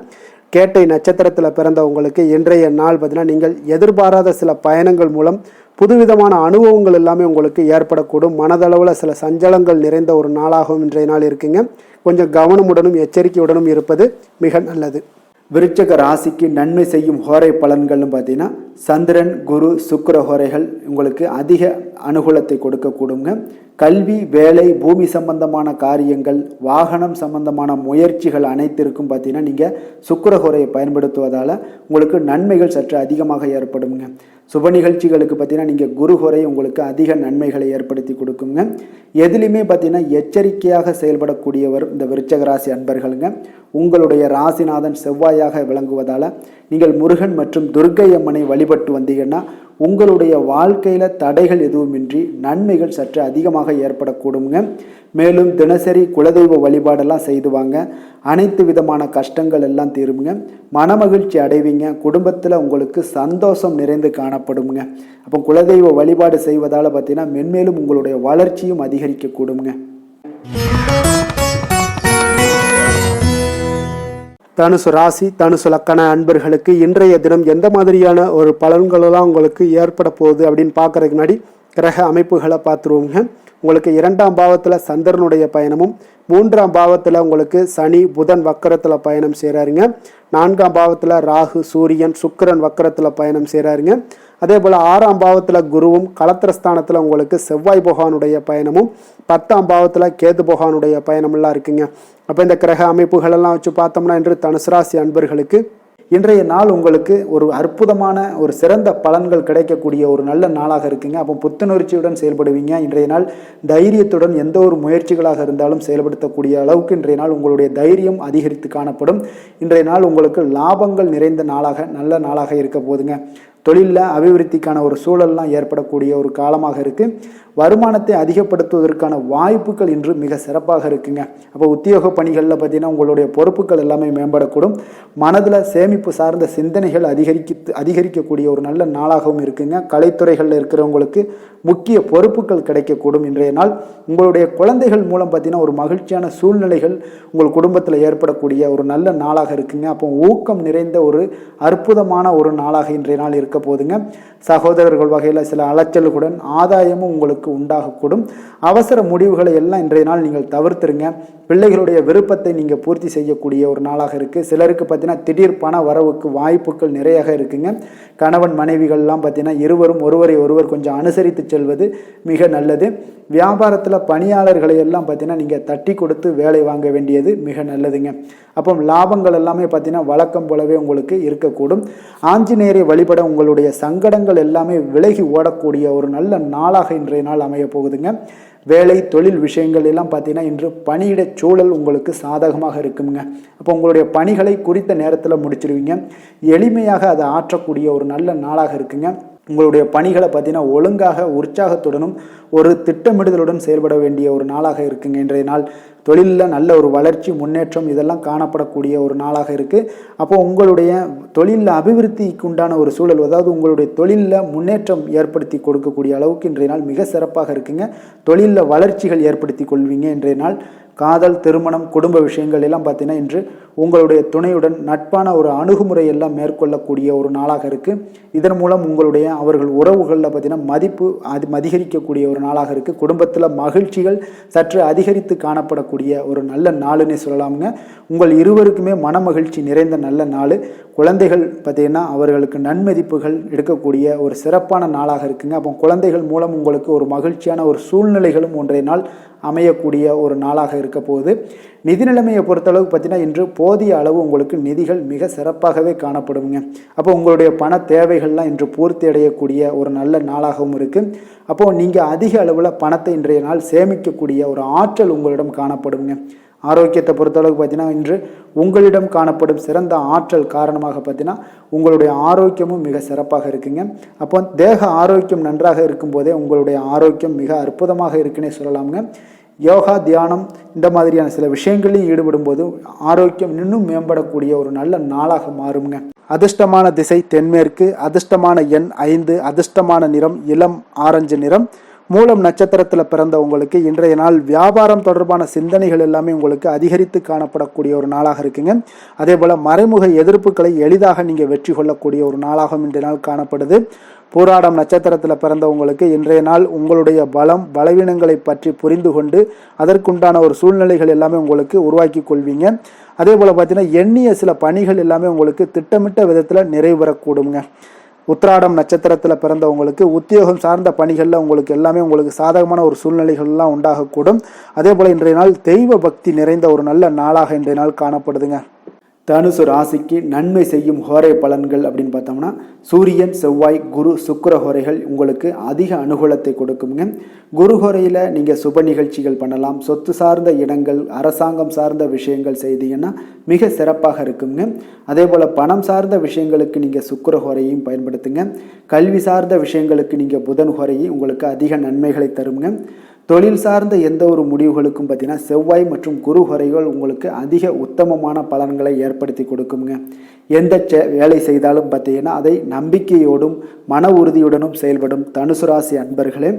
B: கேட்டை நட்சத்திரத்தில் பிறந்தவங்களுக்கு இன்றைய நாள் பார்த்தீங்கன்னா நீங்கள் எதிர்பாராத சில பயணங்கள் மூலம் புதுவிதமான அனுபவங்கள் எல்லாமே உங்களுக்கு ஏற்படக்கூடும். மனதளவில் சில சஞ்சலங்கள் நிறைந்த ஒரு நாளாகவும் இன்றைய நாள் இருக்குங்க. கொஞ்சம் கவனமுடனும் எச்சரிக்கையுடனும் இருப்பது மிக நல்லது. விருச்சக ராசிக்கு நன்மை செய்யும் ஹோரை பலன்கள்னு பார்த்தீங்கன்னா சந்திரன், குரு, சுக்கிர ஹோரைகள் உங்களுக்கு அதிக அனுகூலத்தை கொடுக்கக்கூடுங்க. கல்வி, வேலை, பூமி சம்பந்தமான காரியங்கள், வாகனம் சம்பந்தமான முயற்சிகள் அனைத்திற்கும் பார்த்தீங்கன்னா நீங்கள் சுக்கிர ஹோரையை பயன்படுத்துவதால் உங்களுக்கு நன்மைகள் சற்று அதிகமாக ஏற்படுங்க. சுப நிகழ்ச்சிகளுக்கு பார்த்தீங்கன்னா நீங்கள் குரு ஹோரை உங்களுக்கு அதிக நன்மைகளை ஏற்படுத்தி கொடுக்குங்க. எதுலையுமே பார்த்தீங்கன்னா எச்சரிக்கையாக செயல்படக்கூடியவர் இந்த விருச்சக ராசி அன்பர்களுங்க. உங்களுடைய ராசிநாதன் செவ்வாயாக விளங்குவதால் நீங்கள் முருகன் மற்றும் துர்க்கை அம்மனை வழிபட்டு வந்தீங்கன்னா உங்களுடைய வாழ்க்கையில் தடைகள் எதுவுமின்றி நன்மைகள் சற்று அதிகமாக ஏற்படக்கூடுங்க. மேலும் தினசரி குலதெய்வ வழிபாடெல்லாம் செய்து வாங்க. அனைத்து விதமான கஷ்டங்கள் எல்லாம் தீருமுங்க. மனமகிழ்ச்சி அடைவீங்க. குடும்பத்தில் உங்களுக்கு சந்தோஷம் நிறைந்து காணப்படுங்க. அப்போ குலதெய்வ வழிபாடு செய்வதால் பார்த்தீங்கன்னா மென்மேலும் உங்களுடைய வளர்ச்சியும் அதிகரிக்கக்கூடுங்க.
A: தனுசு ராசி, தனுசு லக்கண அன்பர்களுக்கு இன்றைய தினம் எந்த மாதிரியான ஒரு பலன்களெல்லாம் உங்களுக்கு ஏற்பட போகுது அப்படின்னு பார்க்கறதுக்கு முன்னாடி கிரக அமைப்புகளை பார்த்துருவோங்க. உங்களுக்கு 2ஆம் பாவத்தில் சந்திரனுடைய பயணமும், 3ஆம் பாவத்தில் உங்களுக்கு சனி, புதன் வக்கரத்தில் பயணம் செய்கிறாருங்க. 4ஆம் பாவத்தில் ராகு, சூரியன், சுக்கிரன் வக்கரத்தில் பயணம் செய்கிறாருங்க. அதே போல் 6ஆம் பாவத்தில் குருவும், களத்திரஸ்தானத்தில் உங்களுக்கு செவ்வாய் பகவானுடைய பயணமும், 10ஆம் பாவத்தில் கேது பகவானுடைய பயணமெல்லாம் இருக்குங்க. அப்போ இந்த கிரக அமைப்புகளெல்லாம் வச்சு பார்த்தோம்னா இன்று தனுசு ராசி அன்பர்களுக்கு இன்றைய நாள் உங்களுக்கு ஒரு அற்புதமான ஒரு சிறந்த பலன்கள் கிடைக்கக்கூடிய ஒரு நல்ல நாளாக இருக்குங்க. அப்போ புத்துணர்ச்சியுடன் செயல்படுவீங்க. இன்றைய நாள் தைரியத்துடன் எந்த ஒரு முயற்சிகளாக இருந்தாலும் செயல்படுத்தக்கூடிய அளவுக்கு இன்றைய நாள் உங்களுடைய தைரியம் அதிகரித்து காணப்படும். இன்றைய நாள் உங்களுக்கு லாபங்கள் நிறைந்த நாளாக, நல்ல நாளாக இருக்க போதுங்க. தொழிலில் அபிவிருத்திக்கான ஒரு சூழல்லாம் ஏற்படக்கூடிய ஒரு காலமாக இருக்குது. வருமானத்தை அதிகப்படுத்துவதற்கான வாய்ப்புகள் இன்று மிக சிறப்பாக இருக்குங்க. அப்போ உத்தியோக பணிகளில் பார்த்தீங்கன்னா உங்களுடைய பொறுப்புகள் எல்லாமே மேம்படக்கூடும். மனதில் சேமிப்பு சார்ந்த சிந்தனைகள் அதிகரிக்கக்கூடிய ஒரு நல்ல நாளாகவும் இருக்குங்க. கலைத்துறைகளில் இருக்கிறவங்களுக்கு முக்கிய பொறுப்புகள் கிடைக்கக்கூடும். இன்றைய நாள் உங்களுடைய குழந்தைகள் மூலம் பார்த்தீங்கன்னா ஒரு மகிழ்ச்சியான சூழ்நிலைகள் உங்கள் குடும்பத்தில் ஏற்படக்கூடிய ஒரு நல்ல நாளாக இருக்குங்க. அப்போ ஊக்கம் நிறைந்த ஒரு அற்புதமான ஒரு நாளாக இன்றைய நாள் இருக்க போதுங்க. சகோதரர்கள் வகையில் சில அலைச்சல்களுடன் ஆதாயமும் உங்களுக்கு உண்டாகக்கூடும். அவசர முடிவுகளை எல்லாம் இன்றைய நாள் நீங்கள் தவிர்த்துருங்க. பிள்ளைகளுடைய விருப்பத்தை நீங்கள் பூர்த்தி செய்யக்கூடிய ஒரு நாளாக இருக்குது. சிலருக்கு பார்த்தீங்கன்னா திடீர் பண வரவுக்கு வாய்ப்புகள் நிறைய இருக்குங்க. கணவன் மனைவிகள்லாம் பார்த்தீங்கன்னா இருவரும் ஒருவரை ஒருவர் கொஞ்சம் அனுசரித்து செல்வது மிக நல்லது. வியாபாரத்தில் பணியாளர்களை எல்லாம் பார்த்தீங்கன்னா நீங்கள் தட்டி கொடுத்து வேலை வாங்க வேண்டியது மிக நல்லதுங்க. அப்போ லாபங்கள் எல்லாமே பார்த்தீங்கன்னா வழக்கம் போலவே உங்களுக்கு இருக்கக்கூடும். ஆஞ்சநேயரை வழிபட உங்களுடைய சங்கடங்கள் எல்லாமே விலகி ஓடக்கூடிய ஒரு நல்ல நாளாக இன்றைய நாள் அமைய போகுதுங்க. வேலை தொழில் விஷயங்கள் எல்லாம் பார்த்தீங்கன்னா இன்று பணியிட சூழல் உங்களுக்கு சாதகமாக இருக்குங்க. அப்போ உங்களுடைய பணிகளை குறித்த நேரத்தில் முடிச்சிருவீங்க. எளிமையாக அதை ஆற்றக்கூடிய ஒரு நல்ல நாளாக இருக்குங்க. உங்களுடைய பணிகளை பார்த்தீங்கன்னா ஒழுங்காக உற்சாகத்துடனும் ஒரு திட்டமிடுதலுடன் செயல்பட வேண்டிய ஒரு நாளாக இருக்குங்க. இன்றைய நாள் தொழிலில் நல்ல ஒரு வளர்ச்சி, முன்னேற்றம் இதெல்லாம் காணப்படக்கூடிய ஒரு நாளாக இருக்குது. அப்போ உங்களுடைய தொழிலில் அபிவிருத்திக்கு உண்டான ஒரு சூழல், அதாவது உங்களுடைய தொழிலில் முன்னேற்றம் ஏற்படுத்தி கொடுக்கக்கூடிய அளவுக்கு இன்றைய நாள் மிக சிறப்பாக இருக்குங்க. தொழிலில் வளர்ச்சிகள் ஏற்படுத்தி கொள்வீங்க. இன்றைய நாள் காதல், திருமணம், குடும்ப விஷயங்கள் எல்லாம் பார்த்தீங்கன்னா இன்று உங்களுடைய துணையுடன் நட்பான ஒரு அணுகுமுறை எல்லாம் மேற்கொள்ளக்கூடிய ஒரு நாளாக இருக்குது. இதன் மூலம் உங்களுடைய அவர்கள் உறவுகளில் பார்த்தீங்கன்னா மதிப்பு அதிகரிக்கக்கூடிய ஒரு நாளாக இருக்குது. குடும்பத்தில் மகிழ்ச்சிகள் சற்று அதிகரித்து காணப்படக்கூடிய ஒரு நல்ல நாளுன்னே சொல்லலாமுங்க. உங்கள் இருவருக்குமே மன மகிழ்ச்சி நிறைந்த நல்ல நாள். குழந்தைகள் பார்த்தீங்கன்னா அவர்களுக்கு நன்மதிப்புகள் எடுக்கக்கூடிய ஒரு சிறப்பான நாளாக இருக்குங்க. அப்போ குழந்தைகள் மூலம் உங்களுக்கு ஒரு மகிழ்ச்சியான ஒரு சூழ்நிலைகளும் ஒன்றைய நாள் அமையக்கூடிய ஒரு நாளாக இருக்க போகுது. நிதி நிலைமையை பொறுத்தளவுக்கு பார்த்தீங்கன்னா இன்று போதிய அளவு உங்களுக்கு நிதிகள் மிக சிறப்பாகவே காணப்படுங்க. அப்போ உங்களுடைய பண தேவைகள்லாம் இன்று பூர்த்தி அடையக்கூடிய ஒரு நல்ல நாளாகவும் இருக்குது. அப்போது நீங்கள் அதிக அளவில் பணத்தை இன்றைய நாள் சேமிக்கக்கூடிய ஒரு ஆற்றல் உங்களிடம் காணப்படுங்க. ஆரோக்கியத்தை பொறுத்தளவுக்கு பார்த்தீங்கன்னா இன்று உங்களிடம் காணப்படும் சிறந்த ஆற்றல் காரணமாக பார்த்தீங்கன்னா உங்களுடைய ஆரோக்கியமும் மிக சிறப்பாக இருக்குங்க. அப்போ தேக ஆரோக்கியம் நன்றாக இருக்கும்போதே உங்களுடைய ஆரோக்கியம் மிக அற்புதமாக இருக்குன்னே சொல்லலாமுங்க. யோகா, தியானம் இந்த மாதிரியான சில விஷயங்களையும் ஈடுபடும் போது ஆரோக்கியம் இன்னும் மேம்படக்கூடிய ஒரு நல்ல நாளாக மாறுங்க. அதிர்ஷ்டமான திசை தென்மேற்கு, அதிர்ஷ்டமான எண் 5, அதிர்ஷ்டமான நிறம் இளம் ஆரஞ்சு நிறம். மூலம் நட்சத்திரத்தில் பிறந்த உங்களுக்கு இன்றைய நாள் வியாபாரம் தொடர்பான சிந்தனைகள் எல்லாமே உங்களுக்கு அதிகரித்து காணப்படக்கூடிய ஒரு நாளாக இருக்குங்க. அதே போல் மறைமுக எதிர்ப்புகளை எளிதாக நீங்கள் வெற்றி கொள்ளக்கூடிய ஒரு நாளாகவும் இன்றைய நாள் காணப்படுது. பூராடம் நட்சத்திரத்தில் பிறந்தவங்களுக்கு இன்றைய நாள் உங்களுடைய பலம் பலவீனங்களை பற்றி புரிந்து கொண்டு அதற்குண்டான ஒரு சூழ்நிலைகள் எல்லாமே உங்களுக்கு உருவாக்கி கொள்வீங்க. அதே போல் பார்த்தீங்கன்னா எண்ணிய சில பணிகள் எல்லாமே உங்களுக்கு திட்டமிட்ட விதத்தில் நிறைவு பெறக்கூடுங்க. உத்திராடம் நட்சத்திரத்தில் பிறந்தவங்களுக்கு உத்தியோகம் சார்ந்த பணிகளில் உங்களுக்கு எல்லாமே உங்களுக்கு சாதகமான ஒரு சூழ்நிலைகள்லாம் உண்டாகக்கூடும். அதே போல் இன்றைய நாள் தெய்வ பக்தி நிறைந்த ஒரு நல்ல நாளாக இன்றைய நாள் காணப்படுதுங்க. தனுசு ராசிக்கு நன்மை செய்யும் ஹோரை பலன்கள் அப்படின்னு பார்த்தோம்னா சூரியன், செவ்வாய், குரு, சுக்கிர ஹோரைகள் உங்களுக்கு அதிக அனுகூலத்தை கொடுக்குங்க. குரு ஹோரையில் நீங்கள் சுப நிகழ்ச்சிகள் பண்ணலாம். சொத்து சார்ந்த இடங்கள், அரசாங்கம் சார்ந்த விஷயங்கள் செய்தீங்கன்னா மிக சிறப்பாக இருக்குங்க. அதே போல் பணம் சார்ந்த விஷயங்களுக்கு நீங்கள் சுக்கிர ஹோரையையும் பயன்படுத்துங்க. கல்வி சார்ந்த விஷயங்களுக்கு நீங்கள் புதன் ஹோரையை உங்களுக்கு அதிக நன்மைகளை தருங்க. தொழில் சார்ந்த எந்த ஒரு முடிவுகளுக்கும் பார்த்தீங்கன்னா செவ்வாய் மற்றும் குரு ஹோரைகள் உங்களுக்கு அதிக உத்தமமான பலன்களை ஏற்படுத்தி கொடுக்குங்க. எந்த வேலை செய்தாலும் பார்த்தீங்கன்னா அதை நம்பிக்கையோடும் மன உறுதியுடனும் செயல்படும் தனுசு ராசி அன்பர்களே,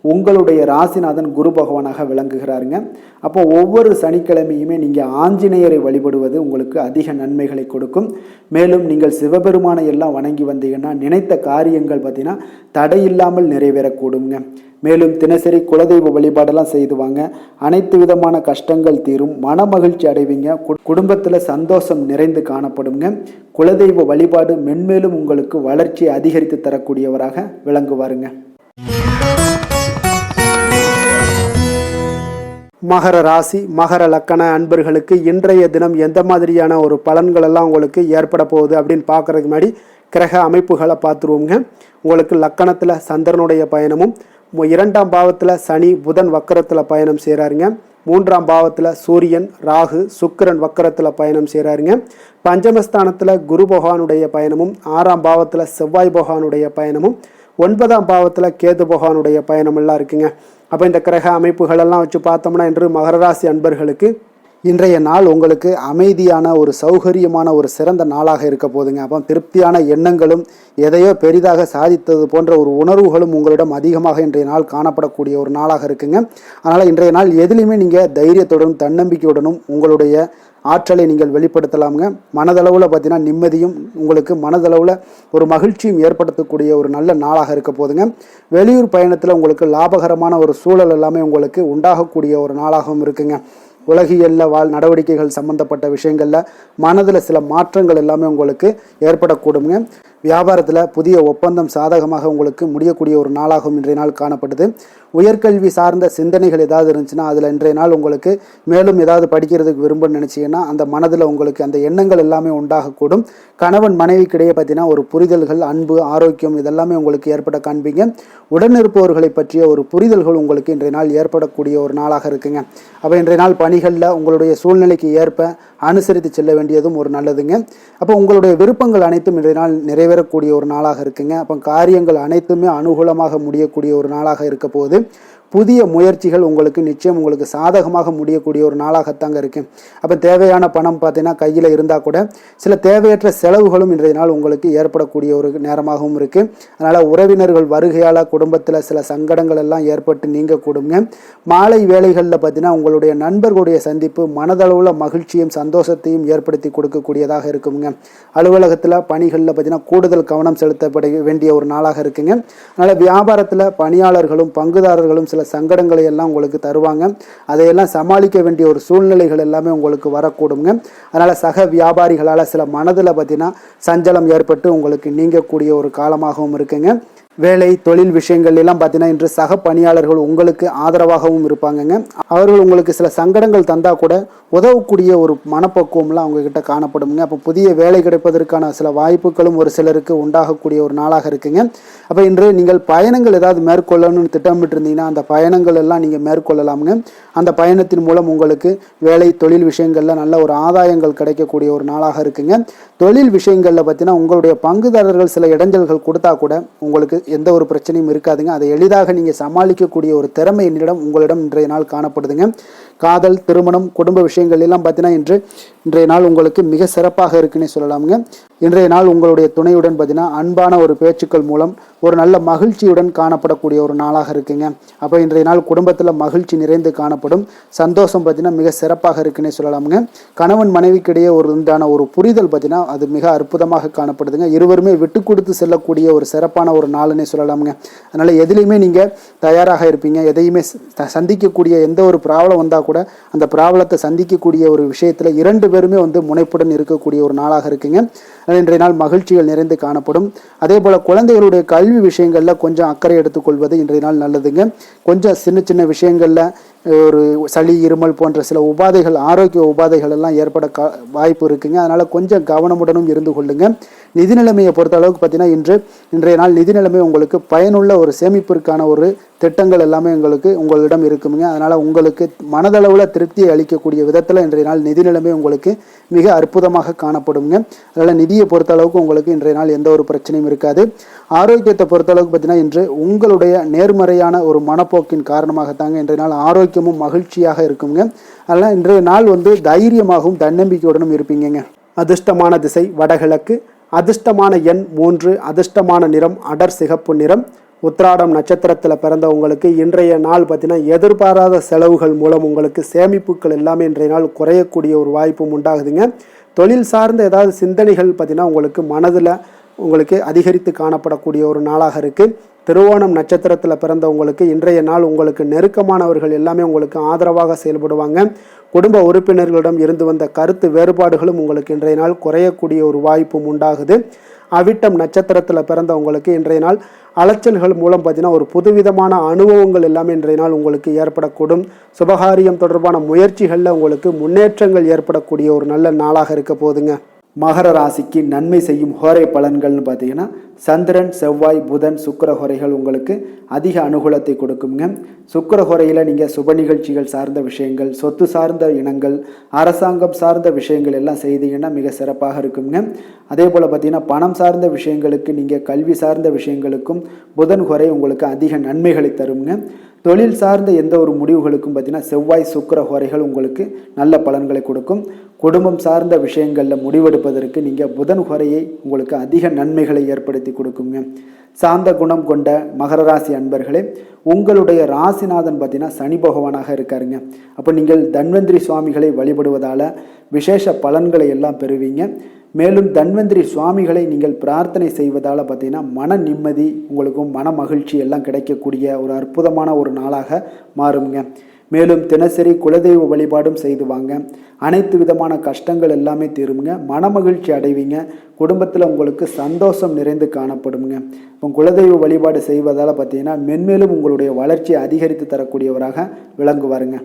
B: உங்களுடைய ராசிநாதன் குரு பகவானாக விளங்குகிறாருங்க. அப்போ ஒவ்வொரு சனிக்கிழமையுமே நீங்கள் ஆஞ்சநேயரை வழிபடுவது உங்களுக்கு அதிக நன்மைகளை கொடுக்கும். மேலும் நீங்கள் சிவபெருமானை எல்லாம் வணங்கி வந்தீங்கன்னா நினைத்த காரியங்கள் பார்த்தீங்கன்னா தடையில்லாமல் நிறைவேறக்கூடுங்க. மேலும் தினசரி குலதெய்வ வழிபாடெல்லாம் செய்துவாங்க. அனைத்து விதமான கஷ்டங்கள் தீரும், மன மகிழ்ச்சி அடைவீங்க, குடும்பத்தில் சந்தோஷம் நிறைந்து காணப்படுங்க. குலதெய்வ வழிபாடு மென்மேலும் உங்களுக்கு வளர்ச்சி அதிகரித்து தரக்கூடியவராக விளங்குவாருங்க.
A: மகர ராசி மகர லக்கண அன்பர்களுக்கு இன்றைய தினம் எந்த மாதிரியான ஒரு பலன்கள் எல்லாம் உங்களுக்கு ஏற்பட போகுது அப்படின்னு பார்க்கறதுக்கு முன்னாடி கிரக அமைப்புகளை பார்த்துருவோங்க. உங்களுக்கு லக்கணத்தில் சந்திரனுடைய பயணமும், 2ஆம் பாவத்தில் சனி புதன் வக்கரத்தில் பயணம் செய்கிறாருங்க. 3ஆம் பாவத்தில் சூரியன் ராகு சுக்கிரன் வக்கரத்தில் பயணம் செய்கிறாருங்க. பஞ்சமஸ்தானத்தில் குரு பகவானுடைய பயணமும், 6ஆம் பாவத்தில் செவ்வாய் பகவானுடைய பயணமும், 9ஆம் பாவத்தில் கேது பகவானுடைய பயணம் எல்லாம் இருக்குங்க. அப்போ இந்த கிரக அமைப்புகளெல்லாம் வச்சு பார்த்தோம்னா இன்று மகர ராசி அன்பர்களுக்கு இன்றைய நாள் உங்களுக்கு அமைதியான ஒரு சௌகரியமான ஒரு சிறந்த நாளாக இருக்க போதுங்க. அப்போ திருப்தியான எண்ணங்களும் எதையோ பெரிதாக சாதித்தது போன்ற ஒரு உணர்வுகளும் உங்களிடம் அதிகமாக இன்றைய நாள் காணப்படக்கூடிய ஒரு நாளாக இருக்குங்க. அதனால் இன்றைய நாள் எதிலையுமே நீங்கள் தைரியத்துடனும் தன்னம்பிக்கையுடனும் உங்களுடைய ஆற்றலை நீங்கள் வெளிப்படுத்தலாமுங்க. மனதளவில் பார்த்தீங்கன்னா நிம்மதியும் உங்களுக்கு மனதளவில் ஒரு மகிழ்ச்சியும் ஏற்படுத்தக்கூடிய ஒரு நல்ல நாளாக இருக்க போதுங்க. வெளியூர் பயணத்தில் உங்களுக்கு லாபகரமான ஒரு சூழல் எல்லாமே உங்களுக்கு உண்டாகக்கூடிய ஒரு நாளாகவும் இருக்குங்க. உலகியல்ல நடவடிக்கைகள் சம்பந்தப்பட்ட விஷயங்களில் மனதில் சில மாற்றங்கள் எல்லாமே உங்களுக்கு ஏற்படக்கூடுங்க. வியாபாரத்தில் புதிய ஒப்பந்தம் சாதகமாக உங்களுக்கு முடியக்கூடிய ஒரு நாளாகவும் இன்றைய நாள் காணப்படுது. உயர்கல்வி சார்ந்த சிந்தனைகள் ஏதாவது இருந்துச்சுன்னா அதில் இன்றைய நாள் உங்களுக்கு மேலும் ஏதாவது படிக்கிறதுக்கு விரும்புன்னு நினச்சிங்கன்னா அந்த மனதில் உங்களுக்கு அந்த எண்ணங்கள் எல்லாமே உண்டாகக்கூடும். கணவன் மனைவிக்கிடையே பார்த்தீங்கன்னா ஒரு புரிதல்கள், அன்பு, ஆரோக்கியம் இதெல்லாமே உங்களுக்கு ஏற்பட காண்பீங்க. உடனிருப்பவர்களை பற்றிய ஒரு புரிதல்கள் உங்களுக்கு இன்றைய நாள் ஏற்படக்கூடிய ஒரு நாளாக இருக்குங்க. அப்போ இன்றைய நாள் பணிகளில் உங்களுடைய சூழ்நிலைக்கு ஏற்ப அனுசரித்து செல்ல வேண்டியதும் ஒரு நல்லதுங்க. அப்போ உங்களுடைய விருப்பங்கள் அனைத்தும் இன்றைய நாள் நிறைவேறக்கூடிய ஒரு நாளாக இருக்குங்க. அப்போ காரியங்கள் அனைத்துமே அனுகூலமாக முடியக்கூடிய ஒரு நாளாக இருக்க போகுது. புதிய முயற்சிகள் உங்களுக்கு நிச்சயம் உங்களுக்கு சாதகமாக முடியக்கூடிய ஒரு நாளாகத்தாங்க இருக்கு. அப்போ தேவையான பணம் பார்த்தீங்கன்னா கையில் இருந்தால் கூட சில தேவையற்ற செலவுகளும் இன்றைய நாள் உங்களுக்கு ஏற்படக்கூடிய ஒரு நேரமாகவும் இருக்குது. அதனால் உறவினர்கள் வருகையால் குடும்பத்தில் சில சங்கடங்கள் எல்லாம் ஏற்பட்டு நீங்கக்கூடுங்க. மாலை வேளைகளில் பார்த்தீங்கன்னா உங்களுடைய நண்பர்களுடைய சந்திப்பு மனதளவில் மகிழ்ச்சியும் சந்தோஷத்தையும் ஏற்படுத்தி கொடுக்கக்கூடியதாக இருக்குங்க. அலுவலகத்தில் பணிகளில் பார்த்தீங்கன்னா கூடுதல் கவனம் செலுத்தப்பட வேண்டிய ஒரு நாளாக இருக்குங்க. அதனால் வியாபாரத்தில் பணியாளர்களும் பங்குதாரர்களும் சில சங்கடங்களை எல்லாம் உங்களுக்கு தருவாங்க. அதையெல்லாம் சமாளிக்க வேண்டிய ஒரு சூழ்நிலைகள் எல்லாமே உங்களுக்கு வரக்கூடுங்க. அதனால் சக வியாபாரிகளால் சில மனதில் பார்த்தீங்கன்னா சஞ்சலம் ஏற்பட்டு உங்களுக்கு நீங்கக்கூடிய ஒரு காலமாகவும் இருக்குங்க. வேலை தொழில் விஷயங்கள் எல்லாம் பார்த்தீங்கன்னா இன்று சக பணியாளர்கள் உங்களுக்கு ஆதரவாகவும் இருப்பாங்கங்க. அவர்கள் உங்களுக்கு சில சங்கடங்கள் தந்தால் கூட உதவக்கூடிய ஒரு மனப்பக்குவம்லாம் அவங்கக்கிட்ட காணப்படுங்க. அப்போ புதிய வேலை கிடைப்பதற்கான சில வாய்ப்புகளும் ஒரு சிலருக்கு உண்டாகக்கூடிய ஒரு நாளாக இருக்குங்க. அப்போ இன்று நீங்கள் பயணங்கள் ஏதாவது மேற்கொள்ளணும்னு திட்டமிட்டு இருந்தீங்கன்னா அந்த பயணங்கள் எல்லாம் நீங்கள் மேற்கொள்ளலாமுங்க. அந்த பயணத்தின் மூலம் உங்களுக்கு வேலை தொழில் விஷயங்களில் நல்ல ஒரு ஆதாயங்கள் கிடைக்கக்கூடிய ஒரு நாளாக இருக்குங்க. தொழில் விஷயங்களில் பார்த்தீங்கன்னா உங்களுடைய பங்குதாரர்கள் சில இடைஞ்சல்கள் கொடுத்தா கூட உங்களுக்கு எந்த ஒரு பிரச்சனையும் இருக்காதுங்க. அதை எளிதாக நீங்கள் சமாளிக்கக்கூடிய ஒரு திறமை உங்களிடம் இன்றைய நாள் காணப்படுதுங்க. காதல், திருமணம், குடும்ப விஷயங்கள் எல்லாம் பார்த்தீங்கன்னா இன்றைய நாள் உங்களுக்கு மிக சிறப்பாக இருக்குன்னே சொல்லலாமுங்க. இன்றைய நாள் உங்களுடைய துணையுடன் பார்த்தீங்கன்னா அன்பான ஒரு பேச்சுக்கள் மூலம் ஒரு நல்ல மகிழ்ச்சியுடன் காணப்படக்கூடிய ஒரு நாளாக இருக்குங்க. அப்போ இன்றைய நாள் குடும்பத்தில் மகிழ்ச்சி நிறைந்து காணப்படும். சந்தோஷம் பார்த்தீங்கன்னா மிக சிறப்பாக இருக்குன்னே சொல்லலாமுங்க. கணவன் மனைவிக்கிடையே உண்டான ஒரு புரிதல் பார்த்தீங்கன்னா அது மிக அற்புதமாக காணப்படுதுங்க. இருவருமே விட்டு கொடுத்து செல்லக்கூடிய ஒரு சிறப்பான ஒரு நாளுன்னே சொல்லலாமுங்க. அதனால் எதுலேயுமே நீங்கள் தயாராக இருப்பீங்க. எதையுமே சந்திக்கக்கூடிய எந்த ஒரு ப்ராப்ளம் வந்தால் கூட அந்த ப்ராப்ளத்தை சந்திக்கக்கூடிய ஒரு விஷயத்தில் 2 பேருமே முனைப்புடன் இருக்கக்கூடிய ஒரு நாளாக இருக்குங்க. இன்றைய நாள் மகிழ்ச்சிகள் நிறைந்து காணப்படும். அதே போல் குழந்தைகளுடைய கல்வி விஷயங்களில் கொஞ்சம் அக்கறை எடுத்துக்கொள்வது இன்றைய நாள் நல்லதுங்க. கொஞ்சம் சின்ன சின்ன விஷயங்களில் ஒரு சளி, இருமல் போன்ற சில உபாதைகள், ஆரோக்கிய உபாதைகள் எல்லாம் ஏற்பட வாய்ப்பு இருக்குங்க. அதனால் கொஞ்சம் கவனமுடனும் இருந்து கொள்ளுங்க. நிதி நிலைமையை பொறுத்த அளவுக்கு பார்த்தீங்கன்னா இன்றைய நாள் நிதி நிலைமை உங்களுக்கு பயனுள்ள ஒரு சேமிப்பிற்கான ஒரு திட்டங்கள் எல்லாமே உங்களிடம் இருக்குங்க. அதனால் உங்களுக்கு மனதளவில் திருப்தியை அளிக்கக்கூடிய விதத்தில் இன்றைய நாள் நிதி நிலைமை உங்களுக்கு மிக அற்புதமாக காணப்படுங்க. அதனால் நிதியை பொறுத்த அளவுக்கு உங்களுக்கு இன்றைய நாள் எந்த ஒரு பிரச்சனையும் இருக்காது. ஆரோக்கியத்தை பொறுத்த அளவுக்கு பார்த்தீங்கன்னா இன்று உங்களுடைய நேர்மறையான ஒரு மனப்போக்கின் காரணமாகத்தாங்க இன்றைய நாள் ஆரோக்கியமும் மகிழ்ச்சியாக இருக்குங்க. அதனால் இன்றைய நாள் தைரியமாகவும் தன்னம்பிக்கையுடனும் இருப்பீங்க. அதிர்ஷ்டமான திசை வடகிழக்கு, அதிர்ஷ்டமான எண் 3, அதிர்ஷ்டமான நிறம் அடர் சிகப்பு நிறம், உத்திராடம் நட்சத்திரத்தில் பிறந்தவங்களுக்கு இன்றைய நாள் பார்த்தீங்கன்னா எதிர்பாராத செலவுகள் மூலம் உங்களுக்கு சேமிப்புகள் எல்லாமே இன்றைய நாள் குறையக்கூடிய ஒரு வாய்ப்பும் உண்டாகுதுங்க. தொழில் சார்ந்த ஏதாவது சிந்தனைகள் பார்த்தீங்கன்னா உங்களுக்கு மனதில் உங்களுக்கு அதிகரித்து காணப்படக்கூடிய ஒரு நாளாக இருக்குது. திருவோணம் நட்சத்திரத்தில் பிறந்தவங்களுக்கு இன்றைய நாள் உங்களுக்கு நெருக்கமானவர்கள் எல்லாமே உங்களுக்கு ஆதரவாக செயல்படுவாங்க. குடும்ப உறுப்பினர்களிடம் இருந்து வந்த கருத்து வேறுபாடுகளும் உங்களுக்கு இன்றைய நாள் குறையக்கூடிய ஒரு வாய்ப்பும் உண்டாகுது. அவிட்டம் நட்சத்திரத்தில் பிறந்தவங்களுக்கு இன்றைய நாள் அலைச்சல்கள் மூலம் பார்த்தீங்கன்னா ஒரு புதுவிதமான அனுபவங்கள் எல்லாமே இன்றைய நாள் உங்களுக்கு ஏற்படக்கூடும். சுபகாரியம் தொடர்பான முயற்சிகளில் உங்களுக்கு முன்னேற்றங்கள் ஏற்படக்கூடிய ஒரு நல்ல நாளாக இருக்க போகுதுங்க.
B: மகர ராசிக்கு நன்மை செய்யும் ஹோரை பலன்கள்னு பார்த்தீங்கன்னா சந்திரன், செவ்வாய், புதன், சுக்கிர ஹோரைகள் உங்களுக்கு அதிக அனுகூலத்தை கொடுக்குங்க. சுக்கிர ஹோரையில் நீங்கள் சுப நிகழ்ச்சிகள் சார்ந்த விஷயங்கள், சொத்து சார்ந்த இனங்கள், அரசாங்கம் சார்ந்த விஷயங்கள் எல்லாம் செய்தீங்கன்னா மிக சிறப்பாக இருக்குங்க. அதே போல் பார்த்தீங்கன்னா பணம் சார்ந்த விஷயங்களுக்கு, நீங்கள் கல்வி சார்ந்த விஷயங்களுக்கும் புதன் ஹோரை உங்களுக்கு அதிக நன்மைகளை தருங்க. தொழில் சார்ந்த எந்த ஒரு முடிவுகளுக்கும் பார்த்தீங்கன்னா செவ்வாய், சுக்கிர ஹோரைகள் உங்களுக்கு நல்ல பலன்களை கொடுக்கும். குடும்பம் சார்ந்த விஷயங்களில் முடிவெடுப்பதற்கு நீங்கள் புதன் ஹோரையை உங்களுக்கு அதிக நன்மைகளை ஏற்படுத்தி கொடுக்குங்க. சாந்த குணம் கொண்ட மகர ராசி அன்பர்களே, உங்களுடைய ராசிநாதன் பார்த்தீங்கன்னா சனி பகவானாக இருக்காருங்க. அப்போ நீங்கள் தன்வந்திரி சுவாமிகளை வழிபடுவதால் விசேஷ பலன்களை எல்லாம் பெறுவீங்க. மேலும் தன்வந்திரி சுவாமிகளை நீங்கள் பிரார்த்தனை செய்வதால் பார்த்தீங்கன்னா மன நிம்மதி, உங்களுக்கும் மன மகிழ்ச்சி எல்லாம் கிடைக்கக்கூடிய ஒரு அற்புதமான ஒரு நாளாக மாறுங்க. மேலும் தினசரி குலதெய்வ வழிபாடும் செய்து வாங்க. அனைத்து விதமான கஷ்டங்கள் எல்லாமே தீருங்க. மன மகிழ்ச்சி அடைவீங்க. குடும்பத்தில் உங்களுக்கு சந்தோஷம் நிறைந்து காணப்படுங்க. இப்போ குலதெய்வ வழிபாடு செய்வதால் பார்த்தீங்கன்னா மென்மேலும் உங்களுடைய வளர்ச்சியை அதிகரித்து தரக்கூடியவராக விளங்குவாருங்க.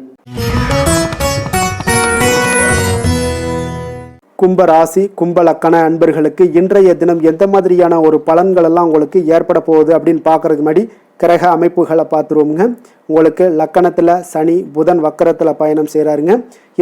A: கும்ப ராசி, கும்ப லக்கண அன்பர்களுக்கு இன்றைய தினம் எந்த மாதிரியான ஒரு பலன்கள் எல்லாம் உங்களுக்கு ஏற்பட போகுது அப்படின்னு பார்க்கறதுக்கு முன்னாடி கிரக அமைப்புகளை பார்த்துருவோங்க. உங்களுக்கு லக்கணத்தில் சனி, புதன் வக்கரத்தில் பயணம் செய்கிறாருங்க.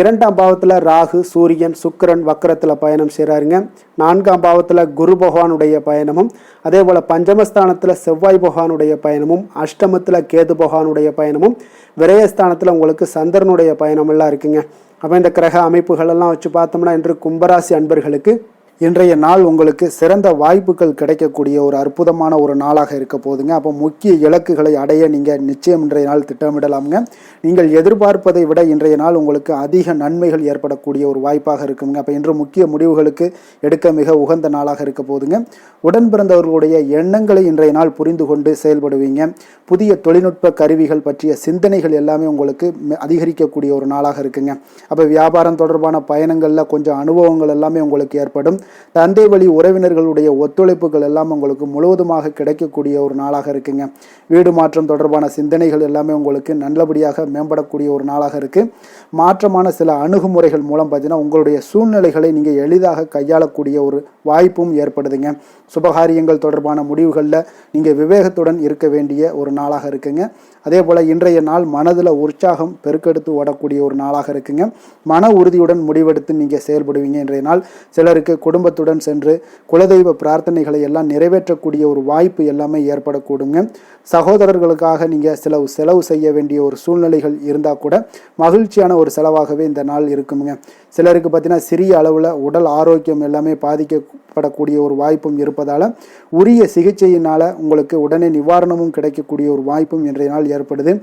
A: 2ஆம் பாவத்தில் ராகு, சூரியன், சுக்கிரன் வக்கரத்தில் பயணம் செய்கிறாருங்க. 4ஆம் பாவத்தில் குரு பகவானுடைய பயணமும், அதே போல் பஞ்சமஸ்தானத்தில் செவ்வாய் பகவானுடைய பயணமும், அஷ்டமத்தில் கேது பகவானுடைய பயணமும், விரயஸ்தானத்தில் உங்களுக்கு சந்திரனுடைய பயணமெல்லாம் இருக்குங்க. அப்போ இந்த கிரக அமைப்புகளெல்லாம் வச்சு பார்த்தோம்னா இன்று கும்பராசி அன்பர்களுக்கு இன்றைய நாள் உங்களுக்கு சிறந்த வாய்ப்புகள் கிடைக்கக்கூடிய ஒரு அற்புதமான ஒரு நாளாக இருக்க போகுதுங்க. அப்போ முக்கிய இலக்குகளை அடைய நீங்கள் நிச்சயம் இன்றைய நாள் திட்டமிடலாமுங்க. நீங்கள் எதிர்பார்ப்பதை விட இன்றைய நாள் உங்களுக்கு அதிக நன்மைகள் ஏற்படக்கூடிய ஒரு வாய்ப்பாக இருக்குங்க. அப்போ இன்று முக்கிய முடிவுகளுக்கு எடுக்க மிக உகந்த நாளாக இருக்க போகுதுங்க. உடன் பிறந்தவர்களுடைய எண்ணங்களை இன்றைய நாள் புரிந்து கொண்டு செயல்படுவீங்க. புதிய தொழில்நுட்ப கருவிகள் பற்றிய சிந்தனைகள் எல்லாமே உங்களுக்கு அதிகரிக்கக்கூடிய ஒரு நாளாக இருக்குங்க. அப்போ வியாபாரம் தொடர்பான பயணங்களில் கொஞ்சம் அனுபவங்கள் எல்லாமே உங்களுக்கு ஏற்படும். தந்தை வழி உறவினர்களுடைய ஒத்துழைப்புகள் எல்லாம் உங்களுக்கு முழுவதுமாக கிடைக்கக்கூடிய ஒரு நாளாக இருக்குங்க. வீடு மாற்றம் தொடர்பான சிந்தனைகள் எல்லாமே உங்களுக்கு நல்லபடியாக மேம்படக்கூடிய ஒரு நாளாக இருக்குது. மாற்றமான சில அணுகுமுறைகள் மூலம் பார்த்தீங்கன்னா உங்களுடைய சூழ்நிலைகளை நீங்கள் எளிதாக கையாளக்கூடிய ஒரு வாய்ப்பும் ஏற்படுதுங்க. சுபகாரியங்கள் தொடர்பான முடிவுகளில் நீங்கள் விவேகத்துடன் இருக்க வேண்டிய ஒரு நாளாக இருக்குங்க. அதே போல் இன்றைய நாள் மனதில் உற்சாகம் பெருக்கெடுத்து ஓடக்கூடிய ஒரு நாளாக இருக்குங்க. மன உறுதியுடன் முடிவெடுத்து நீங்கள் செயல்படுவீங்க. இன்றைய நாள் சிலருக்கு குடும்பத்துடன் சென்று குலதெய்வ பிரார்த்தனைகளை எல்லாம் நிறைவேற்றக்கூடிய ஒரு வாய்ப்பு எல்லாமே ஏற்படக்கூடுங்க. சகோதரர்களுக்காக நீங்கள் செலவு செய்ய வேண்டிய ஒரு சூழ்நிலைகள் இருந்தால் கூட மகிழ்ச்சியான ஒரு செலவாகவே இந்த நாள் இருக்குங்க. சிலருக்கு பார்த்தீங்கன்னா சிறிய அளவில் உடல் ஆரோக்கியம் எல்லாமே பாதிக்கப்படக்கூடிய ஒரு வாய்ப்பும் இருப்பதால் உரிய சிகிச்சையினால் உங்களுக்கு உடனே நிவாரணமும் கிடைக்கக்கூடிய ஒரு வாய்ப்பும் இன்றைய நாள் ஏற்படுது.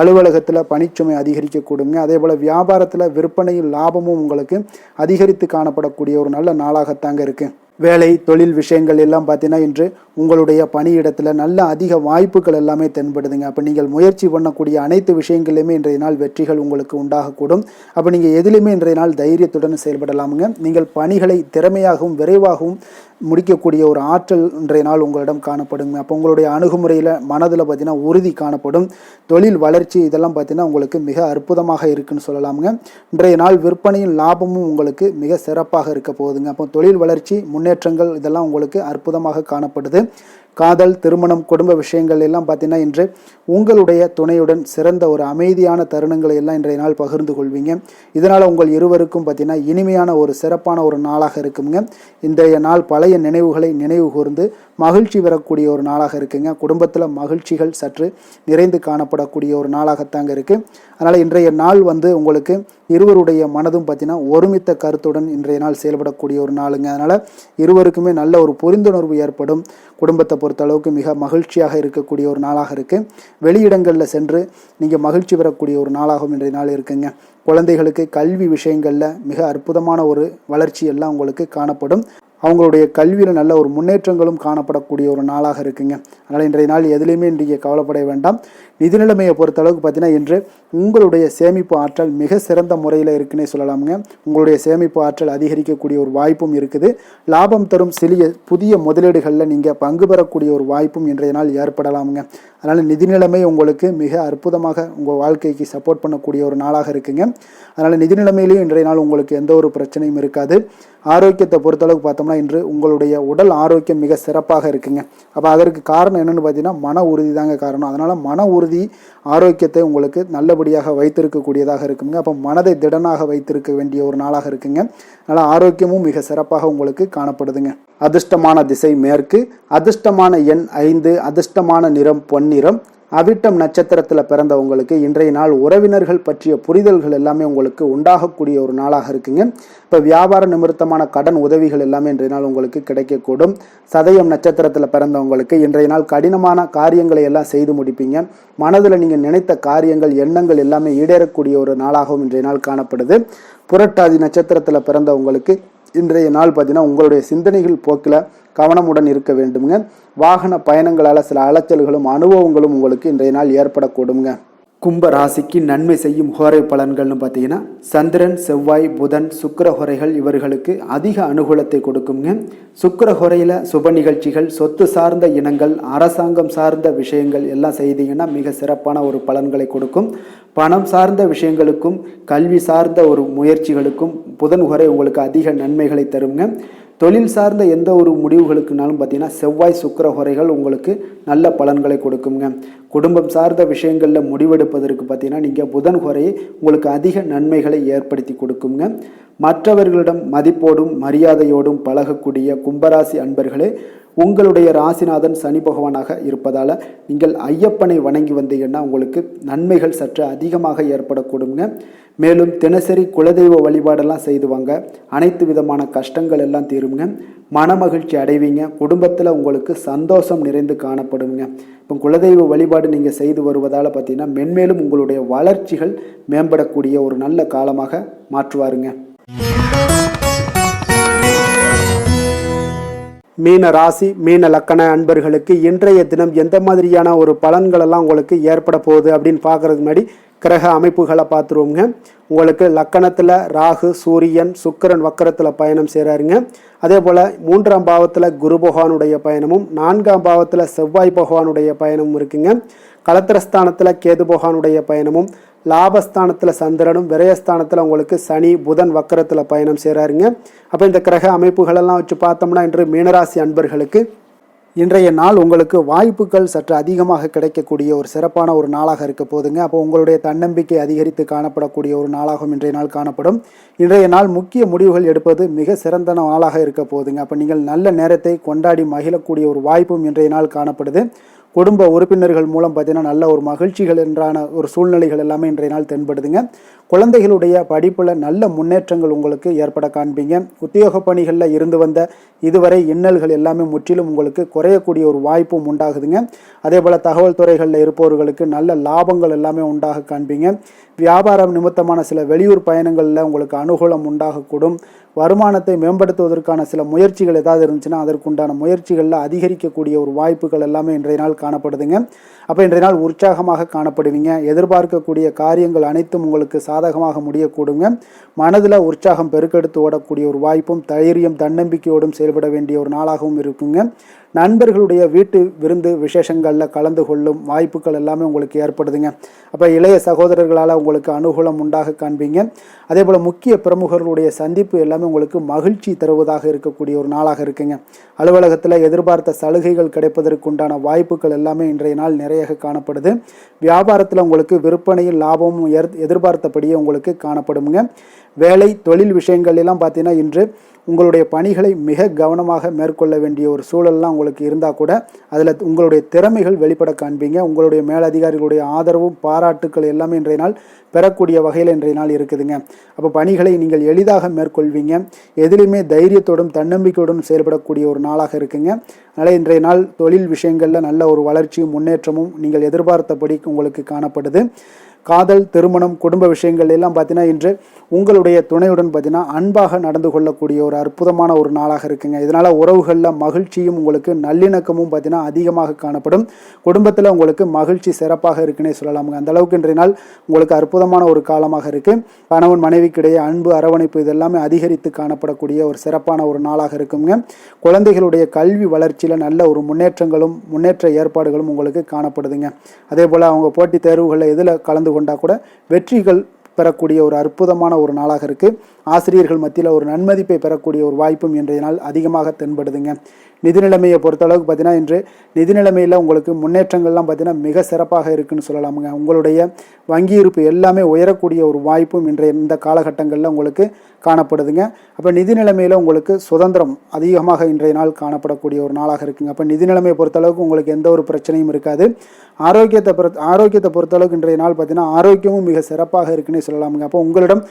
A: அலுவலகத்தில் பணிச்சுமை அதிகரிக்கக்கூடுங்க. அதே போல் வியாபாரத்தில் விற்பனையில் லாபமும் உங்களுக்கு அதிகரித்து காணப்படக்கூடிய ஒரு நல்ல நாளாகத்தாங்க இருக்குது. வேலை தொழில் விஷயங்கள் எல்லாம் பார்த்தீங்கன்னா இன்று உங்களுடைய பணியிடத்தில் நல்ல அதிக வாய்ப்புகள் எல்லாமே தென்படுதுங்க. அப்போ நீங்கள் முயற்சி பண்ணக்கூடிய அனைத்து விஷயங்களையுமே இன்றைய நாள் வெற்றிகள் உங்களுக்கு உண்டாகக்கூடும். அப்போ நீங்கள் எதிலுமே இன்றைய நாள் தைரியத்துடன் செயல்படலாமுங்க. நீங்கள் பணிகளை திறமையாகவும் விரைவாகவும் முடிக்கக்கூடிய ஒரு ஆற்றல் இன்றைய நாள் உங்களிடம் காணப்படுங்க. அப்போ உங்களுடைய அணுகுமுறையில் மனதில் பார்த்தீங்கன்னா உறுதி காணப்படும். தொழில் வளர்ச்சி இதெல்லாம் பார்த்தீங்கன்னா உங்களுக்கு மிக அற்புதமாக இருக்குன்னு சொல்லலாமுங்க. இன்றைய நாள் விற்பனையும் லாபமும் உங்களுக்கு மிக சிறப்பாக இருக்க போகுதுங்க. அப்போ தொழில் வளர்ச்சி முன்னேற்றங்கள் இதெல்லாம் உங்களுக்கு அற்புதமாக காணப்படுது. காதல், திருமணம், குடும்ப விஷயங்கள் எல்லாம் பார்த்தீங்கன்னா இன்று உங்களுடைய துணையுடன் சிறந்த ஒரு அமைதியான தருணங்களை எல்லாம் இன்றைய நாள் பகிர்ந்து கொள்வீங்க. இதனால் உங்கள் இருவருக்கும் பார்த்தீங்கன்னா இனிமையான ஒரு சிறப்பான ஒரு நாளாக இருக்குங்க. இன்றைய நாள் பழைய நினைவுகளை நினைவு கூர்ந்து மகிழ்ச்சி பெறக்கூடிய ஒரு நாளாக இருக்குங்க. குடும்பத்தில் மகிழ்ச்சிகள் சற்று நிறைந்து காணப்படக்கூடிய ஒரு நாளாகத்தாங்க இருக்குது. அதனால் இன்றைய நாள் உங்களுக்கு இருவருடைய மனதும் பார்த்தீங்கன்னா ஒருமித்த கருத்துடன் இன்றைய நாள் செயல்படக்கூடிய ஒரு நாளுங்க. அதனால் இருவருக்குமே நல்ல ஒரு புரிந்துணர்வு ஏற்படும். குடும்பத்தை பொறுத்தளவுக்கு மிக மகிழ்ச்சியாக இருக்கக்கூடிய ஒரு நாளாக இருக்குது. வெளியிடங்களில் சென்று நீங்கள் மகிழ்ச்சி பெறக்கூடிய ஒரு நாளாகவும் இன்றைய நாள் இருக்குங்க. குழந்தைகளுக்கு கல்வி விஷயங்களில் மிக அற்புதமான ஒரு வளர்ச்சி எல்லாம் உங்களுக்கு காணப்படும். அவங்களுடைய கல்வியில் நல்ல ஒரு முன்னேற்றங்களும் காணப்படக்கூடிய ஒரு நாளாக இருக்குங்க. அதனால் இன்றைய நாள் எதுலேயுமே இன்றைக்கு கவலைப்பட வேண்டாம். நிதி நிலைமையை பொறுத்தளவுக்கு பார்த்தீங்கன்னா இன்று உங்களுடைய சேமிப்பு ஆற்றல் மிக சிறந்த முறையில் இருக்குன்னே சொல்லலாமுங்க. உங்களுடைய சேமிப்பு ஆற்றல் அதிகரிக்கக்கூடிய ஒரு வாய்ப்பும் இருக்குது. லாபம் தரும் புதிய முதலீடுகளில் நீங்கள் பங்கு பெறக்கூடிய ஒரு வாய்ப்பும் இன்றைய நாள் ஏற்படலாமுங்க. அதனால் நிதி நிலைமை உங்களுக்கு மிக அற்புதமாக உங்கள் வாழ்க்கைக்கு சப்போர்ட் பண்ணக்கூடிய ஒரு நாளாக இருக்குங்க. அதனால் நிதி நிலைமையிலையும் இன்றைய நாள் உங்களுக்கு எந்த ஒரு பிரச்சனையும் இருக்காது. ஆரோக்கியத்தை பொறுத்தளவுக்கு பார்த்தோம்னா இன்று உங்களுடைய உடல் ஆரோக்கியம் மிக சிறப்பாக இருக்குங்க. அப்போ அதற்கு காரணம் என்னென்னு பார்த்தீங்கன்னா மன உறுதி தாங்க காரணம். அதனால் மன உறுதி ஆரோக்கியத்தை உங்களுக்கு நல்லபடியாக வைத்திருக்கக்கூடியதாக இருக்குங்க. அப்போ மனதை திடனாக வைத்திருக்க வேண்டிய ஒரு நாளாக இருக்குங்க. அதனால் ஆரோக்கியமும் மிக சிறப்பாக உங்களுக்கு காணப்படுதுங்க. அதிர்ஷ்டமான திசை மேற்கு, அதிர்ஷ்டமான எண் 5, அதிர்ஷ்டமான நிறம் பொன்னிறம். அவிட்டம் நட்சத்திரத்தில் பிறந்தவங்களுக்கு இன்றைய நாள் உறவினர்கள் பற்றிய புரிதல்கள் எல்லாமே உங்களுக்கு உண்டாகக்கூடிய ஒரு நாளாக இருக்குங்க. இப்போ வியாபார நிமித்தமான கடன் உதவிகள் எல்லாமே இன்றைய நாள் உங்களுக்கு கிடைக்கக்கூடும். சதயம் நட்சத்திரத்தில் பிறந்தவங்களுக்கு இன்றைய நாள் கடினமான காரியங்களை எல்லாம் செய்து முடிப்பீங்க. மனதில் நீங்கள் நினைத்த காரியங்கள் எண்ணங்கள் எல்லாமே ஈடேறக்கூடிய ஒரு நாளாகவும் இன்றைய நாள் காணப்படுது. புரட்டாதி நட்சத்திரத்தில் பிறந்தவங்களுக்கு இன்றைய நாள் பார்த்தீங்கன்னா உங்களுடைய சிந்தனைகள் போக்கில் கவனமுடன் இருக்க வேண்டுங்க. வாகன பயணங்களால் சில அலைச்சல்களும் அனுபவங்களும் உங்களுக்கு இன்றைய நாள் ஏற்படக்கூடுங்க. கும்ப ராசிக்கு நன்மை செய்யும் ஹோரை பலன்கள்னு பார்த்தீங்கன்னா சந்திரன், செவ்வாய், புதன், சுக்கிர ஹோரைகள் இவர்களுக்கு அதிக அனுகூலத்தை கொடுக்குங்க. சுக்கிர ஹோரையில் சுப நிகழ்ச்சிகள், சொத்து சார்ந்த இனங்கள், அரசாங்கம் சார்ந்த விஷயங்கள் எல்லாம் செய்தீங்கன்னா மிக சிறப்பான ஒரு பலன்களை கொடுக்கும். பணம் சார்ந்த விஷயங்களுக்கும் கல்வி சார்ந்த ஒரு முயற்சிகளுக்கும் புதன் ஹோரை உங்களுக்கு அதிக நன்மைகளை தருங்க. தொழில் சார்ந்த எந்த ஒரு முடிவுகளுக்குனாலும் பார்த்தீங்கன்னா செவ்வாய், சுக்கிர ஹோரைகள் உங்களுக்கு நல்ல பலன்களை கொடுக்குங்க. குடும்பம் சார்ந்த விஷயங்களில் முடிவெடுப்பதற்கு பார்த்தீங்கன்னா நீங்கள் புதன் ஹோரையை உங்களுக்கு அதிக நன்மைகளை ஏற்படுத்தி கொடுக்குங்க. மற்றவர்களிடம் மதிப்போடும் மரியாதையோடும் பழகக்கூடிய கும்பராசி அன்பர்களே, உங்களுடைய ராசிநாதன் சனி பகவானாக இருப்பதால் நீங்கள் ஐயப்பனை வணங்கி வந்தீங்கன்னா உங்களுக்கு நன்மைகள் சற்று அதிகமாக ஏற்படக்கூடுங்க. மேலும் தினசரி குலதெய்வ வழிபாடெல்லாம் செய்து வாங்க. அனைத்து விதமான கஷ்டங்கள் எல்லாம் தீருங்க. மனமகிழ்ச்சி அடைவீங்க. குடும்பத்தில் உங்களுக்கு சந்தோஷம் நிறைந்து காணப்படுங்க. இப்போ குலதெய்வ வழிபாடு நீங்கள் செய்து வருவதால் பார்த்தீங்கன்னா மென்மேலும் உங்களுடைய வளர்ச்சிகள் மேம்படக்கூடிய ஒரு நல்ல காலமாக மாற்றுவாருங்க. மீன ராசி, மீன லக்கண அன்பர்களுக்கு இன்றைய தினம் எந்த மாதிரியான ஒரு பலன்களெல்லாம் உங்களுக்கு ஏற்பட போகுது அப்படின்னு பார்க்கறதுக்கு முன்னாடி கிரக அமைப்புகளை பார்த்துருவோங்க. உங்களுக்கு லக்கணத்தில் ராகு, சூரியன், சுக்கிரன் வக்கரத்தில் பயணம் செய்கிறாருங்க. அதே போல் 3ஆம் பாவத்தில் குரு பகவானுடைய பயணமும் 4ஆம் பாவத்தில் செவ்வாய் பகவானுடைய பயணமும் இருக்குங்க. களத்திரஸ்தானத்தில் கேது பகவானுடைய பயணமும், லாபஸ்தானத்தில் சந்திரனும், விரயஸ்தானத்தில் உங்களுக்கு சனி, புதன் வக்கரத்தில் பயணம் செய்கிறாருங்க. அப்போ இந்த கிரக அமைப்புகளெல்லாம் வச்சு பார்த்தோம்னா இன்று மீனராசி அன்பர்களுக்கு இன்றைய நாள் உங்களுக்கு வாய்ப்புகள் சற்று அதிகமாக கிடைக்கக்கூடிய ஒரு சிறப்பான ஒரு நாளாக இருக்க போதுங்க. அப்போ உங்களுடைய தன்னம்பிக்கை அதிகரித்து காணப்படக்கூடிய ஒரு நாளாகவும் இன்றைய நாள் காணப்படும். இன்றைய நாள் முக்கிய முடிவுகள் எடுப்பது மிக சிறந்த நாளாக இருக்க போதுங்க. அப்போ நீங்கள் நல்ல நேரத்தை கொண்டாடி மகிழக்கூடிய ஒரு வாய்ப்பும் இன்றைய நாள் காணப்படுது. குடும்ப உறுப்பினர்கள் மூலம் பார்த்தீங்கன்னா நல்ல ஒரு மகிழ்ச்சிகள் என்றான ஒரு சூழ்நிலைகள் எல்லாமே இன்றைய நாள் தென்படுதுங்க. குழந்தைகளுடைய படிப்பில் நல்ல முன்னேற்றங்கள் உங்களுக்கு ஏற்பட காண்பீங்க. உத்தியோக பணிகளில் இருந்து வந்த இதுவரை இன்னல்கள் எல்லாமே முற்றிலும் உங்களுக்கு குறையக்கூடிய ஒரு வாய்ப்பும் உண்டாகுதுங்க. அதே போல் தகவல் துறைகளில் இருப்பவர்களுக்கு நல்ல லாபங்கள் எல்லாமே உண்டாக காண்பீங்க. வியாபாரம் நிமித்தமான சில வெளியூர் பயணங்களில் உங்களுக்கு அனுகூலம் உண்டாகக்கூடும். வருமானத்தை மேம்படுத்துவதற்கான சில முயற்சிகள் ஏதாவது இருந்துச்சுன்னா அதற்குண்டான முயற்சிகளில் அதிகரிக்கக்கூடிய ஒரு வாய்ப்புகள் எல்லாமே இன்றைய நாள் காணப்படுதுங்க. அப்போ இன்றைய நாள் உற்சாகமாக காணப்படுவீங்க. எதிர்பார்க்கக்கூடிய காரியங்கள் அனைத்தும் உங்களுக்கு சாதகமாக முடியக்கூடுங்க. மனதில் உற்சாகம் பெருக்கெடுத்து ஓடக்கூடிய ஒரு வாய்ப்பும் தைரியம் தன்னம்பிக்கையோடும் செயல்பட வேண்டிய ஒரு நாளாகவும் இருக்குங்க. நண்பர்களுடைய வீட்டு விருந்து விசேஷங்களில் கலந்து கொள்ளும் வாய்ப்புகள் எல்லாமே உங்களுக்கு ஏற்படுதுங்க. அப்போ இளைய சகோதரர்களால் உங்களுக்கு அனுகூலம் உண்டாக காண்பீங்க. அதே போல் முக்கிய பிரமுகர்களுடைய சந்திப்பு எல்லாமே உங்களுக்கு மகிழ்ச்சி தருவதாக இருக்கக்கூடிய ஒரு நாளாக இருக்குங்க. அலுவலகத்தில் எதிர்பார்த்த சலுகைகள் கிடைப்பதற்குண்டான வாய்ப்புகள் எல்லாமே இன்றைய நாள் நிறைய காணப்படுது. வியாபாரத்தில் உங்களுக்கு விற்பனையில் லாபமும் எதிர்பார்த்தபடியே உங்களுக்கு காணப்படுங்க. வேலை தொழில் விஷயங்கள் எல்லாம் பார்த்தீங்கன்னா இன்று உங்களுடைய பணிகளை மிக கவனமாக மேற்கொள்ள வேண்டிய ஒரு சூழல்லாம் உங்களுக்கு இருந்தால் கூட அதில் உங்களுடைய திறமைகள் வெளிப்பட காண்பீங்க. உங்களுடைய மேலதிகாரிகளுடைய ஆதரவும் பாராட்டுக்கள் எல்லாமே இன்றைய நாள் பெறக்கூடிய வகையில் இன்றைய நாள் இருக்குதுங்க. அப்போ பணிகளை நீங்கள் எளிதாக மேற்கொள்வீங்க. எதிலுமே தைரியத்தோடும் தன்னம்பிக்கையோடும் செயல்படக்கூடிய ஒரு நாளாக இருக்குங்க. அதனால் இன்றைய நாள் தொழில் விஷயங்களில் நல்ல ஒரு வளர்ச்சியும் முன்னேற்றமும் நீங்கள் எதிர்பார்த்தபடி உங்களுக்கு காணப்படுது. காதல், திருமணம், குடும்ப விஷயங்கள் எல்லாம் பார்த்தீங்கன்னா இன்று உங்களுடைய துணையுடன் பார்த்தீங்கன்னா அன்பாக நடந்து கொள்ளக்கூடிய ஒரு அற்புதமான ஒரு நாளாக இருக்குங்க. இதனால் உறவுகளில் மகிழ்ச்சியும் உங்களுக்கு நல்லிணக்கமும் பார்த்தீங்கன்னா அதிகமாக காணப்படும். குடும்பத்தில் உங்களுக்கு மகிழ்ச்சி சிறப்பாக இருக்குன்னே சொல்லலாமுங்க. அந்த அளவுக்கு இன்றைய நாள் உங்களுக்கு அற்புதமான ஒரு காலமாக இருக்குது. கணவன் மனைவிக்கிடையே அன்பு, அரவணைப்பு இதெல்லாமே அதிகரித்து காணப்படக்கூடிய ஒரு சிறப்பான ஒரு நாளாக இருக்குங்க. குழந்தைகளுடைய கல்வி வளர்ச்சியில் நல்ல ஒரு முன்னேற்ற ஏற்பாடுகளும் உங்களுக்கு காணப்படுதுங்க. அதே போல் அவங்க போட்டித் தேர்வுகளில் எதில் கலந்து கொண்டா கூட வெற்றிகள் பெறக்கூடிய ஒரு அற்புதமான ஒரு நாளாக இருக்குது. ஆசிரியர்கள் மத்தியில் ஒரு நன்மதிப்பை பெறக்கூடிய ஒரு வாய்ப்பும் இன்றைய நாள் அதிகமாக தென்படுதுங்க. நிதி நிலைமையை பொறுத்தளவுக்கு பார்த்தீங்கன்னா இன்று நிதி நிலைமையில் உங்களுக்கு முன்னேற்றங்கள்லாம் பார்த்தீங்கன்னா மிக சிறப்பாக இருக்குன்னு சொல்லலாமுங்க. உங்களுடைய வங்கி இருப்பு எல்லாமே உயரக்கூடிய ஒரு வாய்ப்பும் இந்த காலகட்டங்களில் உங்களுக்கு காணப்படுதுங்க. அப்போ நிதி நிலைமையில் உங்களுக்கு சுதந்திரம் அதிகமாக இன்றைய நாள் காணப்படக்கூடிய ஒரு நாளாக இருக்குங்க. அப்போ நிதி நிலைமையை பொறுத்தளவுக்கு உங்களுக்கு எந்த ஒரு பிரச்சனையும் இருக்காது. ஆரோக்கியத்தை பொறுத்தளவுக்கு இன்றைய நாள் பார்த்தீங்கன்னா ஆரோக்கியமும் மிக சிறப்பாக இருக்குன்னே சொல்லலாமுங்க. அப்போ உங்களிடம்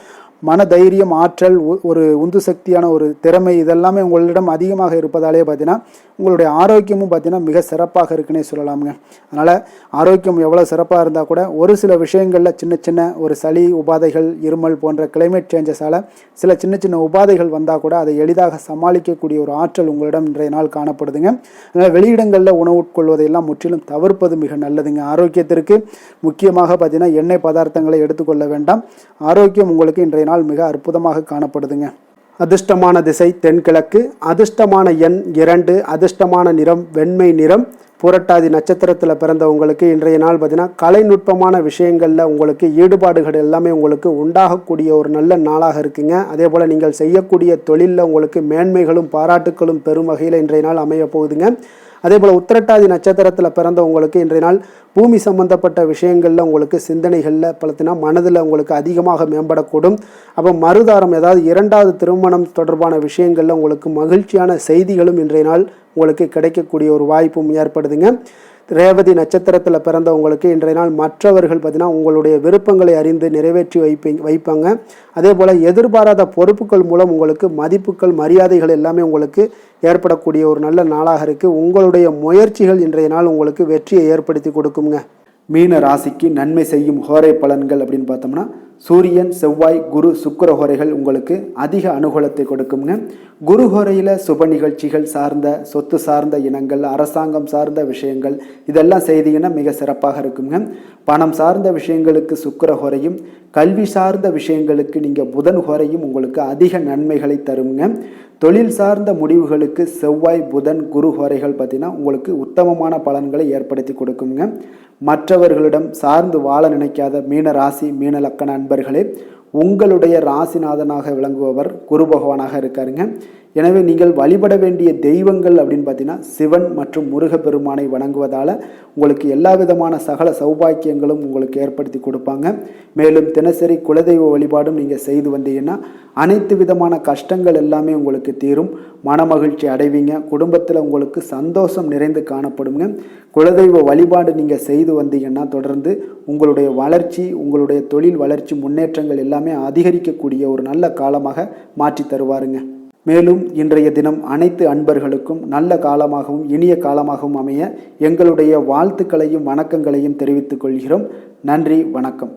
A: மன தைரியம், ஆற்றல், ஒரு உந்து சக்தியான ஒரு திறமை இதெல்லாமே உங்களிடம் அதிகமாக இருப்பதாலே பார்த்தீங்கன்னா உங்களுடைய ஆரோக்கியமும் பார்த்தீங்கன்னா மிக சிறப்பாக இருக்குன்னே சொல்லலாமுங்க. அதனால் ஆரோக்கியம் எவ்வளோ சிறப்பாக இருந்தால் கூட ஒரு சில விஷயங்களில் சின்ன ஒரு சளி உபாதைகள், இருமல் போன்ற கிளைமேட் சேஞ்சஸால் சில சின்ன உபாதைகள் வந்தால் கூட அதை எளிதாக சமாளிக்கக்கூடிய ஒரு ஆற்றல் உங்களிடம் இன்றைய நாள் காணப்படுதுங்க. அதனால் வெளியிடங்களில் உணவு உட்கொள்வதையெல்லாம் முற்றிலும் தவிர்ப்பது மிக நல்லதுங்க. ஆரோக்கியத்திற்கு முக்கியமாக பார்த்தீங்கன்னா எண்ணெய் பதார்த்தங்களை எடுத்துக்கொள்ள வேண்டாம். ஆரோக்கியம் உங்களுக்கு இன்றைய நாள் மிக அற்புதமாக காணப்படுதுங்க. அதிர்ஷ்டமான திசை தென்கிழக்கு, அதிர்ஷ்டமான எண் 2, அதிர்ஷ்டமான நிறம் வெண்மை நிறம். புரட்டாதி நட்சத்திரத்தில் பிறந்தவங்களுக்கு இன்றைய நாள் பார்த்தீங்கன்னா கலைநுட்பமான விஷயங்களில் உங்களுக்கு ஈடுபாடுகள் எல்லாமே உங்களுக்கு உண்டாகக்கூடிய ஒரு நல்ல நாளாக இருக்குங்க. அதே போல் நீங்கள் செய்யக்கூடிய தொழிலில் உங்களுக்கு மேன்மைகளும் பாராட்டுக்களும் பெரும் வகையில் இன்றைய நாள் அமைய போகுதுங்க. அதே போல் உத்திரட்டாதி நட்சத்திரத்தில் பிறந்தவங்களுக்கு இன்றைய நாள் பூமி சம்பந்தப்பட்ட விஷயங்களில் உங்களுக்கு சிந்தனைகளில் பார்த்தீங்கன்னா மனதில் உங்களுக்கு அதிகமாக மேம்படக்கூடும். அப்போ மறுதாரம், ஏதாவது 2வது திருமணம் தொடர்பான விஷயங்களில் உங்களுக்கு மகிழ்ச்சியான செய்திகளும் இன்றைய நாள் உங்களுக்கு கிடைக்கக்கூடிய ஒரு வாய்ப்பும் ஏற்படுதுங்க. ரேவதி நட்சத்திரத்தில் பிறந்தவங்களுக்கு இன்றைய நாள் மற்றவர்கள் பார்த்தீங்கன்னா உங்களுடைய விருப்பங்களை அறிந்து நிறைவேற்றி வைப்பாங்க. அதே போல் எதிர்பாராத பொறுப்புகள் மூலம் உங்களுக்கு மதிப்புகள், மரியாதைகள் எல்லாமே உங்களுக்கு ஏற்படக்கூடிய ஒரு நல்ல நாளாக இருக்குது. உங்களுடைய முயற்சிகள் இன்றைய நாள் உங்களுக்கு வெற்றியை ஏற்படுத்தி கொடுக்குங்க. மீன ராசிக்கு நன்மை செய்யும் ஹோரை பலன்கள் அப்படின்னு பார்த்தோம்னா சூரியன், செவ்வாய், குரு, சுக்கிர ஹோரைகள் உங்களுக்கு அதிக அனுகூலத்தை கொடுக்குங்க. குரு ஹோரையில் சுப நிகழ்ச்சிகள் சார்ந்த, சொத்து சார்ந்த இனங்கள், அரசாங்கம் சார்ந்த விஷயங்கள் இதெல்லாம் செய்தீங்கன்னா மிக சிறப்பாக இருக்குங்க. பணம் சார்ந்த விஷயங்களுக்கு சுக்கிர ஹோரையும், கல்வி சார்ந்த விஷயங்களுக்கு நீங்கள் புதன் ஹோரையும் உங்களுக்கு அதிக நன்மைகளை தருங்க. தொழில் சார்ந்த முடிவுகளுக்கு செவ்வாய், புதன், குரு ஹோரைகள் பார்த்தீங்கன்னா உங்களுக்கு உத்தமமான பலன்களை ஏற்படுத்தி கொடுக்குங்க. மற்றவர்களிடம் சார்ந்து வாழ நினைக்காத மீன ராசி, மீன லக்கண அன்பர்களே, உங்களுடைய ராசிநாதனாக விளங்குபவர் குரு பகவானாக இருக்காருங்க. எனவே நீங்கள் வழிபட வேண்டிய தெய்வங்கள் அப்படின்னு பார்த்தீங்கன்னா சிவன் மற்றும் முருகப்பெருமானை வணங்குவதால் உங்களுக்கு எல்லா விதமான சகல சௌபாக்கியங்களும் உங்களுக்கு ஏற்படுத்தி கொடுப்பாங்க. மேலும் தினசரி குலதெய்வ வழிபாடும் நீங்கள் செய்து வந்தீங்கன்னா அனைத்து விதமான கஷ்டங்கள் எல்லாமே உங்களுக்கு தீரும். மனமகிழ்ச்சி அடைவீங்க. குடும்பத்தில் உங்களுக்கு சந்தோஷம் நிறைந்து காணப்படுங்க. குலதெய்வ வழிபாடு நீங்கள் செய்து வந்தீங்கன்னா தொடர்ந்து உங்களுடைய வளர்ச்சி, உங்களுடைய தொழில் வளர்ச்சி, முன்னேற்றங்கள் எல்லாமே அதிகரிக்கக்கூடிய ஒரு நல்ல காலமாக மாற்றி தருவாருங்க. மேலும் இன்றைய தினம் அனைத்து அன்பர்களுக்கும் நல்ல காலமாகவும் இனிய காலமாகவும் அமைய எங்களுடைய வாழ்த்துக்களையும் வணக்கங்களையும் தெரிவித்துக் கொள்கிறோம். நன்றி, வணக்கம்.